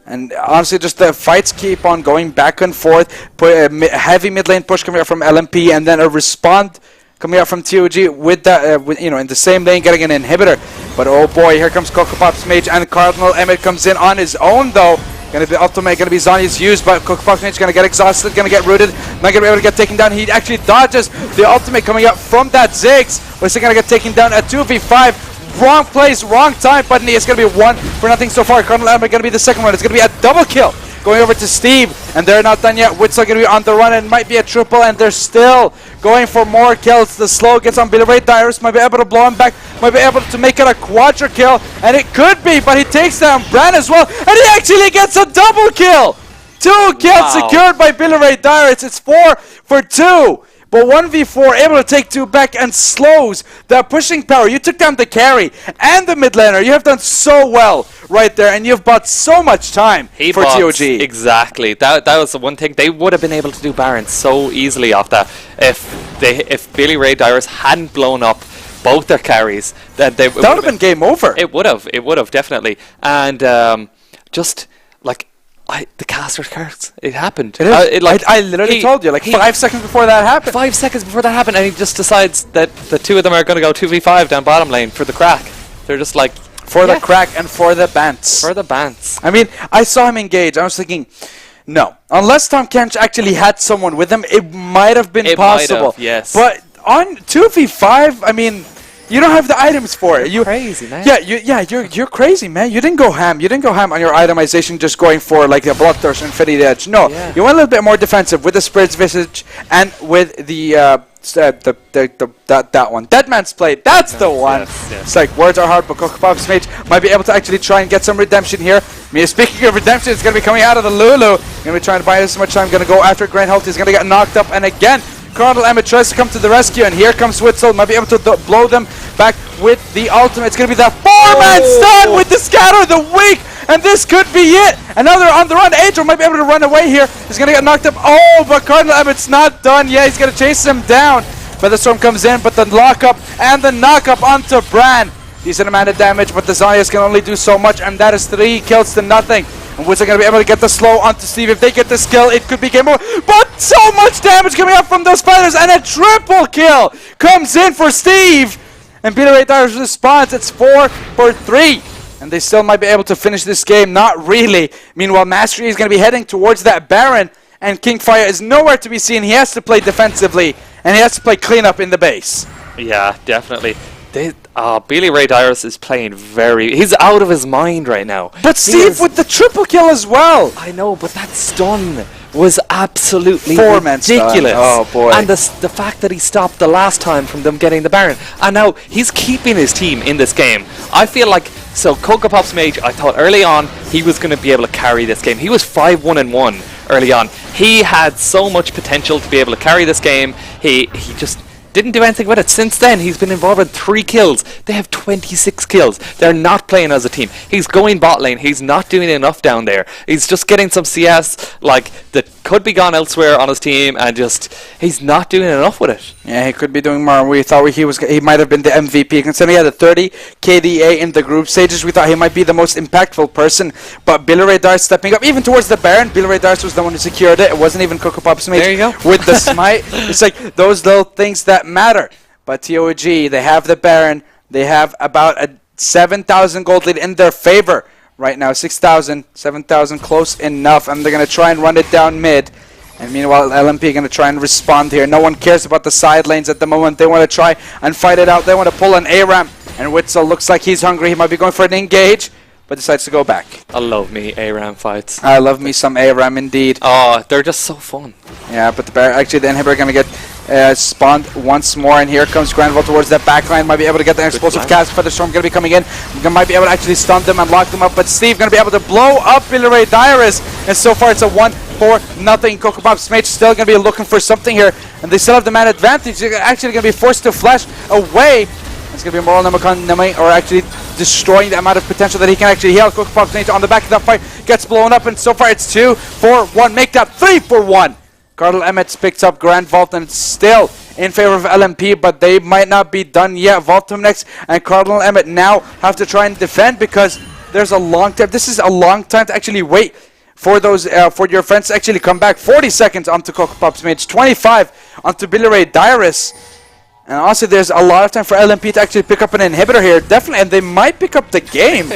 S2: And honestly, just the fights keep on going back and forth. Heavy mid lane push coming out from LMP, and then a respond coming out from TOG with that, in the same lane, getting an inhibitor. But oh boy, here comes Cocoa Pops Mage, and Cardinal Emmett comes in on his own though. Gonna be ultimate, gonna be Zhonya's used, but Cocoa Pops Mage gonna get exhausted, gonna get rooted, not gonna be able to get taken down. He actually dodges the ultimate coming out from that Ziggs. But he's gonna get taken down at 2v5. Wrong place, wrong time, but it's going to be 1-0 so far. Cardinal Emmett going to be the second one. It's going to be a double kill going over to Steve, and they're not done yet. Witzel going to be on the run, and it might be a triple, and they're still going for more kills. The slow gets on Billy Ray Dyrus, might be able to blow him back, might be able to make it a quadra kill, and it could be, but he takes down Bran as well, and he actually gets a double kill. 2 kills secured by Billy Ray Dyrus. It's 4 for 2. But 1v4 able to take 2 back and slows that pushing power. You took down the carry and the mid laner. You have done so well right there, and you've bought so much time for TOG.
S3: Exactly. That was the one thing. They would have been able to do Baron so easily off that if Billy Ray Dyrus hadn't blown up both their carries. That would have been
S2: game over.
S3: It would have definitely. And just like the caster's curse. It happened.
S2: It is. I literally told you, 5 seconds before that happened.
S3: 5 seconds before that happened, and he just decides that the two of them are going to go 2v5 down bottom lane for the crack. They're just like...
S2: For the crack and for the bants.
S3: For the bants.
S2: I mean, I saw him engage. I was thinking, no. Unless Tom Kench actually had someone with him, it might have been possible.
S3: Yes.
S2: But on 2v5, I mean... You don't have the items for it.
S3: You're crazy, man.
S2: You're crazy, man. You didn't go ham. You didn't go ham on your itemization, just going for like a Bloodthirst and Infinity Edge. No, you went a little bit more defensive with the Spirit's Visage and with the that one, Deadman's Blade. That's the one. Yes. It's like words are hard, but Cocoa Pops Mage might be able to actually try and get some redemption here. Speaking of redemption, it's gonna be coming out of the Lulu. Gonna be trying to buy this much time. Gonna go after Grand Health. He's gonna get knocked up, and again. Cardinal Emmett tries to come to the rescue, and here comes Witzel. Might be able to blow them back with the ultimate. It's going to be that 4-man stun with the scatter, the weak, and this could be it. Another on the run. Angel might be able to run away here. He's going to get knocked up. Oh, but Cardinal Emmett's not done yet. He's going to chase him down. Featherstorm comes in, but the lockup and the knockup onto Bran. Decent amount of damage, but the Zayas can only do so much, and that is 3 kills to nothing. And Witzel going to be able to get the slow onto Steve. If they get the skill, it could be game over. But so much damage coming up from those fighters, and a triple kill comes in for Steve. And Billy Ray Dyrus responds. It's 4 for 3. And they still might be able to finish this game. Not really. Meanwhile, Mastery is going to be heading towards that Baron, and Kingfire is nowhere to be seen. He has to play defensively, and he has to play cleanup in the base.
S3: Yeah, definitely. Billy Ray Dyrus is playing he's out of his mind right now.
S2: But Steve with the triple kill as well.
S3: I know, but that stun was absolutely
S2: 4-man
S3: ridiculous.
S2: Stun. Oh boy.
S3: And the fact that he stopped the last time from them getting the Baron. And now he's keeping his team in this game. I feel like, Cocoa Pops Mage, I thought early on he was going to be able to carry this game. He was 5-1-1 early on. He had so much potential to be able to carry this game. He just... didn't do anything with it. Since then, he's been involved in 3 kills. They have 26 kills. They're not playing as a team. He's going bot lane. He's not doing enough down there. He's just getting some CS that could be gone elsewhere on his team, and he's not doing enough with it.
S2: Yeah, he could be doing more. We thought he might have been the MVP. Considering he had a 30 KDA in the group stages, we thought he might be the most impactful person. But Billy Ray Dyrus stepping up, even towards the Baron. Billy Ray Dyrus was the one who secured it. It wasn't even Cocoa Pops Mage.
S3: There you go.
S2: With the smite. It's like those little things that matter. But TOG, they have the Baron. They have about a 7,000 gold lead in their favor right now. 6,000, 7,000, close enough. And they're going to try and run it down mid. And meanwhile, LMP going to try and respond here. No one cares about the side lanes at the moment. They want to try and fight it out. They want to pull an A-ramp. And Witzel looks like he's hungry. He might be going for an engage. but decides to go back.
S3: I love me ARAM fights.
S2: I love me some ARAM indeed.
S3: Oh, they're just so fun.
S2: Yeah, but actually the inhibitor going to get spawned once more, and here comes Grande towards that backline. Might be able to get the explosive cast. Featherstorm going to be coming in. Might be able to actually stun them and lock them up, but Steve going to be able to blow up Billy Ray Dyrus, and so far it's a 1-4-0. Coco Pops Mage still going to be looking for something here, and they still have the man advantage. They're actually going to be forced to flash away. It's going to be Moral Namakan or actually destroying the amount of potential that he can actually heal. Coco Pops Mage on the back of that fight gets blown up, and so far it's 2-4-1. Make that 3-4-1. Cardinal Emmett picks up Grand Vault, and it's still in favor of LMP, but they might not be done yet. Vaultum next, and Cardinal Emmett now have to try and defend because there's a long time. This is a long time to actually wait for those for your friends to actually come back. 40 seconds onto Coco Pops Mage, 25 onto Billy Ray Dyrus. And honestly, there's a lot of time for LMP to actually pick up an inhibitor here. Definitely, and they might pick up the game.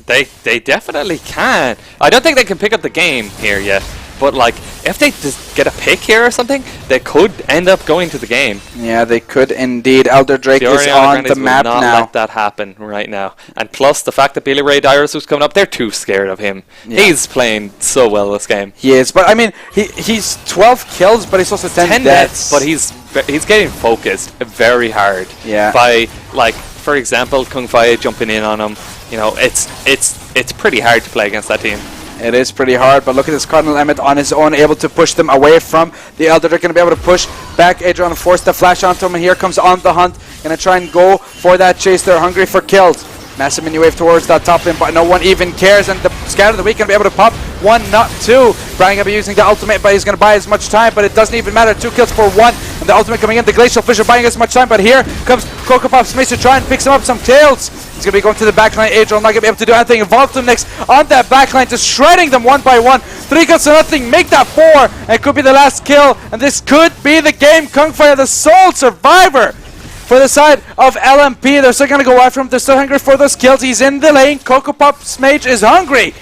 S3: They definitely can. I don't think they can pick up the game here yet. But, like, if they just get a pick here or something, they could end up going to the game.
S2: Yeah, they could indeed. Elder Drake is on the map now.
S3: Not let that happen right now. And plus, the fact that Billy Ray Dyrus was coming up, they're too scared of him. Yeah. He's playing so well this game.
S2: He is, but I mean, he's 12 kills, but he's also 10 deaths.
S3: But he's getting focused very hard.
S2: Yeah.
S3: By, like, for example, Kung Fai jumping in on him. You know, it's pretty hard to play against that team.
S2: It is pretty hard, but look at this Cardinal Emmett on his own, able to push them away from the Elder. They're going to be able to push back. Adrian force the flash onto him, and here comes On the Hunt. Going to try and go for that chase. They're hungry for kills. Massive mini wave towards that top lane, but no one even cares, and the Scatter of the Week going to be able to pop 1, not 2. Brian going to be using the ultimate, but he's going to buy as much time, but it doesn't even matter. 2 kills for 1, and the ultimate coming in. The Glacial Fissure buying as much time, but here comes Coco Pops Mage to try and pick up some kills. He's going to be going to the backline. Adriel not going to be able to do anything. Vaultum next on that backline, just shredding them one by one. 3 kills to nothing. Make that 4, and it could be the last kill, and this could be the game. Kung Fire, the sole survivor for the side of LMP. They're still going to go after him. They're still hungry for those kills. He's in the lane. Coco Pops Mage is hungry,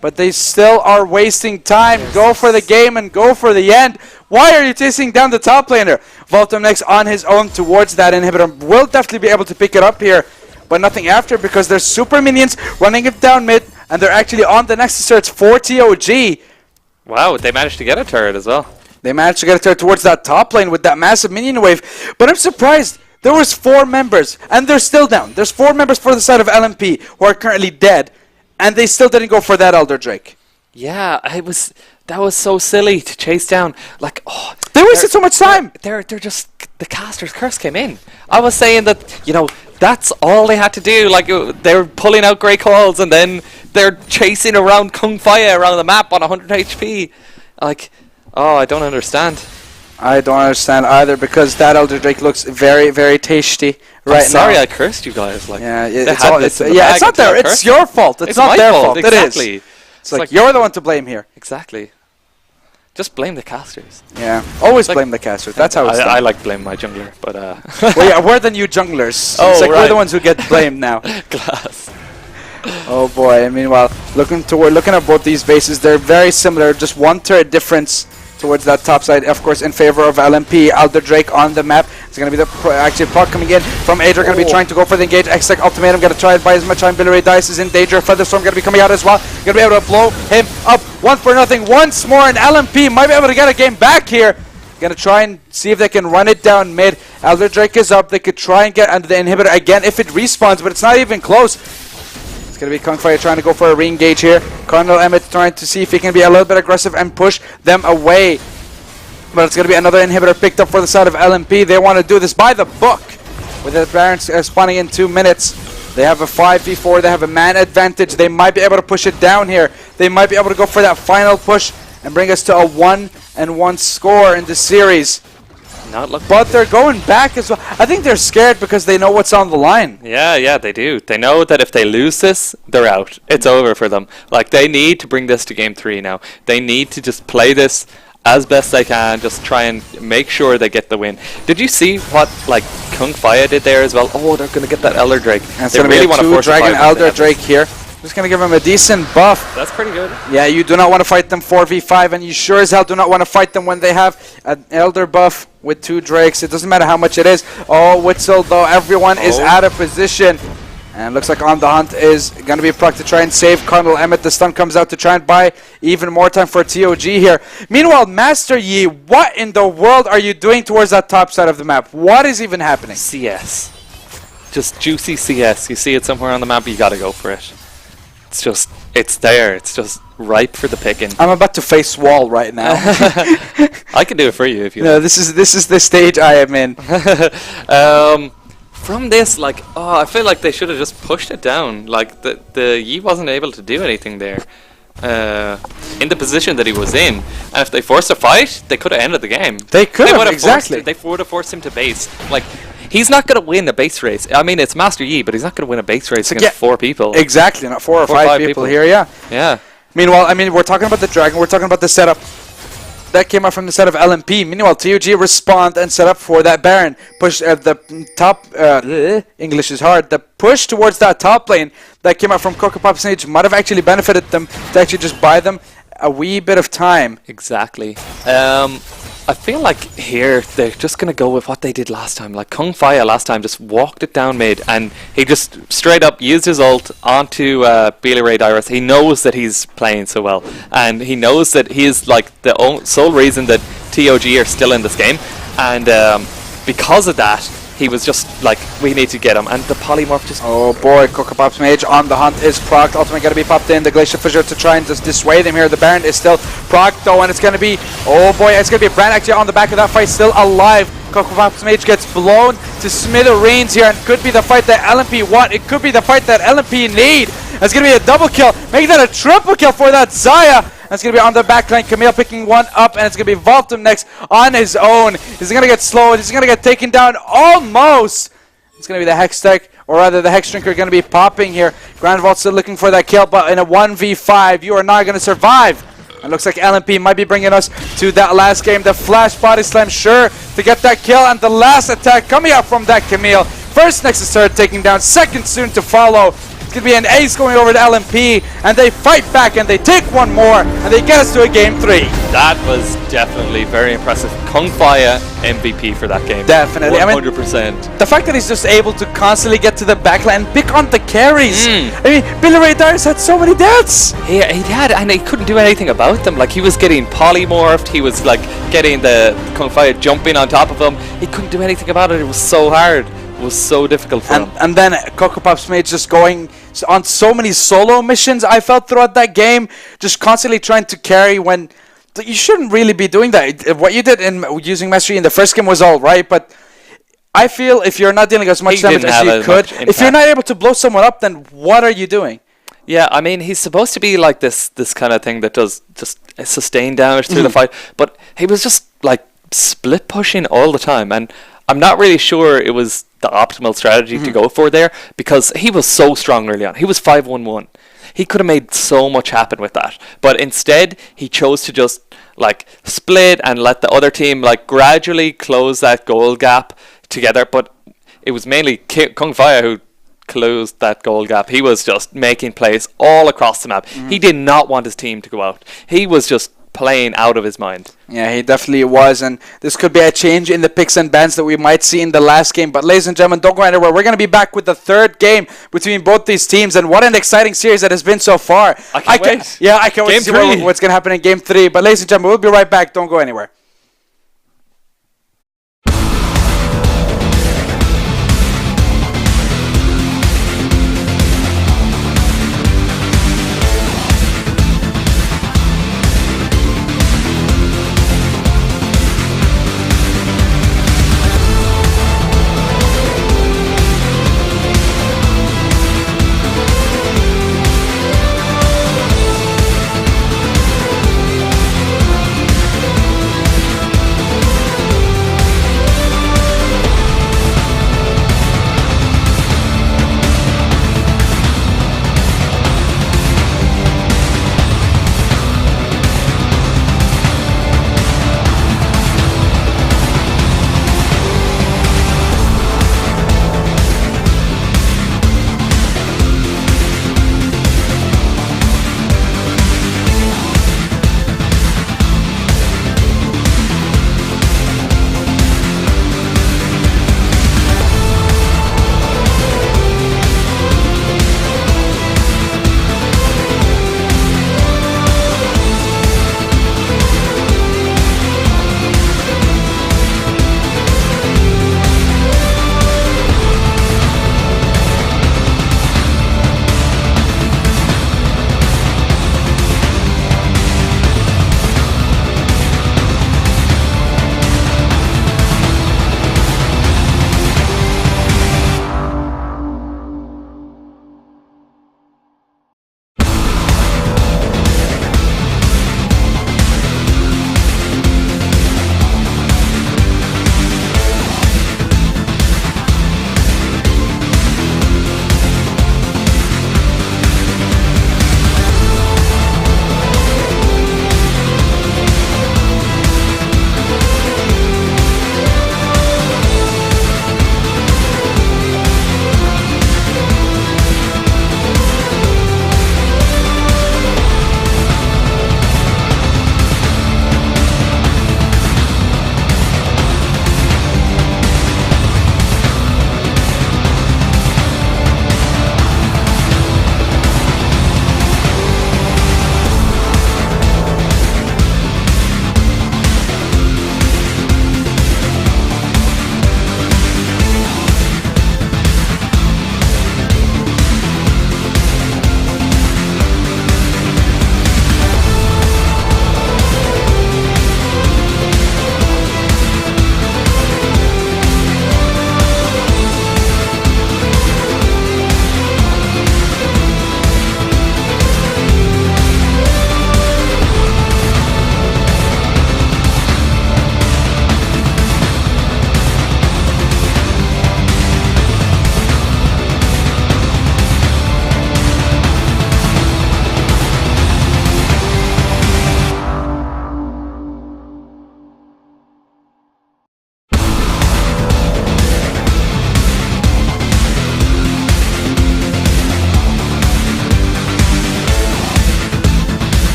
S2: but they still are wasting time. Yes. Go for the game and go for the end. Why are you chasing down the top laner? Vaultum next on his own towards that inhibitor. Will definitely be able to pick it up here, but nothing after because there's super minions running it down mid, and they're actually on the Nexus. It's 4 TOG.
S3: Wow, they managed to get a turret as well.
S2: They managed to get a turret towards that top lane with that massive minion wave, but I'm surprised. There was 4 members, and they're still down. There's 4 members for the side of LMP who are currently dead, and they still didn't go for that Elder Drake.
S3: Yeah, that was so silly to chase down. Like, oh,
S2: they wasted so much time.
S3: They're just, the caster's curse came in. I was saying that, you know, that's all they had to do. Like, they were pulling out great calls, and then they're chasing around Kung Fire around the map on 100 HP. Like, oh, I don't understand.
S2: I don't understand either, because that Elder Drake looks very, very tasty right now.
S3: Sorry, I cursed you guys. Like,
S2: yeah, it's not there. It's your fault. It's not their fault.
S3: Exactly.
S2: It is. It's like you're the one to blame here.
S3: Exactly. Just blame the casters.
S2: Yeah, always blame the casters. That's how it's done.
S3: I like blame my jungler, but
S2: well, yeah, we're the new junglers.
S3: Oh,
S2: it's like
S3: right.
S2: We're the ones who get blamed now.
S3: Glass.
S2: Oh boy! And meanwhile, looking at both these bases, they're very similar. Just 1 turret difference towards that top side, of course, in favor of LMP. Elder Drake on the map. It's going to be the actually puck coming in from Adrian. Going to be trying to go for the engage. X-Tech Ultimatum. Going to try and buy as much time. Billy Ray Dice is in danger. Featherstorm going to be coming out as well. Going to be able to blow him up 1-0 once more, and LMP might be able to get a game back here. Going to try and see if they can run it down mid. Elder Drake is up. They could try and get under the inhibitor again if it respawns, but it's not even close. It's going to be Kung Fire trying to go for a re-engage here. Cardinal Emmett trying to see if he can be a little bit aggressive and push them away. But it's going to be another inhibitor picked up for the side of LMP. They want to do this by the book. With the Barons spawning in 2 minutes. They have a 5v4. They have a man advantage. They might be able to push it down here. They might be able to go for that final push and bring us to a 1-1 score in the series. But they're going back as well. I think they're scared because they know what's on the line.
S3: Yeah, they do. They know that if they lose this, they're out. It's over for them. Like, they need to bring this to game 3 now. They need to just play this as best they can, just try and make sure they get the win. Did you see what, like, Kung Faya did there as well? Oh, they're going to get that Elder Drake.
S2: And they really want to force Dragon Elder Drake here. Just going to give him a decent buff.
S3: That's pretty good.
S2: Yeah, you do not want to fight them 4v5, and you sure as hell do not want to fight them when they have an Elder buff with 2 Drakes. It doesn't matter how much it is. Oh, Witzel, though, everyone is out of position. And it looks like On the Hunt is going to be proc to try and save Colonel Emmett. The stun comes out to try and buy even more time for TOG here. Meanwhile, Master Yi, what in the world are you doing towards that top side of the map? What is even happening?
S3: CS. Just juicy CS. You see it somewhere on the map, you gotta go for it. It's there. It's just ripe for the picking.
S2: I'm about to face wall right now.
S3: I can do it for you if you
S2: No,
S3: want.
S2: this is the stage I am in.
S3: From this, like, I feel like they should have just pushed it down. Like, the Yi wasn't able to do anything there. In the position that he was in. And if they forced a fight, they could have ended the game.
S2: They could have, exactly.
S3: They would have forced him to base. Like, he's not going to win a base race. I mean, it's Master Yi, but he's not going to win a base race against 4 people.
S2: Exactly, not 4 or 5 people here, yeah.
S3: Yeah.
S2: Meanwhile, I mean, we're talking about the Dragon, we're talking about the setup. That came out from the set of LMP. Meanwhile, TOG respond and set up for that Baron. Push the top... English is hard. The push towards that top lane that came out from Coco Pop Sage might have actually benefited them to actually just buy them a wee bit of time.
S3: Exactly. I feel like here they're just going to go with what they did last time. Like Kung Faya last time just walked it down mid and he just straight up used his ult onto Billy Ray Dyrus. He knows that he's playing so well and he knows that he's like the sole reason that TOG are still in this game, and because of that he was just like, we need to get him, and the polymorph just...
S2: Oh boy, Coco Pop's Mage on the hunt is procced. Ultimate going to be popped in. The Glacial Fissure to try and just dissuade him here. The Baron is still procced though, and it's going to be... Oh boy, it's going to be Brand actually on the back of that fight, still alive. Coco Pop's Mage gets blown to smithereens here, and could be the fight that LMP want. It could be the fight that LMP need. It's going to be a double kill, making that a triple kill for that Xayah. It's going to be on the backline. Camille picking one up, and it's going to be Voltum next on his own. He's going to get slowed. He's going to get taken down almost. It's going to be the Hex Tech, or rather the Hex Drinker, going to be popping here. Grand Vault still looking for that kill, but in a 1v5, you are not going to survive. It looks like LMP might be bringing us to that last game. The Flash Body Slam sure to get that kill, and the last attack coming out from that Camille. First Nexus Turret taking down, second soon to follow. It's going to be an ace going over to LMP, and they fight back and they take one more, and they get us to a game 3.
S3: That was definitely very impressive. Kung Faya MVP for that game.
S2: Definitely.
S3: 100%.
S2: I mean, the fact that he's just able to constantly get to the backline and pick on the carries. I mean, Billy Ray Dyrus had so many deaths.
S3: He had, and he couldn't do anything about them. Like, he was getting polymorphed, he was like getting the Kung Faya jumping on top of him. He couldn't do anything about it. It was so hard. It was so difficult for him.
S2: And then Coco Pop's Mage just going on so many solo missions, I felt, throughout that game, just constantly trying to carry when you shouldn't really be doing that. What you did in using Mastery in the first game was all right, but I feel if you're not dealing as much damage as you could, if you're not able to blow someone up, then what are you doing?
S3: Yeah, I mean, he's supposed to be like this kind of thing that does just sustain damage through the fight, but he was just like split pushing all the time, and I'm not really sure it was the optimal strategy to go for there, because he was so strong early on. He was 5-1-1. He could have made so much happen with that, but instead he chose to just like split and let the other team like gradually close that goal gap together. But it was mainly Kung Faya who closed that goal gap. He was just making plays all across the map. He did not want his team to go out. He was just playing out of his mind.
S2: Yeah, he definitely was, and this could be a change in the picks and bans that we might see in the last game. But ladies and gentlemen, don't go anywhere. We're going to be back with the third game between both these teams, and what an exciting series that has been so far.
S3: I can't wait.
S2: Yeah, I can't wait to see what's going to happen in game 3. But ladies and gentlemen, we'll be right back. Don't go anywhere.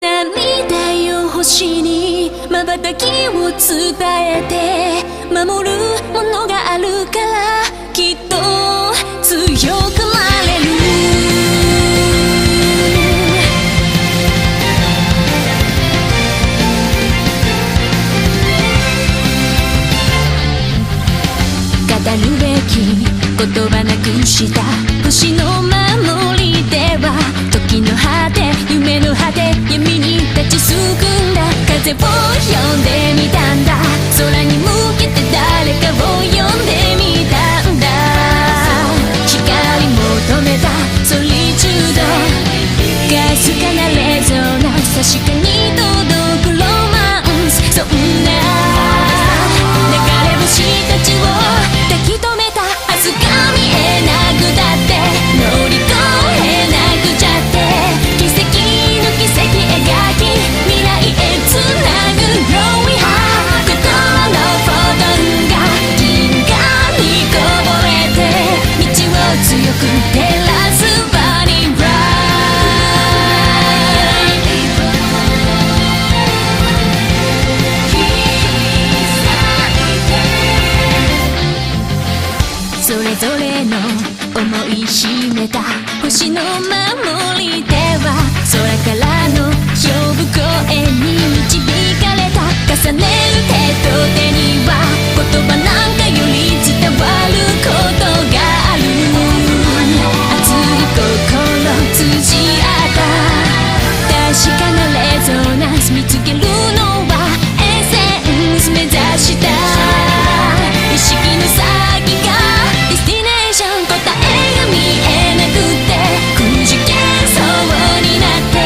S1: 涙よ星に瞬きを伝えて守るものがあるからきっと強くなれる語るべき言葉なくした星の守りでは時の果て夢の果て闇に立ちすくんだ風を呼んでみたんだ空に向けて誰かを呼んでみたんだ光求めたソリチュードかすかなレゾナンス確かに届くロマンスそんな流れ星たちを抱き留めた明日が見えなくだって乗り越えなくちゃって奇跡の奇跡描き未来へつなぐ Growing High 心のフォトンが銀河にこぼれて道を強く照らす Burning Bright それぞれの思い秘めた星の守りでは空からの呼ぶ声に導かれた重ねる手と手には言葉なんかより伝わることがある熱い心通じ合った確かなレゾナンス見つけるのはエッセンス目指した意識の先がディスティネーション答えが見えなくてくじけそうになって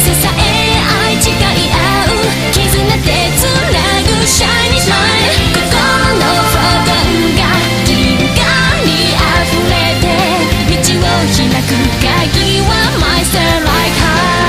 S1: 支え合い誓い合う絆でつなぐシャイニースマイル心のフォトンが銀河に溢れて道を開く鍵は My Starlight Heart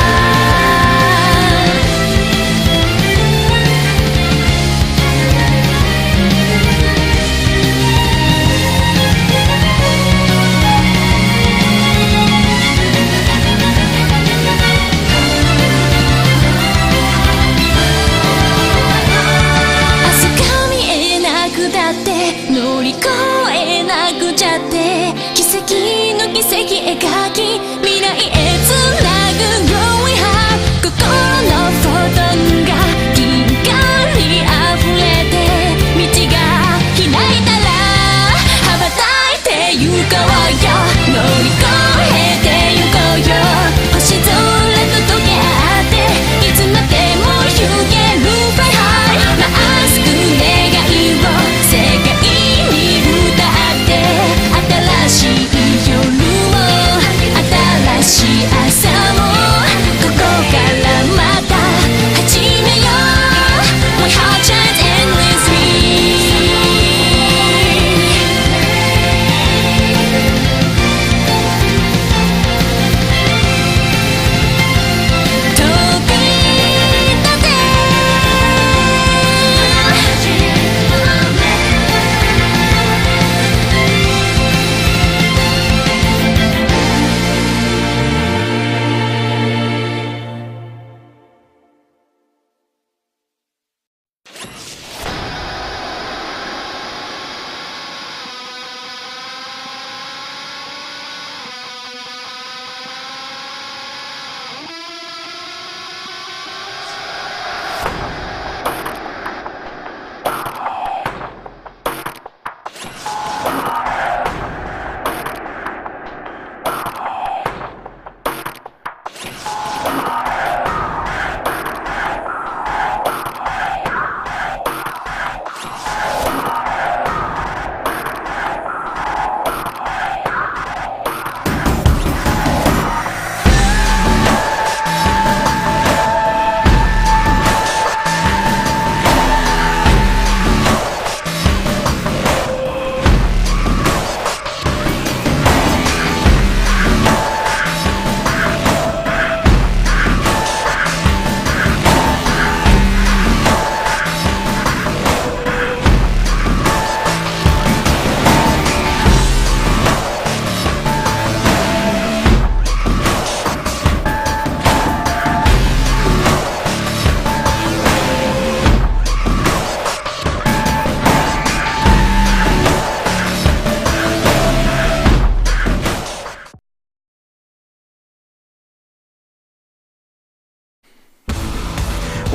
S1: 明日が見えなくだって乗り越えなくちゃって奇跡の奇跡描き未来へつなぐ Growing High 心のフォトンが銀河に溢れて道が開いたら羽ばたいて行こうよ乗り越えて行こうよ星空と溶け合っていつまでも行ける Fly High まっすぐ願いを世界に歌って新しい夜を新しい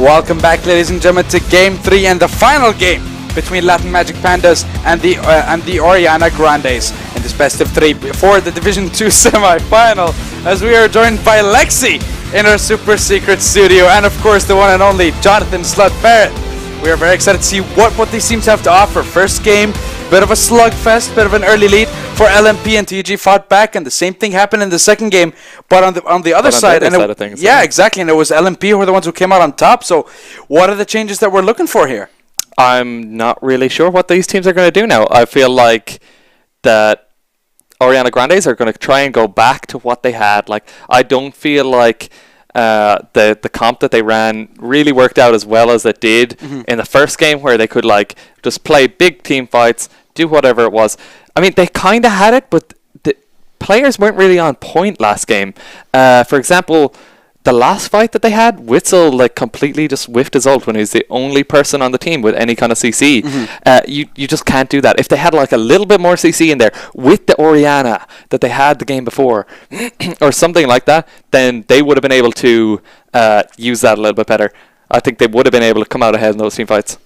S2: Welcome back, ladies and gentlemen, to Game 3 and the final game between Latin Magic Pandas and the Orianna Grandes in this best of 3 for the Division 2 semi-final, as we are joined by Lexi in our super secret studio, and of course the one and only Jonathan Slut Barrett. We are very excited to see what these teams have to offer. First game, bit of a slugfest, bit of an early lead for LMP, and TG fought back, and the same thing happened in the second game, but on the other side,
S3: of things,
S2: exactly, and it was LMP who were the ones who came out on top. So what are the changes that we're looking for here?
S3: I'm not really sure what these teams are going to do now. I feel like that Orianna Grandes are going to try and go back to what they had. Like, I don't feel like the comp that they ran really worked out as well as it did in the first game, where they could like just play big team fights, do whatever it was. I mean, they kind of had it, but the players weren't really on point last game. For example, the last fight that they had, Witzel like completely just whiffed his ult when he's the only person on the team with any kind of CC. You just can't do that. If they had like a little bit more CC in there with the Orianna that they had the game before or something like that, then they would have been able to use that a little bit better. I think they would have been able to come out ahead in those team fights.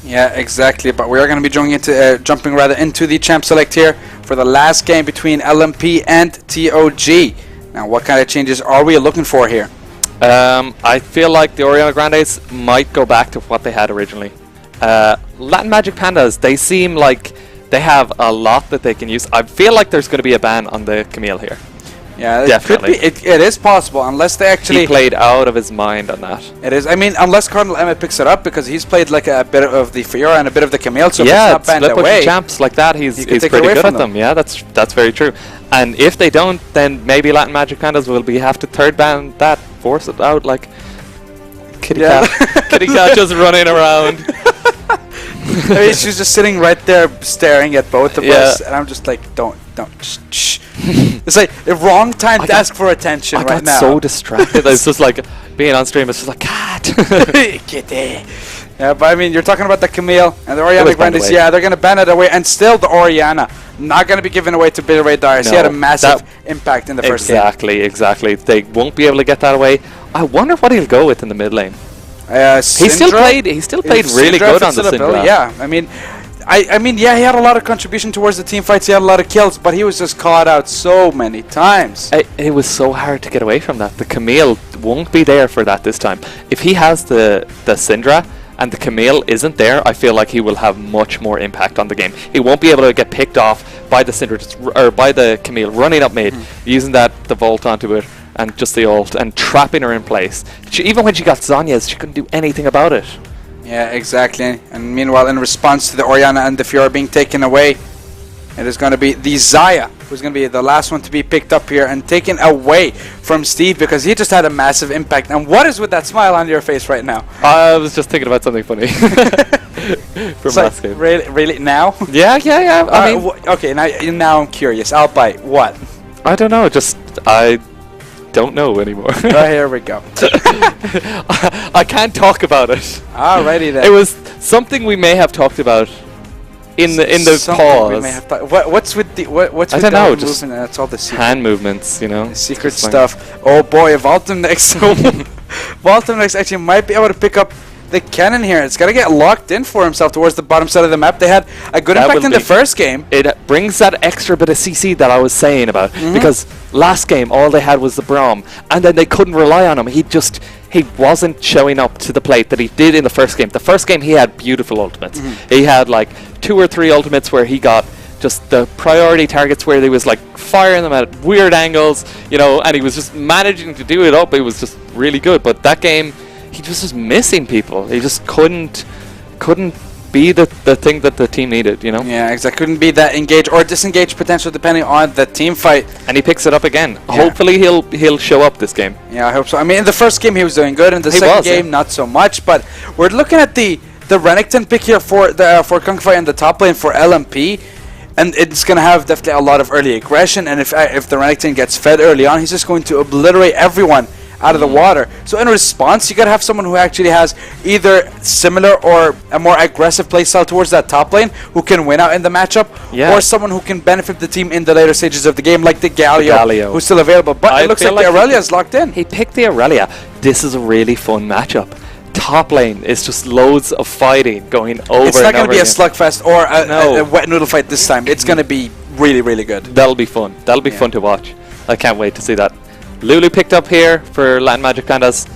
S2: Yeah, exactly. But we are going to be jumping into the champ select here for the last game between LMP and TOG. Now, what kind of changes are we looking for here?
S3: I feel like the Orianna Grandes might go back to what they had originally. Latin Magic Pandas, they seem like they have a lot that they can use. I feel like there's going to be a ban on the Camille here.
S2: Yeah,
S3: definitely.
S2: It is possible, unless they actually...
S3: He played out of his mind on that.
S2: It is. I mean, unless Cardinal Emmett picks it up, because he's played like a bit of the Fiora and a bit of the Camille, so
S3: yeah,
S2: if it's not banned away...
S3: champs like that, he's pretty good at them. Yeah, that's very true. And if they don't, then maybe Latin Magic Pandas will have to third ban that, force it out, like... Kitty cat just running around.
S2: I mean, she's just sitting right there staring at both of us, and I'm just like, don't, shh. It's like the wrong time to ask for attention right now.
S3: I got so distracted. It's just like being on stream. It's just like cat.
S2: Kitty. Yeah, but I mean, you're talking about the Camille and the Orianna Grandes. Yeah, they're gonna ban it away, and still the Orianna not gonna be given away to Bill Ray Darius. He had a massive impact in the first game.
S3: Exactly. They won't be able to get that away. I wonder what he'll go with in the mid lane. He still played really good on the Syndra.
S2: Yeah, I mean, yeah, he had a lot of contribution towards the team fights. He had a lot of kills, but he was just caught out so many times.
S3: It was so hard to get away from that. The Camille won't be there for that this time. If he has the Syndra and the Camille isn't there, I feel like he will have much more impact on the game. He won't be able to get picked off by the Syndra or by the Camille running up mid, using the Volt onto it, and just the ult, and trapping her in place. Even when she got Zhonya's, she couldn't do anything about it.
S2: Yeah, exactly. And meanwhile, in response to the Orianna and the Fiora being taken away, it is going to be the Xayah who's going to be the last one to be picked up here and taken away from Steve, because he just had a massive impact. And what is with that smile on your face right now?
S3: I was just thinking about something funny from last game.
S2: Really? Now?
S3: Yeah. I mean,
S2: okay, now I'm curious. I'll bite. What?
S3: I don't know. I don't know anymore.
S2: Oh, here we go.
S3: I can't talk about it.
S2: Alrighty then.
S3: It was something we may have talked about in the pause.
S2: What's with the
S3: I don't know, just
S2: movement? That's all the secret
S3: hand movements, you know.
S2: Secret stuff. Oh boy, Voltum next. Voltum next actually might be able to pick up the cannon here. It's got to get locked in for himself towards the bottom side of the map. They had a good impact in the first game.
S3: It brings that extra bit of CC that I was saying about, because last game all they had was the Braum, and then they couldn't rely on him. He wasn't showing up to the plate that he did in the first game. The first game he had beautiful ultimates. He had like 2 or 3 ultimates where he got just the priority targets where he was like firing them at weird angles, you know, and he was just managing to do it up. It was just really good. But that game, he was just missing people. He just couldn't be the thing that the team needed, you know?
S2: Yeah, exactly. Couldn't be that engaged or disengaged potential depending on the team fight.
S3: And he picks it up again. Yeah. Hopefully he'll show up this game.
S2: Yeah, I hope so. I mean, in the first game he was doing good. In the second game, not so much. But we're looking at the Renekton pick here for Kung Fu in the top lane for LMP. And it's going to have definitely a lot of early aggression. And if the Renekton gets fed early on, he's just going to obliterate everyone out of the water. So in response, you gotta have someone who actually has either similar or a more aggressive playstyle towards that top lane, who can win out in the matchup, or someone who can benefit the team in the later stages of the game, like the Galio. Who's still available. But it looks like the Aurelia is locked in.
S3: He picked the Aurelia. This is a really fun matchup. top lane is just loads of fighting going over.
S2: It's not going to be a
S3: again.
S2: slugfest or a wet noodle fight this time. It's going to be really, really good.
S3: That'll be fun. That'll be fun to watch. I can't wait to see that. Lulu picked up here for Latin Magic Pandas.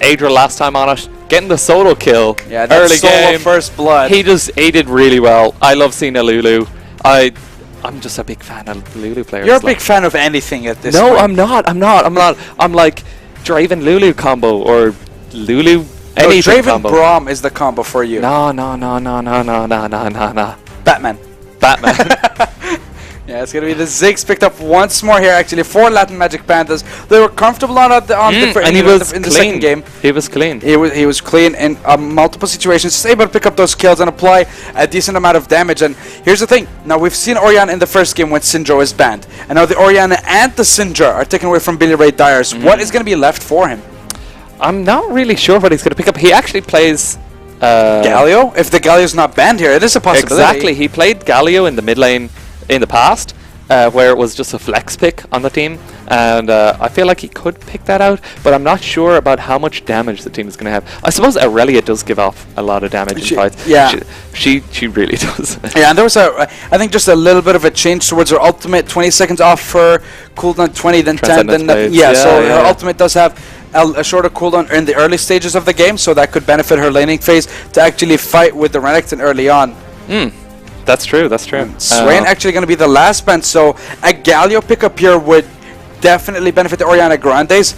S3: Adra last time on it, getting the solo kill.
S2: Yeah, that
S3: early
S2: solo
S3: game.
S2: first blood.
S3: He did really well. I love seeing a Lulu. I'm just a big fan of Lulu players.
S2: You're a big fan of anything at this point.
S3: No, I'm not. I'm like Draven Lulu combo or Lulu anything
S2: Draven
S3: combo.
S2: Braum is the combo for you.
S3: No.
S2: Batman. Yeah, it's going to be the Ziggs picked up once more here, actually, for Latin Magic Pandas. They were comfortable in the second game.
S3: He was clean.
S2: He was clean in multiple situations, just able to pick up those kills and apply a decent amount of damage. And here's the thing. Now, we've seen Orianna in the first game when Syndra is banned. And now the Orianna and the Syndra are taken away from Billy Ray Dyers. What is going to be left for him?
S3: I'm not really sure what he's going to pick up. He actually plays...
S2: Galio? If the Galio's not banned here, it is a possibility.
S3: Exactly. He played Galio in the mid lane in the past, where it was just a flex pick on the team, and I feel like he could pick that out, but I'm not sure about how much damage the team is going to have. I suppose Aurelia does give off a lot of damage in fights.
S2: Yeah.
S3: She really does.
S2: Yeah, and there was I think just a little bit of a change towards her ultimate. 20 seconds off her cooldown, 20, then 10, then nothing. So her ultimate does have a shorter cooldown in the early stages of the game, so that could benefit her laning phase to actually fight with the Renekton early on.
S3: That's true.
S2: Swain actually going to be the last band, so a Galio pickup here would definitely benefit the Orianna Grandes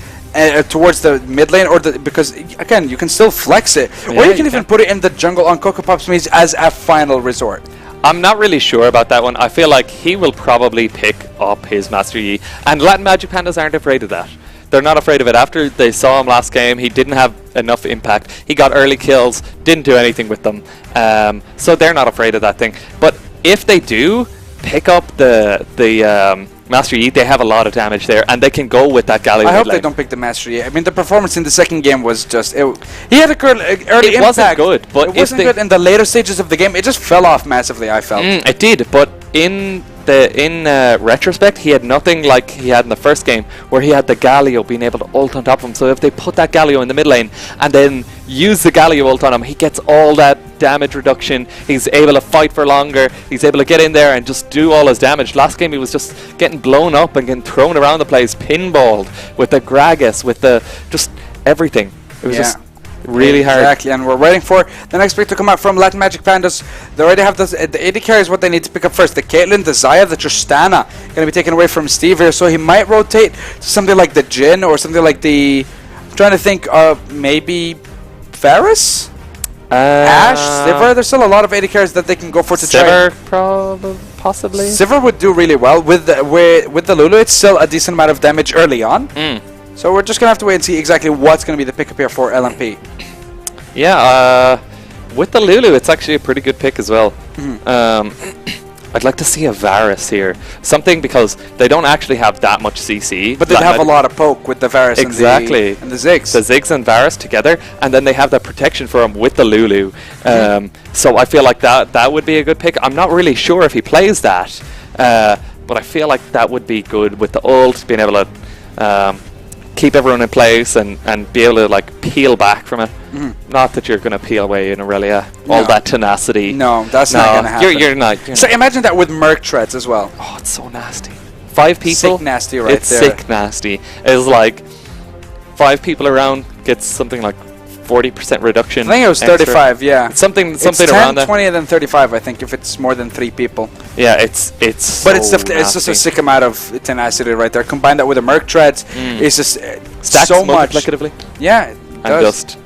S2: towards the mid lane, because again you can still flex it, or you can even put it in the jungle on Coco Pop's Maze as a final resort.
S3: I'm not really sure about that one. I feel like he will probably pick up his Master Yi, and Latin Magic Pandas aren't afraid of that. They're not afraid of it. After they saw him last game, he didn't have enough impact. He got early kills, didn't do anything with them. So they're not afraid of that thing. But if they do pick up the Master Yi, they have a lot of damage there, and they can go with that Galio.
S2: I hope they don't pick the Master Yi. I mean, the performance in the second game was just... he had a early impact.
S3: It wasn't good, but
S2: it wasn't good in the later stages of the game. It just fell off massively, I felt.
S3: It did, but in retrospect, he had nothing like he had in the first game, where he had the Galio being able to ult on top of him. So if they put that Galio in the mid lane and then use the Galio ult on him, he gets all that damage reduction. He's able to fight for longer. He's able to get in there and just do all his damage. Last game he was just getting blown up and getting thrown around the place, pinballed with the Gragas, with the just everything. It was just really hard.
S2: Exactly, and we're waiting for the next pick to come out from Latin Magic Pandas. They already have the AD carry is what they need to pick up first. The Caitlyn, the Xayah, the Tristana going to be taken away from Steve here, so he might rotate to something like the Jhin or something like the... I'm trying to think, maybe Varus? Ashe? Sivir? There's still a lot of AD carries that they can go for to try.
S3: Sivir, possibly.
S2: Sivir would do really well. With the Lulu, it's still a decent amount of damage early on. So we're just going to have to wait and see exactly what's going to be the pickup here for LMP.
S3: Yeah, with the Lulu, it's actually a pretty good pick as well. I'd like to see a Varus here. Something, because they don't actually have that much CC.
S2: But they have a lot of poke with the Varus and the Ziggs.
S3: The Ziggs and Varus together, and then they have that protection for him with the Lulu. So I feel like that would be a good pick. I'm not really sure if he plays that, but I feel like that would be good with the ult, being able to keep everyone in place and be able to like peel back from it. Not that you're going to peel away in Aurelia. All that tenacity.
S2: No, that's not going to happen.
S3: You're not.
S2: So imagine that with Merc treads as well.
S3: Oh, it's so nasty. 5 people.
S2: Sick nasty right
S3: it's
S2: there.
S3: It's sick nasty. It's like 5 people around gets something like 40% reduction.
S2: I think it was 35, yeah.
S3: Something
S2: it's 10,
S3: around there.
S2: 20 and then 35, I think, if it's more than 3 people.
S3: Yeah, it's
S2: But it's just a sick amount of tenacity right there. Combine that with the Merc treads, it's just
S3: stacks
S2: so much.
S3: multiplicatively.
S2: Yeah, it
S3: and
S2: does.
S3: Just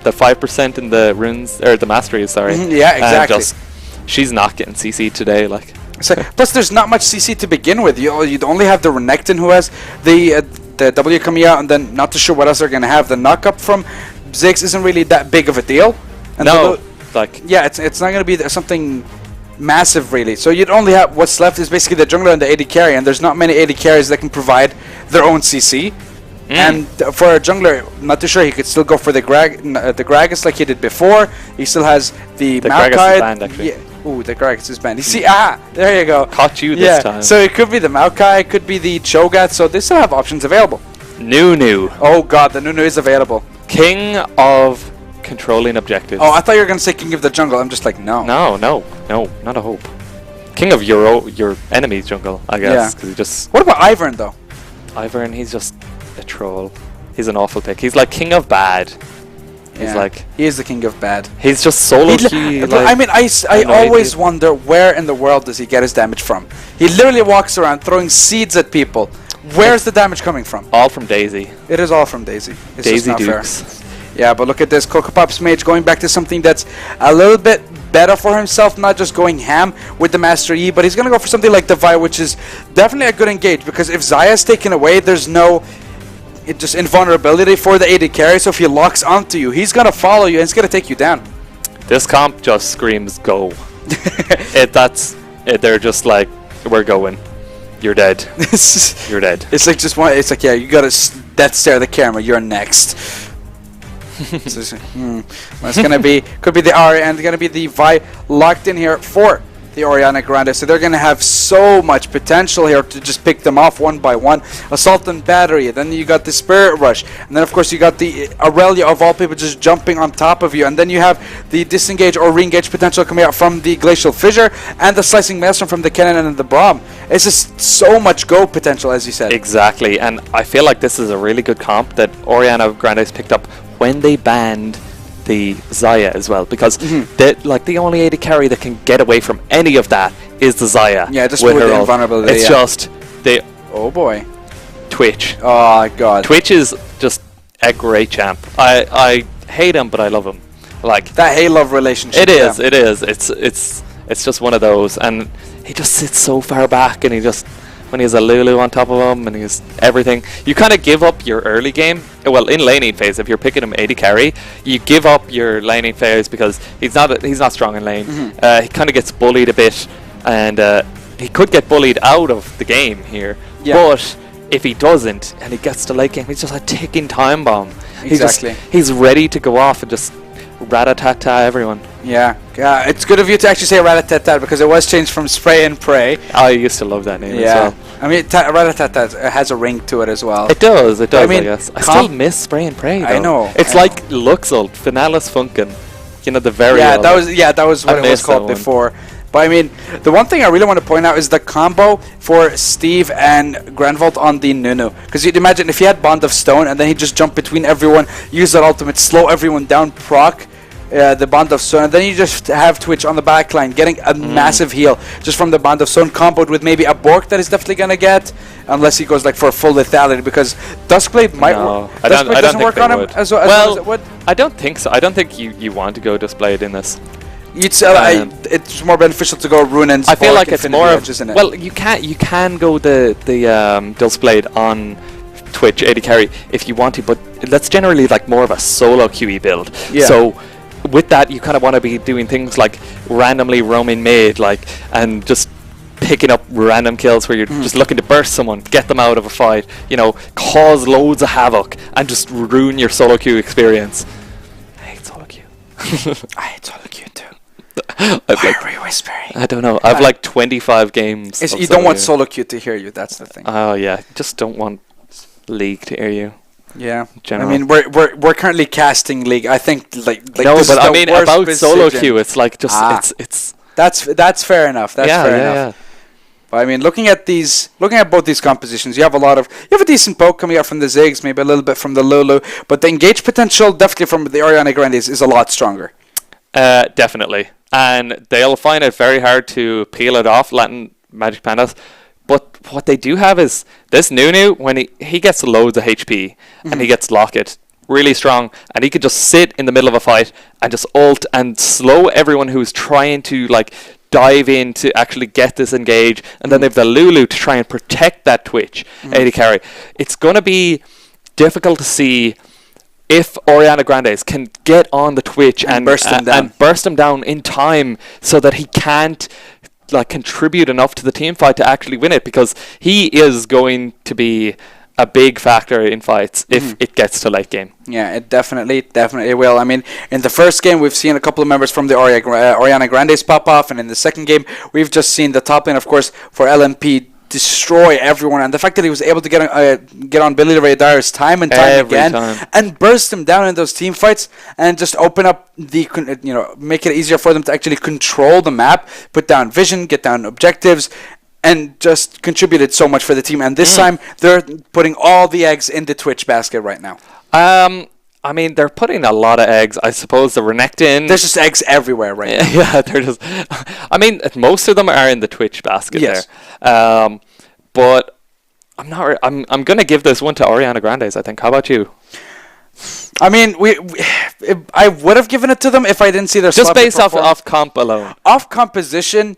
S3: the 5% in the runes, or the masteries, sorry.
S2: Yeah, exactly.
S3: Just, she's not getting CC today, like.
S2: So, plus, there's not much CC to begin with. You'd only have the Renekton who has the W coming out, and then not too sure what else they're going to have. The knock-up from Ziggs isn't really that big of a deal. And it's not going to be something massive, really. So you'd only have what's left is basically the jungler and the AD carry, and there's not many AD carries that can provide their own CC. And for a jungler, not too sure, he could still go for the Gragas like he did before. He still has the Maokai.
S3: Gragas is banned, actually.
S2: Yeah. Ooh, the Gragas is banned. You see, there you go.
S3: Caught you this time.
S2: So it could be the Maokai, it could be the Cho'Gath, so they still have options available.
S3: Nunu.
S2: Oh god, the Nunu is available.
S3: King of controlling objectives.
S2: Oh, I thought you were going to say King of the Jungle. I'm just like, no.
S3: No, not a hope. King of your enemy's jungle, I guess.
S2: Yeah.
S3: He just.
S2: What about Ivern, though?
S3: Ivern, he's just a troll. He's an awful pick. He's like King of Bad. He's like...
S2: He is the King of Bad.
S3: He's just solo key.
S2: I mean, I always wonder where in the world does he get his damage from? He literally walks around throwing seeds at people. Where's the damage coming from?
S3: All from Daisy.
S2: It is all from Daisy. It's
S3: Daisy
S2: just not
S3: Dukes.
S2: fair. Yeah, but look at this. Coco Pop's Mage going back to something that's a little bit better for himself, not just going ham with the Master E, but he's going to go for something like Divide, which is definitely a good engage, because if Zaya's taken away, there's no just invulnerability for the AD carry, so if he locks onto you, he's going to follow you and he's going to take you down.
S3: This comp just screams go. They're just like, we're going. You're dead. You're dead.
S2: It's like yeah, you got to death stare the camera. You're next. It's gonna be could be the Ari and gonna be the Vi locked in here for the Orianna Grande. So they're gonna have so much potential here to just pick them off one by one. Assault and Battery. Then you got the Spirit Rush, and then of course you got the Aurelia of all people just jumping on top of you, and then you have the disengage or re-engage potential coming out from the Glacial Fissure and the Slicing Maelstrom from the Cannon and the Braum. It's just so much go potential, as you said.
S3: Exactly, and I feel like this is a really good comp that Orianna Grande's picked up when they banned the Xayah as well, because the only AD carry that can get away from any of that is the Xayah.
S2: Yeah, just with the invulnerability.
S3: It's just the Twitch.
S2: Oh god,
S3: Twitch is just a great champ. I hate him, but I love him. Like
S2: that hate-love relationship.
S3: It is. It is. It's just one of those, and he just sits so far back, and he just. When he has a Lulu on top of him and he's everything, you kind of give up your early game. Well, in laning phase, if you're picking him AD carry, you give up your laning phase because he's not strong in lane. He kind of gets bullied a bit, and he could get bullied out of the game here. Yeah. But if he doesn't and he gets to late game, he's just a ticking time bomb.
S2: Exactly.
S3: He's ready to go off and just rat-a-tat-tat everyone.
S2: Yeah, it's good of you to actually say rat-a-tat-tat because it was changed from Spray and Pray.
S3: I used to love that name as well.
S2: I mean, rat-a-tat-tat has a ring to it as well.
S3: It does, I mean, I guess. I still miss Spray and Pray, though.
S2: I know.
S3: It's like Luxult, Finalis Funkin'. You know, the very
S2: that was what it was called before. But I mean, the one thing I really want to point out is the combo for Steve and Granvolt on the Nunu. Because you'd imagine if he had Bond of Stone and then he'd just jump between everyone, use that ultimate, slow everyone down, proc the Bond of Stone, and then you just have Twitch on the backline getting a massive heal just from the Bond of Stone, comboed with maybe a Bork that is definitely going to get, unless he goes like for full lethality, because Duskblade might work. Duskblade doesn't work on him as well as it would.
S3: I don't think so. I don't think you want to go Duskblade in this.
S2: It's more beneficial to go Rune and
S3: I feel like it's more
S2: edge, isn't it?
S3: Well, you can go the Duskblade on Twitch AD carry if you want to, but that's generally like more of a solo QE build. Yeah. So with that, you kind of want to be doing things like randomly roaming mid, and just picking up random kills where you're just looking to burst someone, get them out of a fight, cause loads of havoc, and just ruin your solo queue experience. I hate solo queue.
S2: I hate solo queue too.
S3: Why
S2: are you whispering?
S3: I don't know. I've like 25 games.
S2: You don't want solo queue to hear you. That's the thing.
S3: Oh yeah, just don't want League to hear you.
S2: Yeah, I mean we're currently casting League. I think like
S3: no, but I mean about solo queue, it's like just it's
S2: that's fair enough. That's fair enough. Yeah. But I mean, looking at both these compositions, you have a decent poke coming out from the Ziggs, maybe a little bit from the Lulu, but the engage potential definitely from the Orianna Grande is a lot stronger.
S3: Definitely, and they'll find it very hard to peel it off, Latin Magic Pandas. But what they do have is this Nunu, when he gets loads of HP and he gets Locket really strong, and he could just sit in the middle of a fight and just ult and slow everyone who's trying to dive in to actually get this engage, and then they've the Lulu to try and protect that Twitch AD carry. It's going to be difficult to see if Orianna Grandes can get on the Twitch and burst him down in time so that he can't contribute enough to the team fight to actually win it, because he is going to be a big factor in fights if it gets to late game.
S2: Yeah, it definitely will. I mean, in the first game we've seen a couple of members from the Orianna Grandes pop off, and in the second game we've just seen the top lane, of course, for LMP destroy everyone, and the fact that he was able to get on Billy Ray Dyer's time and time again and burst him down in those team fights and just open up make it easier for them to actually control the map, put down vision, get down objectives, and just contributed so much for the team. And this time they're putting all the eggs in the Twitch basket right now.
S3: I mean, they're putting a lot of eggs. I suppose the Renekton...
S2: There's just eggs everywhere right now.
S3: Yeah, they're just... I mean, most of them are in the Twitch basket there. But I'm not... I'm going to give this one to Orianna Grandes, I think. How about you?
S2: I mean, I would have given it to them if I didn't see their...
S3: Just based off comp alone.
S2: Off composition,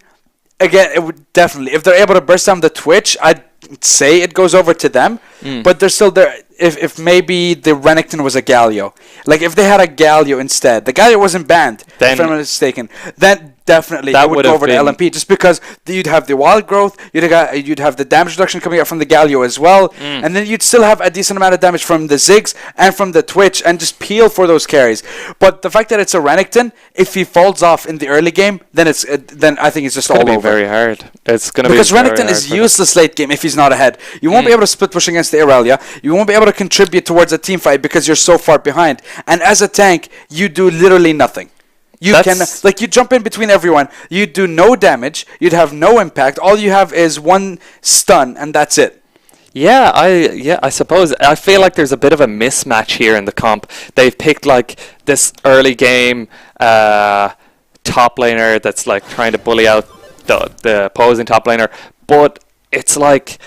S2: again, it would definitely... If they're able to burst down the Twitch, I'd say it goes over to them. But they're still there... If maybe the Renekton was a Galio. Like, if they had a Galio instead. The Galio wasn't banned, if I'm not mistaken. Then definitely it would go over to LMP, just because you'd have the wild growth, you'd have the damage reduction coming out from the Galio as well, and then you'd still have a decent amount of damage from the Ziggs and from the Twitch, and just peel for those carries. But the fact that it's a Renekton, if he falls off in the early game, then I think it's just all over.
S3: It's going to be very hard. It's going to be
S2: because Renekton is useless late game if he's not ahead. You won't be able to split push against the Irelia. You won't be able to contribute towards a team fight because you're so far behind. And as a tank, you do literally nothing. You jump in between everyone. You do no damage. You'd have no impact. All you have is one stun, and that's it.
S3: Yeah, I suppose. I feel like there's a bit of a mismatch here in the comp. They've picked like this early game top laner that's like trying to bully out the opposing top laner, but it's like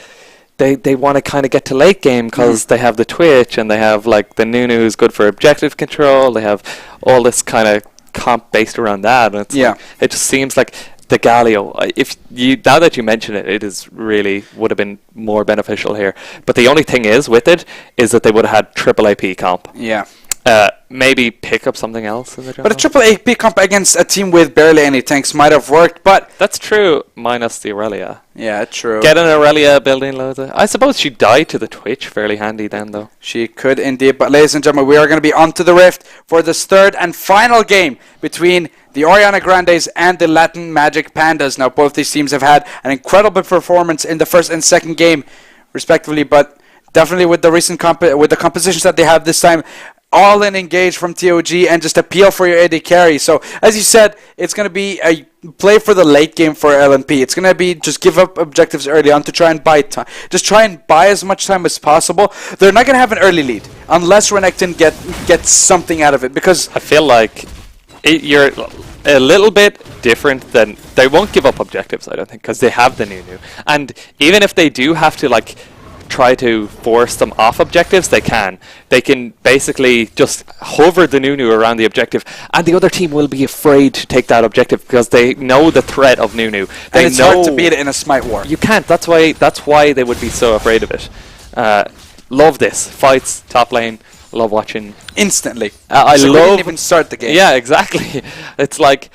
S3: they want to kind of get to late game because they have the Twitch and they have like the Nunu who's good for objective control. They have all this kind of comp based around that, and like, it just seems like the Galio, now that you mention it, it is really would have been more beneficial here. But the only thing with it is that they would have had triple AP comp.
S2: Yeah.
S3: Maybe pick up something else in the jungle.
S2: But a triple AP comp against a team with barely any tanks might have worked, but...
S3: That's true, minus the Aurelia.
S2: Yeah, true.
S3: Get an Aurelia building loads of... I suppose she died to the Twitch fairly handy then, though.
S2: She could indeed, but ladies and gentlemen, we are going to be on to the Rift for this third and final game between the Orianna Grandes and the Latin Magic Pandas. Now, both these teams have had an incredible performance in the first and second game, respectively, but definitely with the recent with the compositions that they have this time, all in engage from TOG and just appeal for your AD carry. So, as you said, it's going to be a play for the late game for LNP. It's going to be just give up objectives early on to try and buy time. Just try and buy as much time as possible. They're not going to have an early lead unless Renekton gets something out of it, because
S3: I feel like you're a little bit different than... They won't give up objectives, I don't think, because they have the Nunu. And even if they do have to, like, try to force them off objectives, they can basically just hover the Nunu around the objective, and the other team will be afraid to take that objective because they know the threat of Nunu.
S2: And it's hard to beat it in a smite war.
S3: You can't. That's why they would be so afraid of it. Love this fights top lane. Love watching
S2: instantly.
S3: I
S2: so
S3: love.
S2: We didn't even start the game.
S3: Yeah, exactly. It's like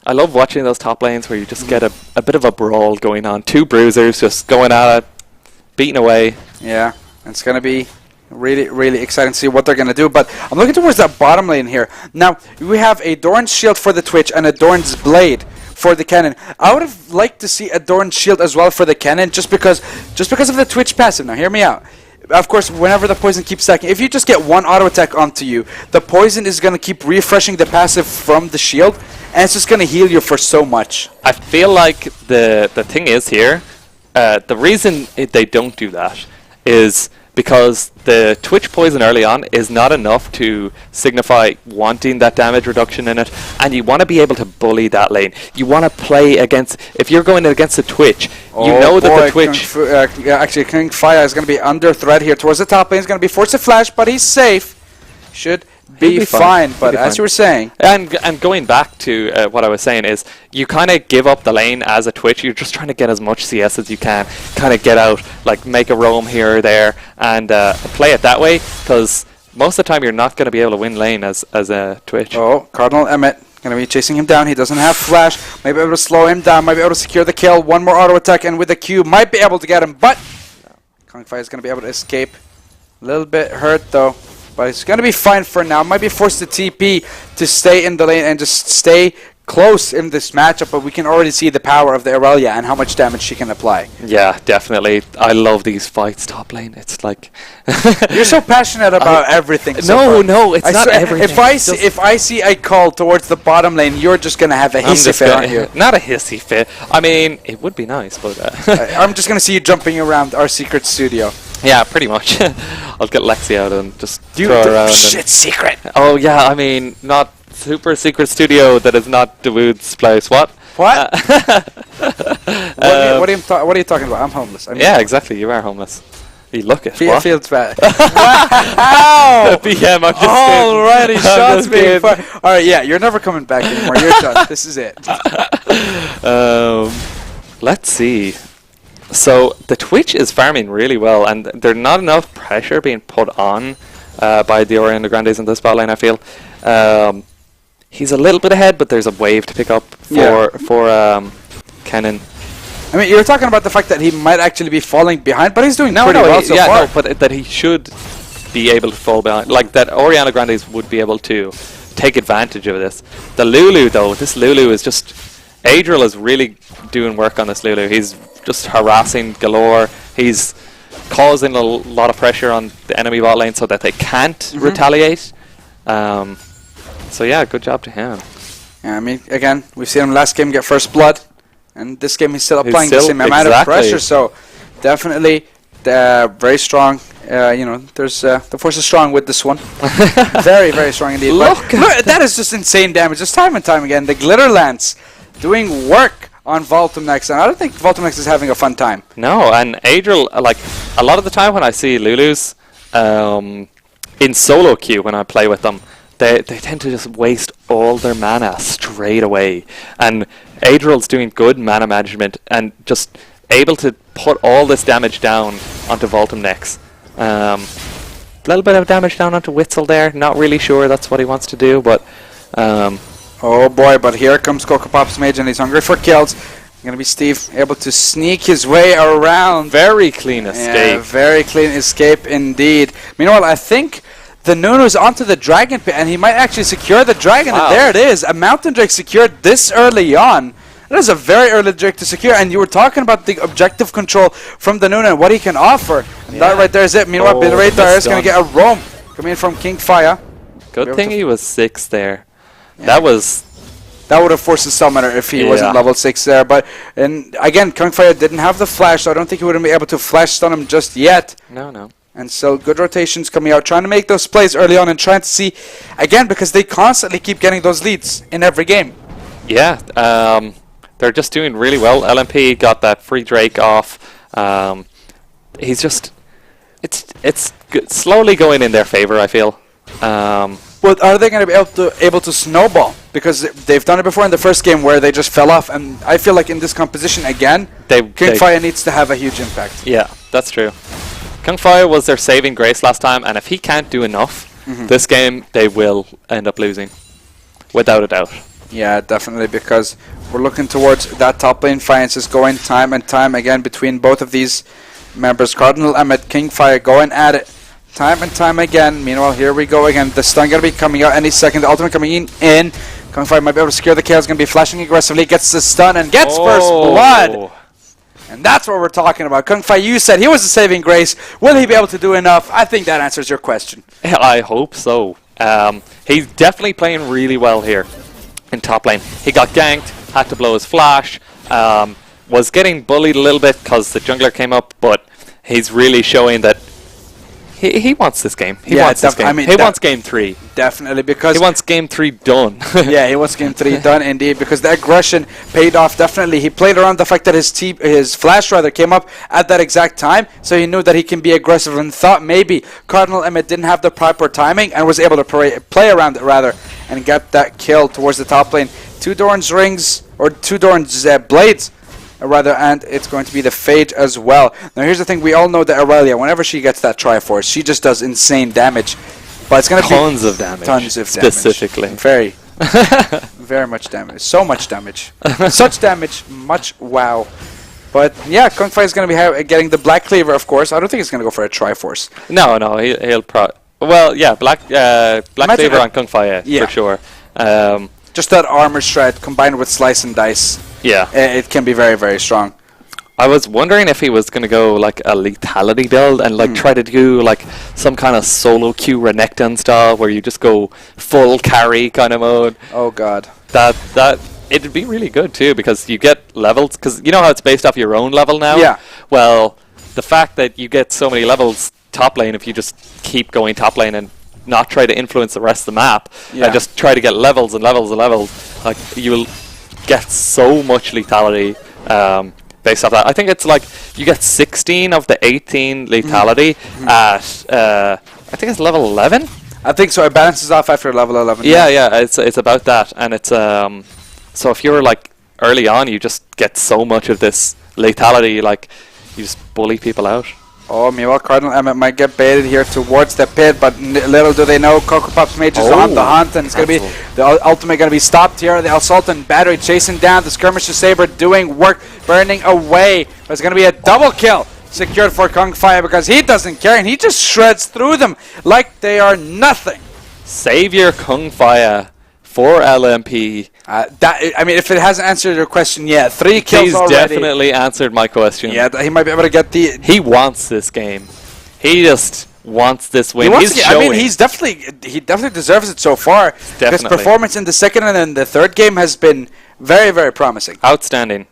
S3: I love watching those top lanes where you just get a bit of a brawl going on. Two bruisers just going at it, beating away.
S2: Yeah, it's going to be really, really exciting to see what they're going to do. But I'm looking towards that bottom lane here. Now, we have a Doran's Shield for the Twitch and a Doran's Blade for the Cannon. I would have liked to see a Doran's Shield as well for the Cannon, just because of the Twitch passive. Now, hear me out. Of course, whenever the poison keeps stacking, if you just get one auto attack onto you, the poison is going to keep refreshing the passive from the shield, and it's just going to heal you for so much.
S3: I feel like the thing is here, the reason they don't do that is because the Twitch poison early on is not enough to signify wanting that damage reduction in it, and you want to be able to bully that lane. You want to play against... If you're going against the Twitch, you know that the Twitch...
S2: actually, King Fire is going to be under threat here towards the top lane. He's going to be forced to flash, but he's safe. Should be fine. But as you were saying...
S3: And going back to what I was saying is, you kind of give up the lane as a Twitch. You're just trying to get as much CS as you can. Kind of get out, like make a roam here or there, and play it that way, because most of the time you're not going to be able to win lane as a Twitch.
S2: Oh, Cardinal Emmett going to be chasing him down. He doesn't have flash. Might be able to slow him down. Might be able to secure the kill. One more auto attack, and with the Q, might be able to get him, but Kong Fire is going to be able to escape. A little bit hurt, though. But it's going to be fine for now. Might be forced to TP to stay in the lane and just stay close in this matchup, but we can already see the power of the Aurelia and how much damage she can apply.
S3: Yeah, definitely. I love these fights top lane. It's like
S2: you're so passionate about everything.
S3: No, it's not everything.
S2: If I see a call towards the bottom lane, you're just gonna have a hissy fit, aren't you?
S3: Not a hissy fit. I mean, it would be nice, but
S2: I'm just gonna see you jumping around our secret studio.
S3: Yeah, pretty much. I'll get Lexi out and just throw her around.
S2: Shit, secret.
S3: Oh yeah, I mean, not super secret studio that is not Dawood's place. What?
S2: What? What are you talking about? I'm homeless.
S3: Yeah, exactly. You are homeless. You look it.
S2: Feels bad.
S3: Wow! PM, I'm just
S2: alrighty, shots being fired. Alright, yeah, you're never coming back anymore. You're done. This is it.
S3: Let's see. So the Twitch is farming really well, and there's not enough pressure being put on by the Orianna Grandes in this bot lane, I feel. He's a little bit ahead, but there's a wave to pick up for Kennen.
S2: I mean, you're talking about the fact that he might actually be falling behind, but he's doing pretty well so far.
S3: No, but that he should be able to fall behind. Like, that Orianna Grandes would be able to take advantage of this. The Lulu, though, this Lulu is just... Adriel is really doing work on this Lulu. He's just harassing galore. He's causing a lot of pressure on the enemy bot lane so that they can't retaliate. So yeah, good job to him.
S2: Yeah, I mean, again, we've seen him last game get first blood, and this game he's still applying the same amount of pressure. So definitely very strong. There's the force is strong with this one. Very, very strong indeed. Look, that is just insane damage. Just time and time again. The Glitter Lance doing work on Voltumnex, and I don't think Voltumnex is having a fun time.
S3: No, and Adriel, like, a lot of the time when I see Lulus in solo queue when I play with them, they tend to just waste all their mana straight away. And Adriel's doing good mana management and just able to put all this damage down onto Voltumnex. A little bit of damage down onto Witzel there. Not really sure that's what he wants to do, but...
S2: oh boy, but here comes Coco Pop's Mage, and he's hungry for kills. Gonna be Steve able to sneak his way around.
S3: Very clean escape.
S2: Yeah, very clean escape indeed. Meanwhile, I think the Nunu's onto the Dragon Pit, and he might actually secure the Dragon. Wow. And there it is, a Mountain Drake secured this early on. That is a very early Drake to secure, and you were talking about the objective control from the Nunu and what he can offer. And that right there is it. Meanwhile, Bill Radar is going to get a roam coming in from Kingfire.
S3: Good thing he was 6 there.
S2: Yeah. That would have forced the Summoner if he wasn't level 6 there. But and again, Kingfire didn't have the flash, so I don't think he would be able to flash stun him just yet.
S3: No.
S2: And so good rotations coming out, trying to make those plays early on and trying to see, again, because they constantly keep getting those leads in every game.
S3: Yeah, they're just doing really well. LMP got that free Drake off. He's just... It's slowly going in their favor, I feel.
S2: But are they going to be able to snowball? Because they've done it before in the first game where they just fell off. And I feel like in this composition, again, Kingfire needs to have a huge impact.
S3: Yeah, that's true. Kingfire was their saving grace last time, and if he can't do enough, this game they will end up losing, without a doubt.
S2: Yeah, definitely, because we're looking towards that top lane. Fiance is going time and time again between both of these members. Cardinal Emmet, Kingfire going at it time and time again. Meanwhile, here we go again. The stun going to be coming out any second. The ultimate coming in. Kingfire might be able to secure the kill. He's going to be flashing aggressively. Gets the stun and gets first blood. And that's what we're talking about. Kingfire, you said he was a saving grace. Will he be able to do enough? I think that answers your question.
S3: I hope so. He's definitely playing really well here in top lane. He got ganked, had to blow his flash, was getting bullied a little bit because the jungler came up, but he's really showing that he wants this game. He wants this game. I mean, he wants game 3.
S2: Definitely, because...
S3: He wants game 3 done.
S2: Yeah, he wants game 3 done, indeed, because the aggression paid off, definitely. He played around the fact that his flash, rather, came up at that exact time, so he knew that he can be aggressive and thought maybe Cardinal Emmet didn't have the proper timing and was able to play around it, rather, and get that kill towards the top lane. 2 Doran's rings, or 2 Doran's blades, rather, and it's going to be the Fade as well. Now here's the thing, we all know that Aurelia, whenever she gets that Triforce, she just does insane damage. But it's going to be
S3: tons of damage. Specifically.
S2: Very, very much damage. So much damage. Such damage, much wow. But yeah, Kingfire is going to be getting the Black Cleaver, of course. I don't think he's going to go for a Triforce.
S3: No, he'll well, yeah, Black Cleaver on Kingfire, for sure.
S2: just that armor shred combined with slice and dice.
S3: Yeah.
S2: It can be very, very strong.
S3: I was wondering if he was going to go like a lethality build and like try to do like some kind of solo queue Renekton style where you just go full carry kind of mode.
S2: Oh god.
S3: That it'd be really good too because you get levels because you know how it's based off your own level now?
S2: Yeah.
S3: Well, the fact that you get so many levels top lane if you just keep going top lane and not try to influence the rest of the map and just try to get levels and levels and levels, like you'll get so much lethality based off that. I think it's like you get 16 of the 18 lethality at I think it's level 11.
S2: I think so. It balances off after level 11.
S3: Yeah. It's about that, and it's so if you're like early on, you just get so much of this lethality, like you just bully people out.
S2: Oh, meanwhile, Cardinal Emmett might get baited here towards the pit, but little do they know, Coco Pop's mage is on the hunt, and it's going to be the ultimate going to be stopped here. The Assault and Battery chasing down the Skirmisher Saber, doing work, burning away. But it's going to be a double kill secured for Kung Fire because he doesn't care, and he just shreds through them like they are nothing.
S3: Savior Kung Fire for LMP.
S2: I mean, if it hasn't answered your question yet, 3 kills
S3: He's
S2: already.
S3: He's definitely answered my question.
S2: Yeah, he might be able to get the...
S3: He wants this game. He just wants this win. He's showing.
S2: I mean, he definitely deserves it so far.
S3: Definitely.
S2: His performance in the second and then the third game has been very, very promising.
S3: Outstanding.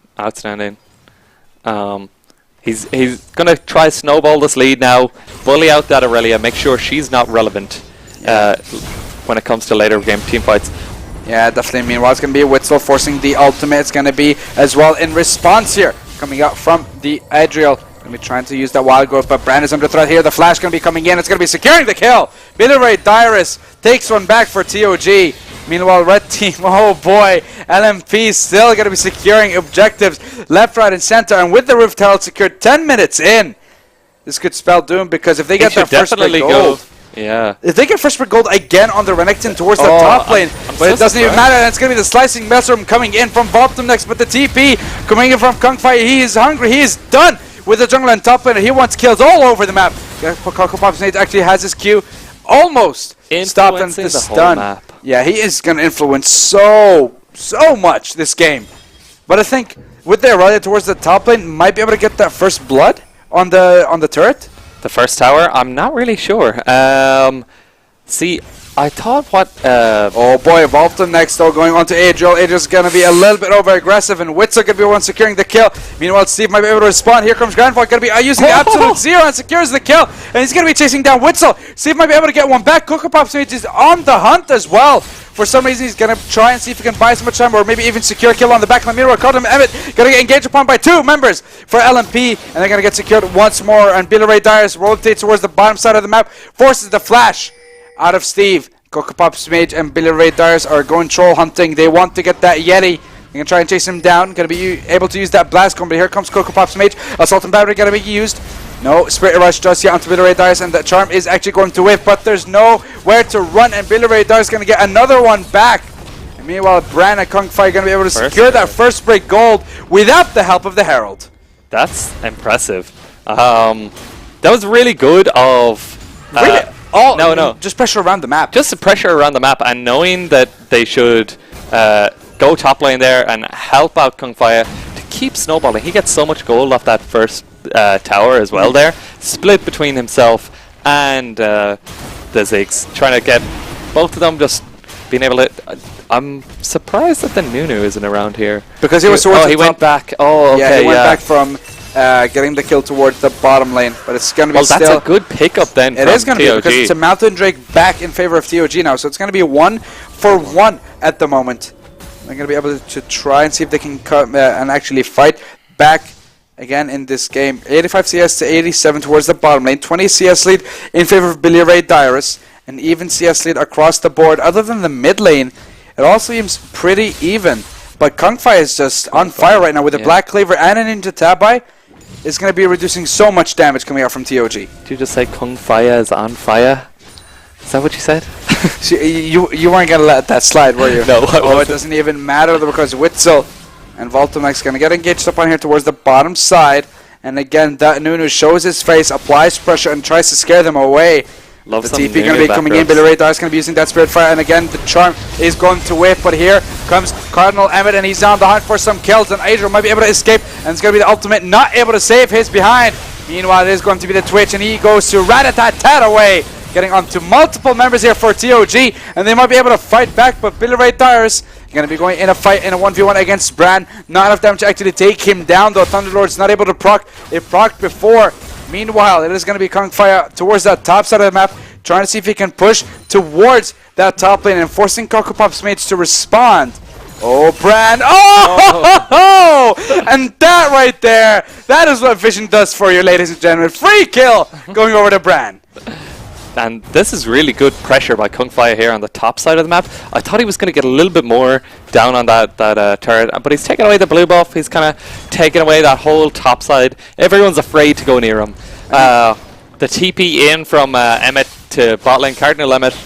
S3: He's going to try snowball this lead now, bully out that Aurelia, make sure she's not relevant when it comes to later game team fights.
S2: Yeah, definitely. Meanwhile, it's going to be Witzel forcing the ultimate. It's going to be as well in response here. Coming out from the Adriel. Going to be trying to use that wild growth, but Brand is under threat here. The flash going to be coming in. It's going to be securing the kill. Billy Dyrus takes one back for TOG. Meanwhile, red team, oh boy, LMP still going to be securing objectives left, right, and center. And with the Rift Herald secured 10 minutes in, this could spell doom because if they get their first break gold...
S3: Yeah.
S2: If they get first for gold again on the Renekton towards the top lane, but it doesn't even matter, and it's going to be the Slicing Maelstrom coming in from Voltum next, but the TP coming in from Kung Fai, he is hungry, he is done with the jungle and top laner, he wants kills all over the map. Coco Pop's Nate actually has his Q almost stopped and the stun. Yeah, he is going to influence so much this game. But I think with their rally towards the top lane, might be able to get that first blood on the turret.
S3: The first tower? I'm not really sure. See, I thought what...
S2: oh boy, Volta next though, going on to Adriel. Adriel's going to be a little bit over-aggressive, and Witzel going to be the one securing the kill. Meanwhile, Steve might be able to respond. Here comes Grande going to be using Absolute Zero and secures the kill. And he's going to be chasing down Witzel. Steve might be able to get one back. Coco Pop's Mage is on the hunt as well. For some reason, he's going to try and see if he can buy so much time or maybe even secure a kill on the back line. Meanwhile, Cardinal Emmett going to get engaged upon by 2 members for LMP, and they're going to get secured once more. And Billy Dyrus rotates towards the bottom side of the map, forces the flash out of Steve. Coco Pop's Mage and Billy Dyrus are going troll hunting. They want to get that Yeti. They're going to try and chase him down. Going to be able to use that blast combo. But here comes Coco Pop's Mage. Assault and Battery going to be used. No, Spirit Rush just yet onto Billy Dyrus, and that charm is actually going to whiff, but there's nowhere to run, and Billy Dyrus is going to get another one back. And meanwhile, Bran and Kung Fai are going to be able to secure that first break gold without the help of the Herald.
S3: That's impressive. That was really good of...
S2: really?
S3: No.
S2: Just pressure around the map.
S3: Just the pressure around the map, and knowing that they should go top lane there and help out Kung Fai to keep snowballing. He gets so much gold off that first tower as well there. Split between himself and the Ziggs. Trying to get both of them just being able to... I'm surprised that the Nunu isn't around here.
S2: Because he was towards
S3: he went back. Oh, okay,
S2: yeah. He went back from getting the kill towards the bottom lane. But it's going to be
S3: still... Well, that's a good pickup then.
S2: It is going to be, because it's a Mountain Drake back in favor of TOG now. So it's going to be 1-for-1 at the moment. They're going to be able to try and see if they can come and actually fight back again in this game. 85 CS to 87 towards the bottom lane. 20 CS lead in favor of Billy Dyrus. And even CS lead across the board. Other than the mid lane, it all seems pretty even. But Kung Fai is just on fire right now with a Black Cleaver and an Ninja Tabai. It's going to be reducing so much damage coming out from TOG.
S3: Did you just say Kung Fai is on fire? Is that what you said?
S2: you weren't going to let that slide, were you?
S3: No,
S2: it doesn't even matter because Witzel and Voltomex going to get engaged up on here towards the bottom side. And again, that Nunu shows his face, applies pressure, and tries to scare them away.
S3: Love
S2: the
S3: some
S2: TP going to be coming in. Billy Ray Dyer is going to be using that Spirit Fire, and again the Charm is going to whip, but here comes Cardinal Emmett, and he's on the hunt for some kills, and Adriel might be able to escape, and it's going to be the ultimate, not able to save his behind. Meanwhile, it is going to be the Twitch, and he goes to rat-a-tat-tat away, getting onto multiple members here for TOG, and they might be able to fight back, but Billy Ray Dyers going to be going in a fight in a 1v1 against Bran. Not enough damage to actually take him down, though. Thunderlord's not able to proc. It procced before. Meanwhile, it is going to be Kung Fire towards that top side of the map, trying to see if he can push towards that top lane and forcing Coco Pop's mates to respond. Oh, Bran. Oh! And that right there, that is what Vision does for you, ladies and gentlemen. Free kill going over to Bran.
S3: And this is really good pressure by Kung Fire here on the top side of the map. I thought he was going to get a little bit more down on that turret, but he's taken away the blue buff. He's kind of taken away that whole top side. Everyone's afraid to go near him. The TP in from Emmett to bot lane, Cardinal Emmett,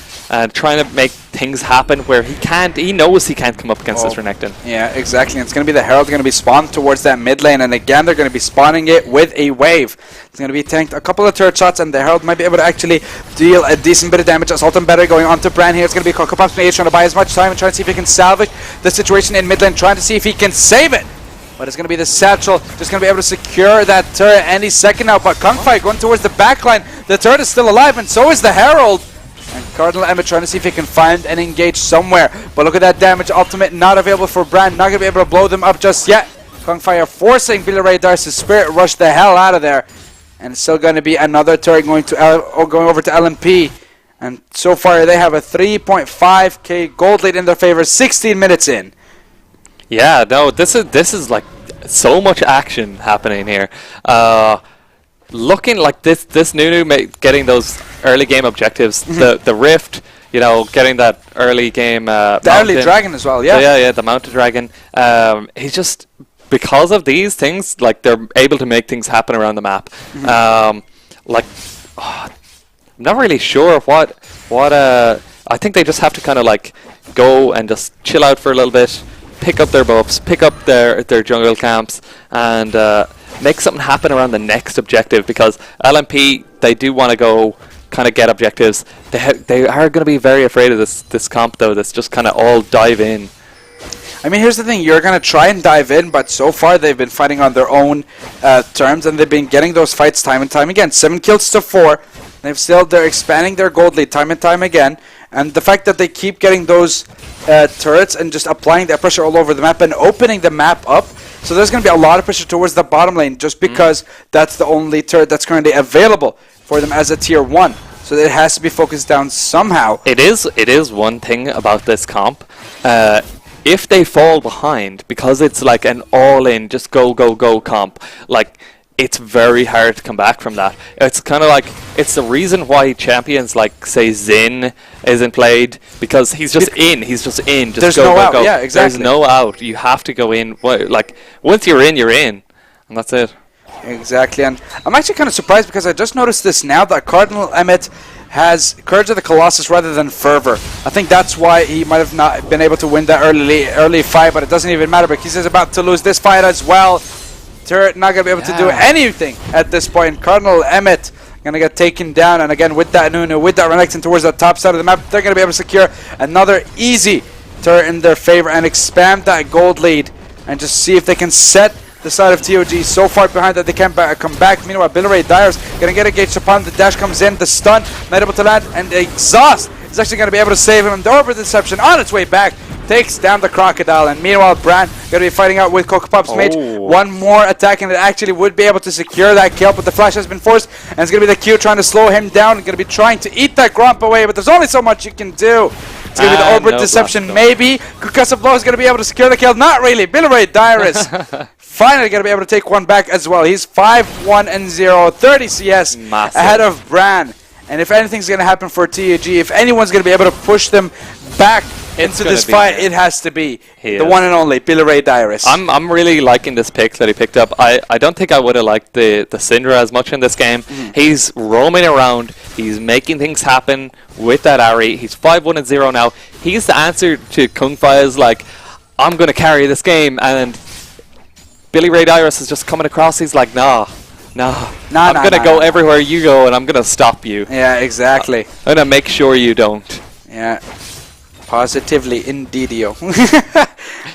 S3: trying to make things happen where he knows he can't come up against this Renekton.
S2: Yeah, exactly. It's going to be the Herald going to be spawned towards that mid lane, and again they're going to be spawning it with a wave. It's going to be tanked a couple of turret shots, and the Herald might be able to actually deal a decent bit of damage. Assault and Better going on to Bran here. It's going to be Coco Pop's mage trying to buy as much time and trying to see if he can salvage the situation in mid lane, trying to see if he can save it. But it's going to be the Satchel just going to be able to secure that turret any second now. But Kung Fire going towards the backline. The turret is still alive, and so is the Herald. And Cardinal Emmett trying to see if he can find and engage somewhere. But look at that damage. Ultimate not available for Bran. Not going to be able to blow them up just yet. Kung Fire forcing Billy Ray Dyer to Spirit Rush the hell out of there. And it's still going to be another turret going over to LMP. And so far they have a 3.5k gold lead in their favor. 16 minutes in.
S3: Yeah, no, this is like so much action happening here. Looking like this Nunu getting those early game objectives, the Rift, you know, getting that early game. The
S2: early Dragon as well, yeah.
S3: Yeah, the Mounted Dragon. He's just, because of these things, like they're able to make things happen around the map. I'm not really sure what. I think they just have to kind of like go and just chill out for a little bit, pick up their buffs, pick up their jungle camps, and make something happen around the next objective, because LMP, they do want to go kind of get objectives. They are going to be very afraid of this comp, though, that's just kind of all dive in.
S2: I mean, here's the thing. You're going to try and dive in, but so far they've been fighting on their own terms, and they've been getting those fights time and time again. 7 kills to 4. They're expanding their gold lead time and time again. And the fact that they keep getting those turrets and just applying that pressure all over the map and opening the map up, so there's going to be a lot of pressure towards the bottom lane just because that's the only turret that's currently available for them as a tier 1. So it has to be focused down somehow.
S3: It is one thing about this comp. If they fall behind, because it's like an all-in, just go, go, go comp, like, it's very hard to come back from that. It's kind of like, it's the reason why champions like, say, Xin isn't played, because he's just in, just
S2: there's
S3: go,
S2: no
S3: go,
S2: out.
S3: go.
S2: Yeah, exactly.
S3: There's no out. You have to go in. Like, once you're in, and that's it.
S2: Exactly, and I'm actually kind of surprised because I just noticed this now that Cardinal Emmett has Courage of the Colossus rather than Fervor. I think that's why he might have not been able to win that early fight, but it doesn't even matter because he's about to lose this fight as well. Turret not going to be able to do anything at this point. Cardinal Emmett going to get taken down, and again with that Nunu, with that Renekton towards the top side of the map, they're going to be able to secure another easy turret in their favor and expand that gold lead and just see if they can set the side of TOG so far behind that they can't come back. Meanwhile, Billy Ray Dyer's going to get engaged upon. The dash comes in, the stun, not able to land, and the exhaust is actually going to be able to save him. And the Orb of Deception on its way back takes down the Crocodile. And meanwhile, Bran going to be fighting out with Coco Pop's mage. One more attack, and it actually would be able to secure that kill, but the flash has been forced, and it's going to be the Q trying to slow him down. Going to be trying to eat that Gromp away, but there's only so much you can do. It's going to be the Orb of Deception, maybe. Concussive Blow is going to be able to secure the kill. Not really. Billy Ray Dyer is finally going to be able to take one back as well. He's 5-1-0, 30 CS ahead of Bran. And if anything's going to happen for TAG, if anyone's going to be able to push them back into this fight, it has to be the one and only Billy Ray Dyer.
S3: I'm really liking this pick that he picked up. I don't think I would have liked the Syndra as much in this game. He's roaming around. He's making things happen with that Ahri. He's 5-1-0 now. He's the answer to Kung Fire's like, I'm going to carry this game, and Billy Ray Dyer is just coming across. He's like, nah, I'm gonna go everywhere you go, and I'm gonna stop you.
S2: Yeah, exactly.
S3: I'm gonna make sure you don't.
S2: Yeah. Positively, indeedio.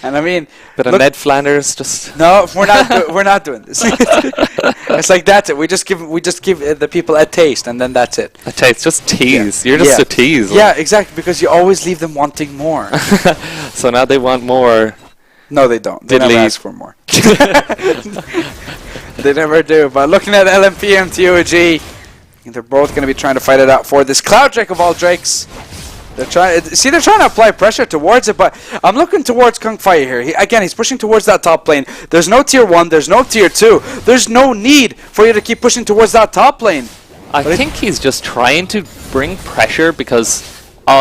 S2: And I mean,
S3: but Ned Flanders just
S2: no, we're not doing this. It's like that's it. We just give the people a taste, and then that's it.
S3: A taste, just tease. You're just a tease.
S2: Yeah, exactly. Because you always leave them wanting more.
S3: So now they want more.
S2: No, they don't. They never ask for more. They never do. But looking at LMP and TOG, they're both going to be trying to fight it out for this Cloud Drake of all Drakes. They're trying to apply pressure towards it, but I'm looking towards Kung Fai here. He's pushing towards that top lane. There's no tier 1, there's no tier 2. There's no need for you to keep pushing towards that top lane.
S3: I think he's just trying to bring pressure because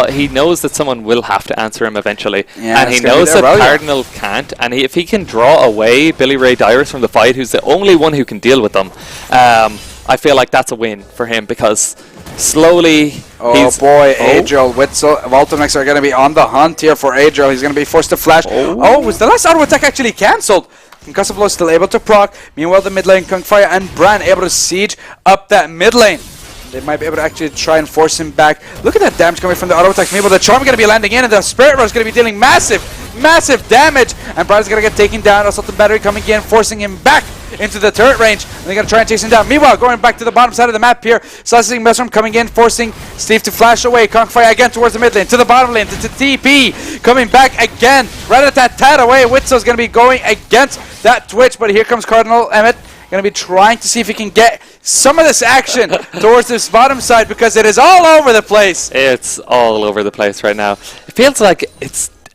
S3: he knows that someone will have to answer him eventually. Yeah, and he knows that Cardinal can't. And if he can draw away Billy Ray Dyrus from the fight, who's the only one who can deal with them, I feel like that's a win for him because slowly...
S2: Adriel, Witzel, Voltomex are going to be on the hunt here for Adriel. He's going to be forced to flash. Was the last auto attack actually cancelled? Concussive Blow still able to proc. Meanwhile, the mid lane, Kung Fire and Bran able to siege up that mid lane. They might be able to actually try and force him back. Look at that damage coming from the auto attack. Meanwhile, the Charm going to be landing in, and the Spirit Rush is going to be dealing massive damage. And Brad's going to get taken down. Also, the battery coming in, forcing him back into the turret range. And they're going to try and chase him down. Meanwhile, going back to the bottom side of the map here, Slicing Messerum coming in, forcing Steve to flash away. Kongfire again towards the mid lane, to the bottom lane, to TP. Coming back again, right at that tad away. Witzel's going to be going against that Twitch, but here comes Cardinal Emmett. Going to be trying to see if he can get some of this action towards this bottom side because it is all over the place.
S3: It's all over the place right now. It feels like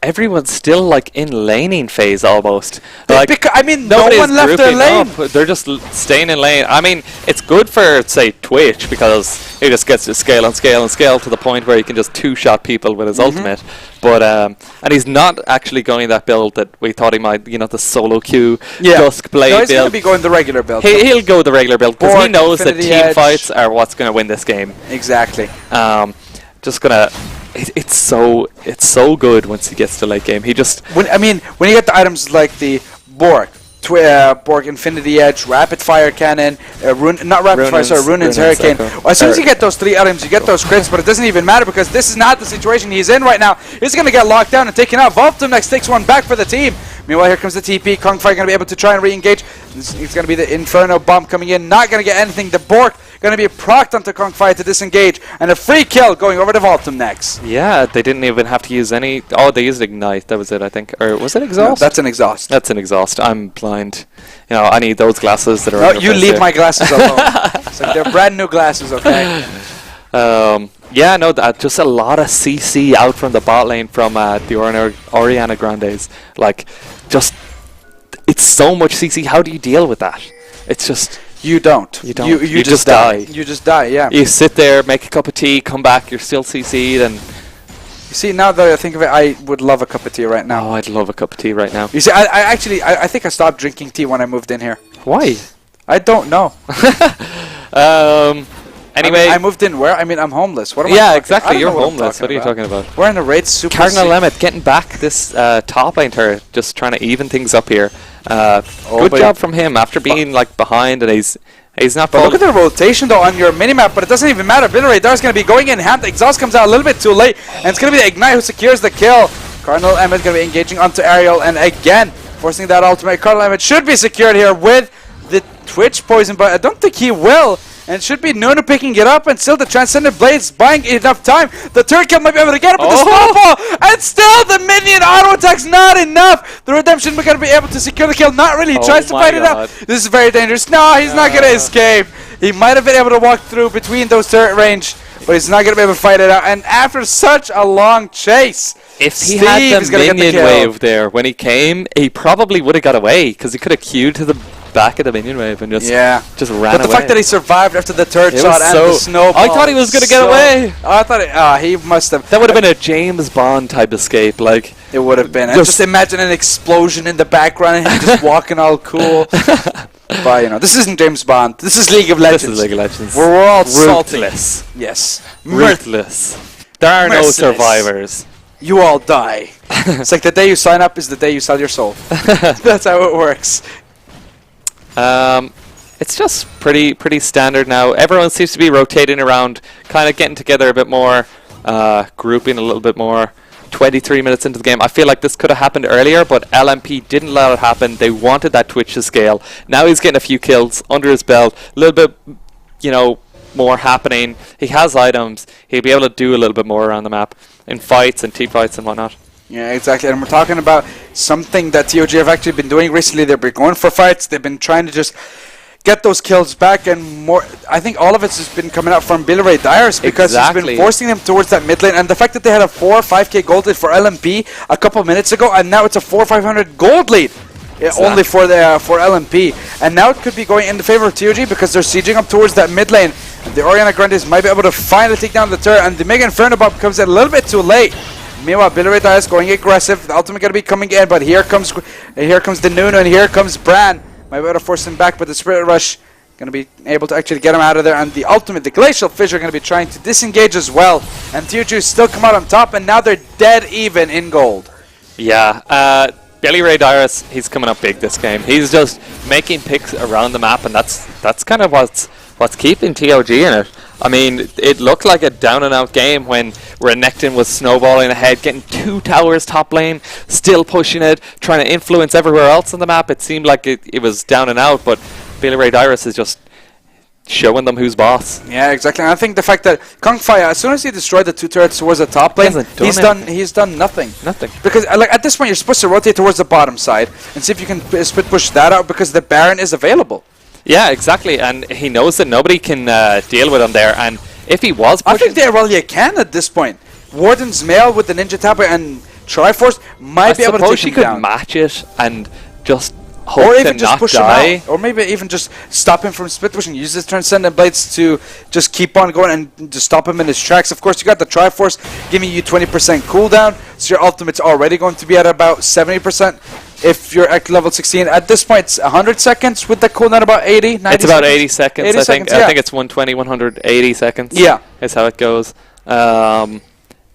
S3: everyone's still like in laning phase almost. Like
S2: no one left their lane.
S3: They're just staying in lane. I mean, it's good for say Twitch because he just gets to scale and scale and scale to the point where he can just two-shot people with his ultimate. But and he's not actually going that build that we thought he might. You know, the solo queue Dusk Blade build.
S2: He's going to be going the regular build.
S3: He'll go the regular build because he knows that team fights are what's going to win this game.
S2: Exactly.
S3: Just gonna. It's so good once he gets to late game. He just
S2: when you get the items like the Borg Infinity Edge, Rapid Fire Cannon, Runin's Hurricane. As soon as you get those 3 items, you get those crits, but it doesn't even matter because this is not the situation he's in right now. He's going to get locked down and taken out. Voltum next takes one back for the team. Meanwhile, here comes the TP. Kongfire going to be able to try and re-engage. It's going to be the Inferno Bomb coming in. Not going to get anything. The Borg going to be procced onto Kongfire to disengage. And a free kill going over to Voltum next.
S3: Yeah, they didn't even have to use any... Oh, they used Ignite. That was it, I think. Or was it Exhaust?
S2: No, that's an Exhaust.
S3: That's an Exhaust. I'm blind. You know, I need those glasses that are...
S2: No, you leave my glasses alone. It's like they're brand new glasses, okay?
S3: Yeah, no, just a lot of CC out from the bot lane from the Orianna Grandes. Like, just... It's so much CC. How do you deal with that? It's just...
S2: You don't.
S3: You don't.
S2: You just die. You just die, yeah.
S3: You sit there, make a cup of tea, come back, you're still CC'd, and...
S2: You see, now that I think of it, I would love a cup of tea right now.
S3: Oh, I'd love a cup of tea right now.
S2: You see, I think I stopped drinking tea when I moved in here.
S3: Why?
S2: I don't know.
S3: Anyway...
S2: I moved in where? I mean, I'm homeless. What am I
S3: talking? Exactly, you're homeless. What are you talking about?
S2: We're in the raid super
S3: Cardinal Emmett getting back this top lane turret, just trying to even things up here. Good job from him after being like behind, and he's not.
S2: But look at the rotation though on your minimap, but it doesn't even matter. Billy Ray Dar's going to be going in hand. The exhaust comes out a little bit too late, and it's going to be the Ignite who secures the kill. Cardinal Emmett going to be engaging onto Ariel, and again forcing that ultimate. Cardinal Emmett should be secured here with the Twitch poison, but I don't think he will. And it should be Nunu picking it up, and still the Transcendent Blades buying enough time. The turret kill might be able to get it, but the snowball, and still the minion auto attack's not enough. The Redemption we're going to be able to secure the kill. Not really. He tries to fight it out. This is very dangerous. No, he's not going to escape. He might have been able to walk through between those turret range, but he's not going to be able to fight it out. And after such a long chase,
S3: if he had the minion wave there when he came, he probably would have got away because he could have queued to the back of the minion wave and just ran away.
S2: But the fact that he survived after the turret shot and the snowball.
S3: I thought he was going to get away.
S2: I thought he must have.
S3: That would have been a James Bond type escape. Like
S2: it would have been. Just imagine an explosion in the background and him just walking all cool. But you know, this isn't James Bond. This is League of Legends.
S3: This is League of Legends.
S2: We're all
S3: ruthless.
S2: Salty. Yes.
S3: Ruthless. There are no survivors.
S2: You all die. It's like the day you sign up is the day you sell your soul. That's how it works.
S3: it's just pretty standard now. Everyone seems to be rotating around, kind of getting together a bit more, grouping a little bit more. 23 minutes into the game. I feel like this could have happened earlier, but LMP didn't let it happen. They wanted that Twitch to scale. Now he's getting a few kills under his belt. A little bit, more happening. He has items. He'll be able to do a little bit more around the map in fights and team fights and whatnot.
S2: Yeah, exactly. And we're talking about something that TOG have actually been doing recently. They've been going for fights. They've been trying to just get those kills back, and more. I think all of it's just been coming out from Billy Dyrus because he's been forcing them towards that mid lane. And the fact that they had a 4 or 5k gold lead for LMP a couple minutes ago, and now it's a 4 or 500 gold lead only for LMP. And now it could be going in the favor of TOG because they're sieging up towards that mid lane. And the Orianna Grandes might be able to finally take down the turret, and the Mega Inferno Bomb comes in a little bit too late. Meanwhile, Billy Dyrus going aggressive. The ultimate going to be coming in, but here comes the Nuno, and here comes Bran. Might be able to force him back, but the Spirit Rush going to be able to actually get him out of there. And the ultimate, the Glacial Fissure, going to be trying to disengage as well. And TOG still come out on top, and now they're dead even in gold.
S3: Yeah, Billy Dyrus, he's coming up big this game. He's just making picks around the map, and that's kind of what's keeping TOG in it. I mean, it looked like a down-and-out game when Renekton was snowballing ahead, getting 2 towers top lane, still pushing it, trying to influence everywhere else on the map. It seemed like it was down and out, but Billy Dyrus is just showing them who's boss.
S2: Yeah, exactly. And I think the fact that Kongfire, as soon as he destroyed the 2 turrets towards the top lane, he's done nothing.
S3: Nothing.
S2: Because at this point, you're supposed to rotate towards the bottom side and see if you can split push that out because the Baron is available.
S3: Yeah, exactly, and he knows that nobody can deal with him there, and if he was pushing...
S2: I think they really can at this point. Warden's Mail with the Ninja Tapper and Triforce might be able to take him down.
S3: I suppose she could match it and just hope to not die.
S2: Or maybe even just stop him from split pushing. Use his Transcendent Blades to just keep on going and just stop him in his tracks. Of course, you got the Triforce giving you 20% cooldown, so your ultimate's already going to be at about 70%. If you're at level 16, at this point it's 100 seconds with the cooldown about 80, 90
S3: It's about 80 seconds,
S2: 80
S3: I think.
S2: Yeah.
S3: I think it's 120, 180 seconds.
S2: Yeah.
S3: Is how it goes.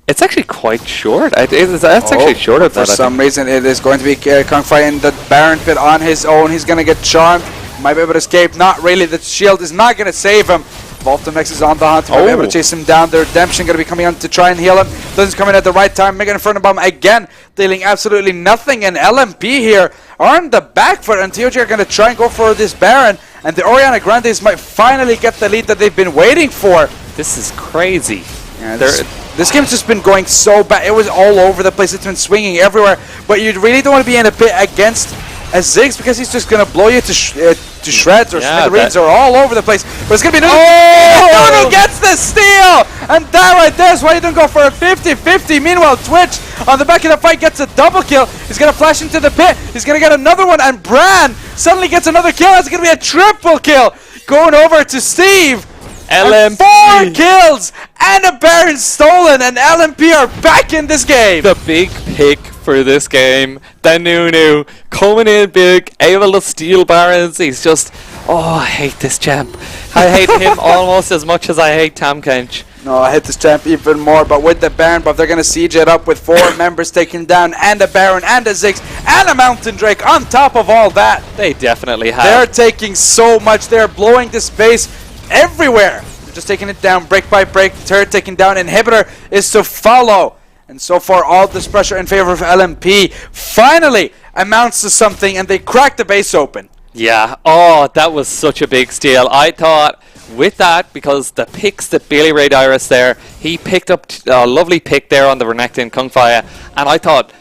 S3: It's actually quite short. That's actually shorter than that.
S2: For some reason, it is going to be Kongfire in the Baron pit on his own. He's going to get charmed. Might be able to escape. Not really. The shield is not going to save him. Voltomex is on the hunt. Might be able to chase him down. The Redemption going to be coming on to try and heal him. Doesn't come in at the right time. Mega Inferno Bomb again, dealing absolutely nothing. And LMP here are on the back foot. And TOG are going to try and go for this Baron. And the Orianna Grandes might finally get the lead that they've been waiting for.
S3: This is crazy.
S2: Yeah, this game's just been going so bad. It was all over the place. It's been swinging everywhere. But you really don't want to be in a pit against a Ziggs because he's just going to blow you to shreds or smithereens or all over the place. But it's going to be Nuno gets the steal! And that right there is why you don't go for a 50-50. Meanwhile, Twitch on the back of the fight gets a double kill. He's going to flash into the pit. He's going to get another one. And Bran suddenly gets another kill. It's going to be a triple kill. Going over to Steve.
S3: LMP.
S2: 4 kills and a Baron stolen, and LMP are back in this game.
S3: The big pick for this game, the Nuno coming in big, able to steal Barons. He's just, I hate this champ. I hate him almost as much as I hate Tam Kench.
S2: No, I hate this champ even more, but with the Baron buff, they're going to siege it up with 4 members taken down, and a Baron, and a Ziggs, and a Mountain Drake on top of all that.
S3: They definitely have.
S2: They're taking so much. They're blowing this base everywhere. They're just taking it down break by break. Turret taken down. Inhibitor is to follow. And so far, all this pressure in favor of LMP finally amounts to something, and they crack the base open.
S3: Yeah. That was such a big steal. I thought with that, because the picks that Billy Dyrus there, he picked up a lovely pick there on the Renekton Kongfire, and I thought,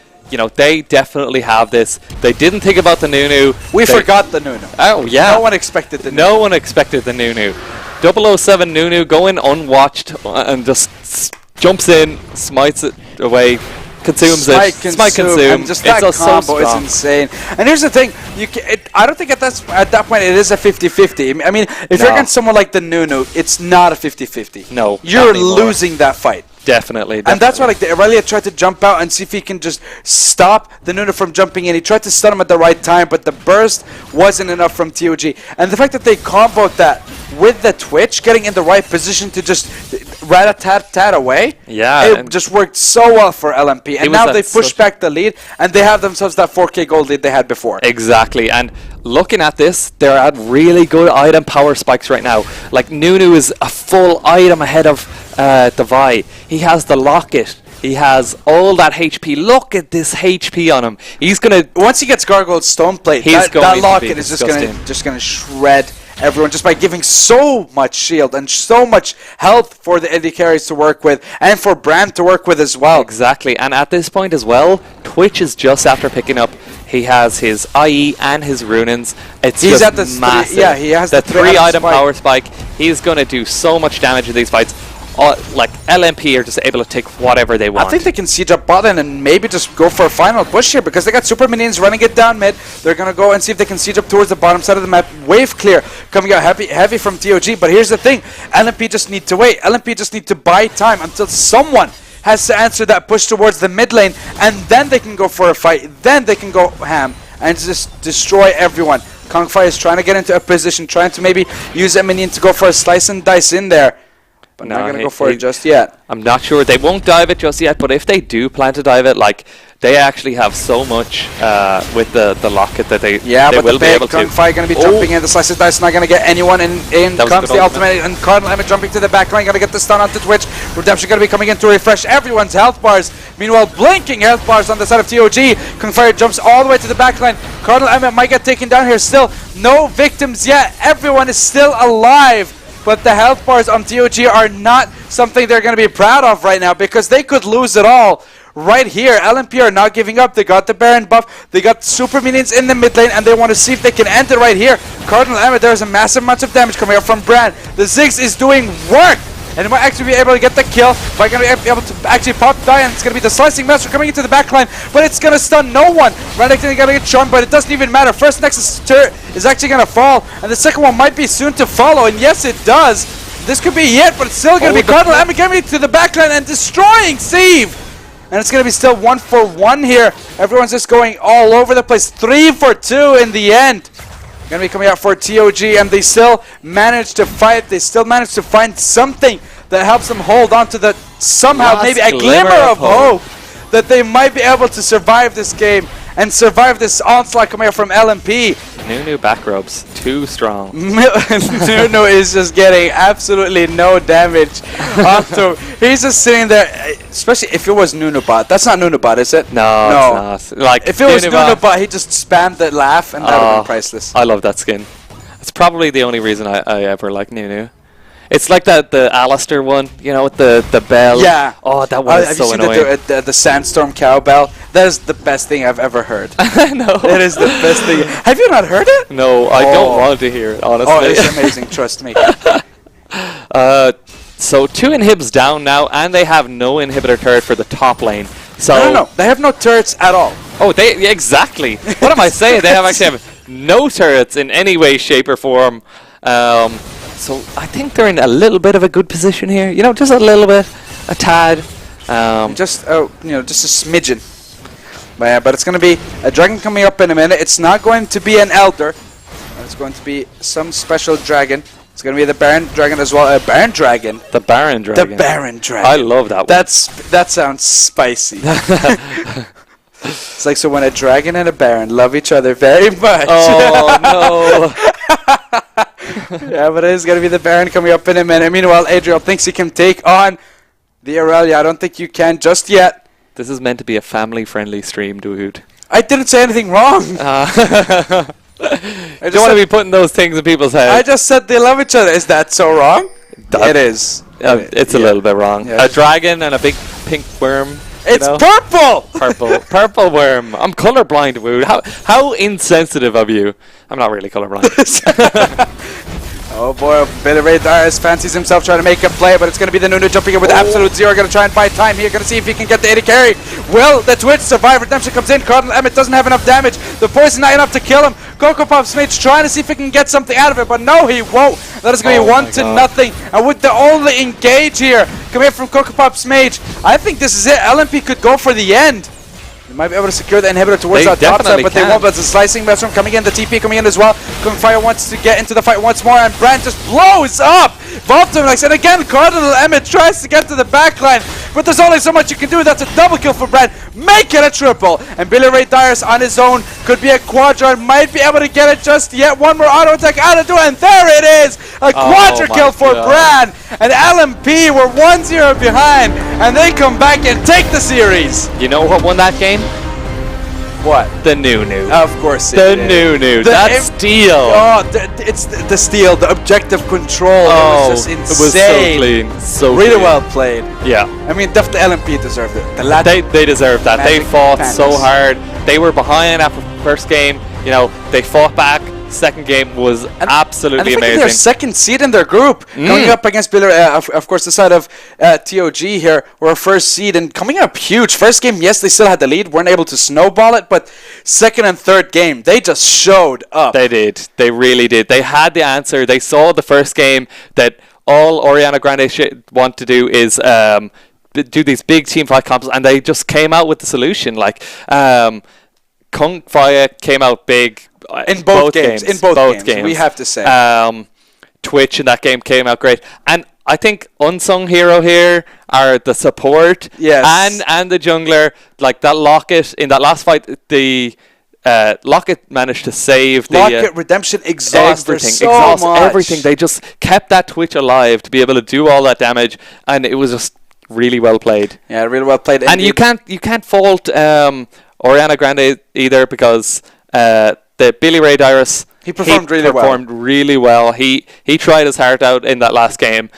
S3: they definitely have this. They didn't think about the Nuno.
S2: We forgot the Nuno.
S3: Oh, yeah.
S2: No one expected the Nuno.
S3: No one expected the Nuno. 007 Nuno going unwatched and just jumps in, smites it away, consumes it. Smite consume.
S2: And just that combo is insane. And here's the thing. I don't think at that point it is a 50-50. I mean, if you're against someone like the Nuno, it's not a 50-50.
S3: No.
S2: You're losing that fight.
S3: Definitely.
S2: And that's why Aurelia tried to jump out and see if he can just stop the Nuno from jumping in. He tried to stun him at the right time, but the burst wasn't enough from TOG. And the fact that they comboed that with the Twitch, getting in the right position to just rat-a-tat-tat away.
S3: Yeah.
S2: It just worked so well for LMP. And now they pushed back the lead, and they have themselves that 4K gold lead they had before.
S3: Exactly. And looking at this, they're at really good item power spikes right now. Like, Nunu is a full item ahead of Devi. He has the locket. He has all that HP. Look at this HP on him. He's gonna
S2: once he gets Gargoyle's Stone Plate, that locket is just gonna shred everyone just by giving so much shield and so much health for the AD carries to work with and for Brand to work with as well.
S3: Exactly. And at this point as well, Twitch is just after picking up. He has his IE and his Runins. He's just at the massive.
S2: He has
S3: the 3-item power spike. He's gonna do so much damage in these fights. Like, LMP are just able to take whatever they want.
S2: I think they can siege up bot lane and maybe just go for a final push here because they got super minions running it down mid. They're going to go and see if they can siege up towards the bottom side of the map. Wave clear coming out heavy from TOG. But here's the thing. LMP just need to wait. LMP just need to buy time until someone has to answer that push towards the mid lane. And then they can go for a fight. Then they can go ham and just destroy everyone. Kongfire is trying to get into a position, trying to maybe use a minion to go for a slice and dice in there. But not going to go for it just yet.
S3: I'm not sure. They won't dive it just yet, but if they do plan to dive it, like, they actually have so much with the locket that they will be able to.
S2: Kongfire going to be jumping in. The slice and dice not going to get anyone in. Comes the ultimate, and Cardinal Emmett jumping to the back line. Going to get the stun onto Twitch. Redemption going to be coming in to refresh everyone's health bars. Meanwhile, blinking health bars on the side of TOG. Kongfire jumps all the way to the back line. Cardinal Emmett might get taken down here still. No victims yet. Everyone is still alive. But the health bars on TOG are not something they're going to be proud of right now because they could lose it all right here. LMP are not giving up. They got the Baron buff. They got super minions in the mid lane, and they want to see if they can end it right here. Cardinal Emmett, there's a massive amount of damage coming up from Brand. The Ziggs is doing work. And he might actually be able to get the kill. But going to be able to actually pop die, and it's going to be the Slicing Master coming into the backline. But it's going to stun no one. Renekton going to get charmed, but it doesn't even matter. First Nexus turret is actually going to fall. And the second one might be soon to follow. And yes, it does. This could be it, but it's still going to be Cardinal Emmett coming to the backline and destroying Steve. And it's going to be still 1-for-1 here. Everyone's just going all over the place. 3-for-2 in the end. Going to be coming out for TOG, and they still manage to fight. They still manage to find something that helps them hold on to the somehow maybe a glimmer of hope that they might be able to survive this game and survive this onslaught coming out from LMP.
S3: Nunu backrobes, too strong.
S2: Nunu is just getting absolutely no damage onto. He's just sitting there, especially if it was Nunubot. That's not Nunubot, is it?
S3: No, it's not. Like,
S2: if it was Nunubot, he just spammed the laugh, and that would be priceless.
S3: I love that skin. It's probably the only reason I ever like Nunu. It's like the Alistair one, you know, with the bell.
S2: Yeah.
S3: Oh, that one is so annoying.
S2: Have you seen the Sandstorm cowbell? That is the best thing I've ever heard.
S3: No.
S2: It is the best thing. Have you not heard it?
S3: No, I don't want to hear it, honestly.
S2: Oh, it's amazing. Trust me.
S3: So 2 inhibs down now, and they have no inhibitor turret for the top lane. So
S2: no. They have no turrets at all.
S3: Oh, exactly. What am I saying? They actually have no turrets in any way, shape, or form. So I think they're in a little bit of a good position here. You know, just a little bit, a tad.
S2: Just a smidgen. But it's going to be a dragon coming up in a minute. It's not going to be an elder. It's going to be some special dragon. It's going to be the Baron Dragon as well. Baron Dragon.
S3: The Baron Dragon.
S2: The Baron Dragon.
S3: I love that one.
S2: That sounds spicy. It's like, so when a dragon and a Baron love each other very much.
S3: Oh, no.
S2: Yeah, but it is going to be the Baron coming up in a minute. Meanwhile, Adriel thinks he can take on the Aurelia. I don't think you can just yet.
S3: This is meant to be a family-friendly stream, dude.
S2: I didn't say anything wrong.
S3: I don't want to be putting those things in people's heads.
S2: I just said they love each other. Is that so wrong? It is.
S3: It's a little bit wrong. Yeah. A dragon and a big pink worm.
S2: It's purple!
S3: Purple worm. I'm colorblind, Wood. How insensitive of you. I'm not really colorblind.
S2: Oh boy, Billy Darius fancies himself trying to make a play, but it's going to be the Nunu jumping in with absolute zero. Going to try and buy time here. Going to see if he can get the 80 carry. Will the Twitch survive? Redemption comes in. Cardinal Emmett doesn't have enough damage. The poison not enough to kill him. Coco Pop's mage trying to see if he can get something out of it, but no, he won't. That is going to be 1-0. And with the only engage here coming in from Coco Pop's mage, I think this is it. LMP could go for the end. They might be able to secure the inhibitor towards that top side, but they won't. But the Slicing Master coming in, the TP coming in as well. Kongfire wants to get into the fight once more, and Brand just blows up Voltimix, and again, Cardinal Emmett tries to get to the back line, but there's only so much you can do. That's a double kill for Brand. Make it a triple. And Billy Ray Dyrus on his own could be a quadra, might be able to get it just yet. One more auto attack out of do, and there it is! A quadra kill for Brand. And LMP were 1-0 behind, and they come back and take the series.
S3: You know what won that game?
S2: What?
S3: The Nunu.
S2: Of course
S3: the Nunu. That steal.
S2: Oh, it's the steal, the objective control.
S3: Oh,
S2: it was just insane.
S3: It was so clean. So
S2: really
S3: clean.
S2: well played.
S3: Yeah.
S2: I mean, definitely LMP deserved it.
S3: They deserved that. They fought
S2: Pandas.
S3: so hard. They were behind after the first game. You know, they fought back. Second game was absolutely amazing.
S2: Their second seed in their group, coming up against Billy, of course, the side of TOG here, were first seed and coming up huge. First game, yes, they still had the lead, weren't able to snowball it, but second and third game, they just showed up.
S3: They did. They really did. They had the answer. They saw the first game that all Orianna Grande want to do is do these big team fight comps, and they just came out with the solution. Like Kung Fire came out big.
S2: In both games, we have to say.
S3: Twitch in that game came out great, and I think unsung hero here are the support, and the jungler. Like that Locket in that last fight, the Locket managed to save the
S2: Locket redemption exhaust
S3: everything. They just kept that Twitch alive to be able to do all that damage, and it was just really well played.
S2: Yeah, really well played.
S3: And you can't fault Orianna Grande either, because the Billy Ray Dyrus,
S2: he performed
S3: really well. He tried his heart out in that last game.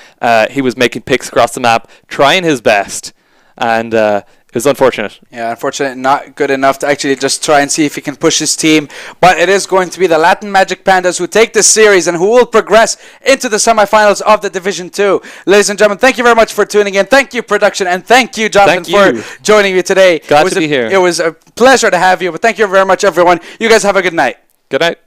S3: He was making picks across the map, trying his best, and it was unfortunate.
S2: Yeah, unfortunate, not good enough to actually just try and see if he can push his team. But it is going to be the Latin Magic Pandas who take this series and who will progress into the semifinals of the Division 2. Ladies and gentlemen, thank you very much for tuning in. Thank you, production, and thank you, Jonathan, for joining me today.
S3: Glad to be here.
S2: It was a pleasure to have you, but thank you very much, everyone. You guys have a good night.
S3: Good night.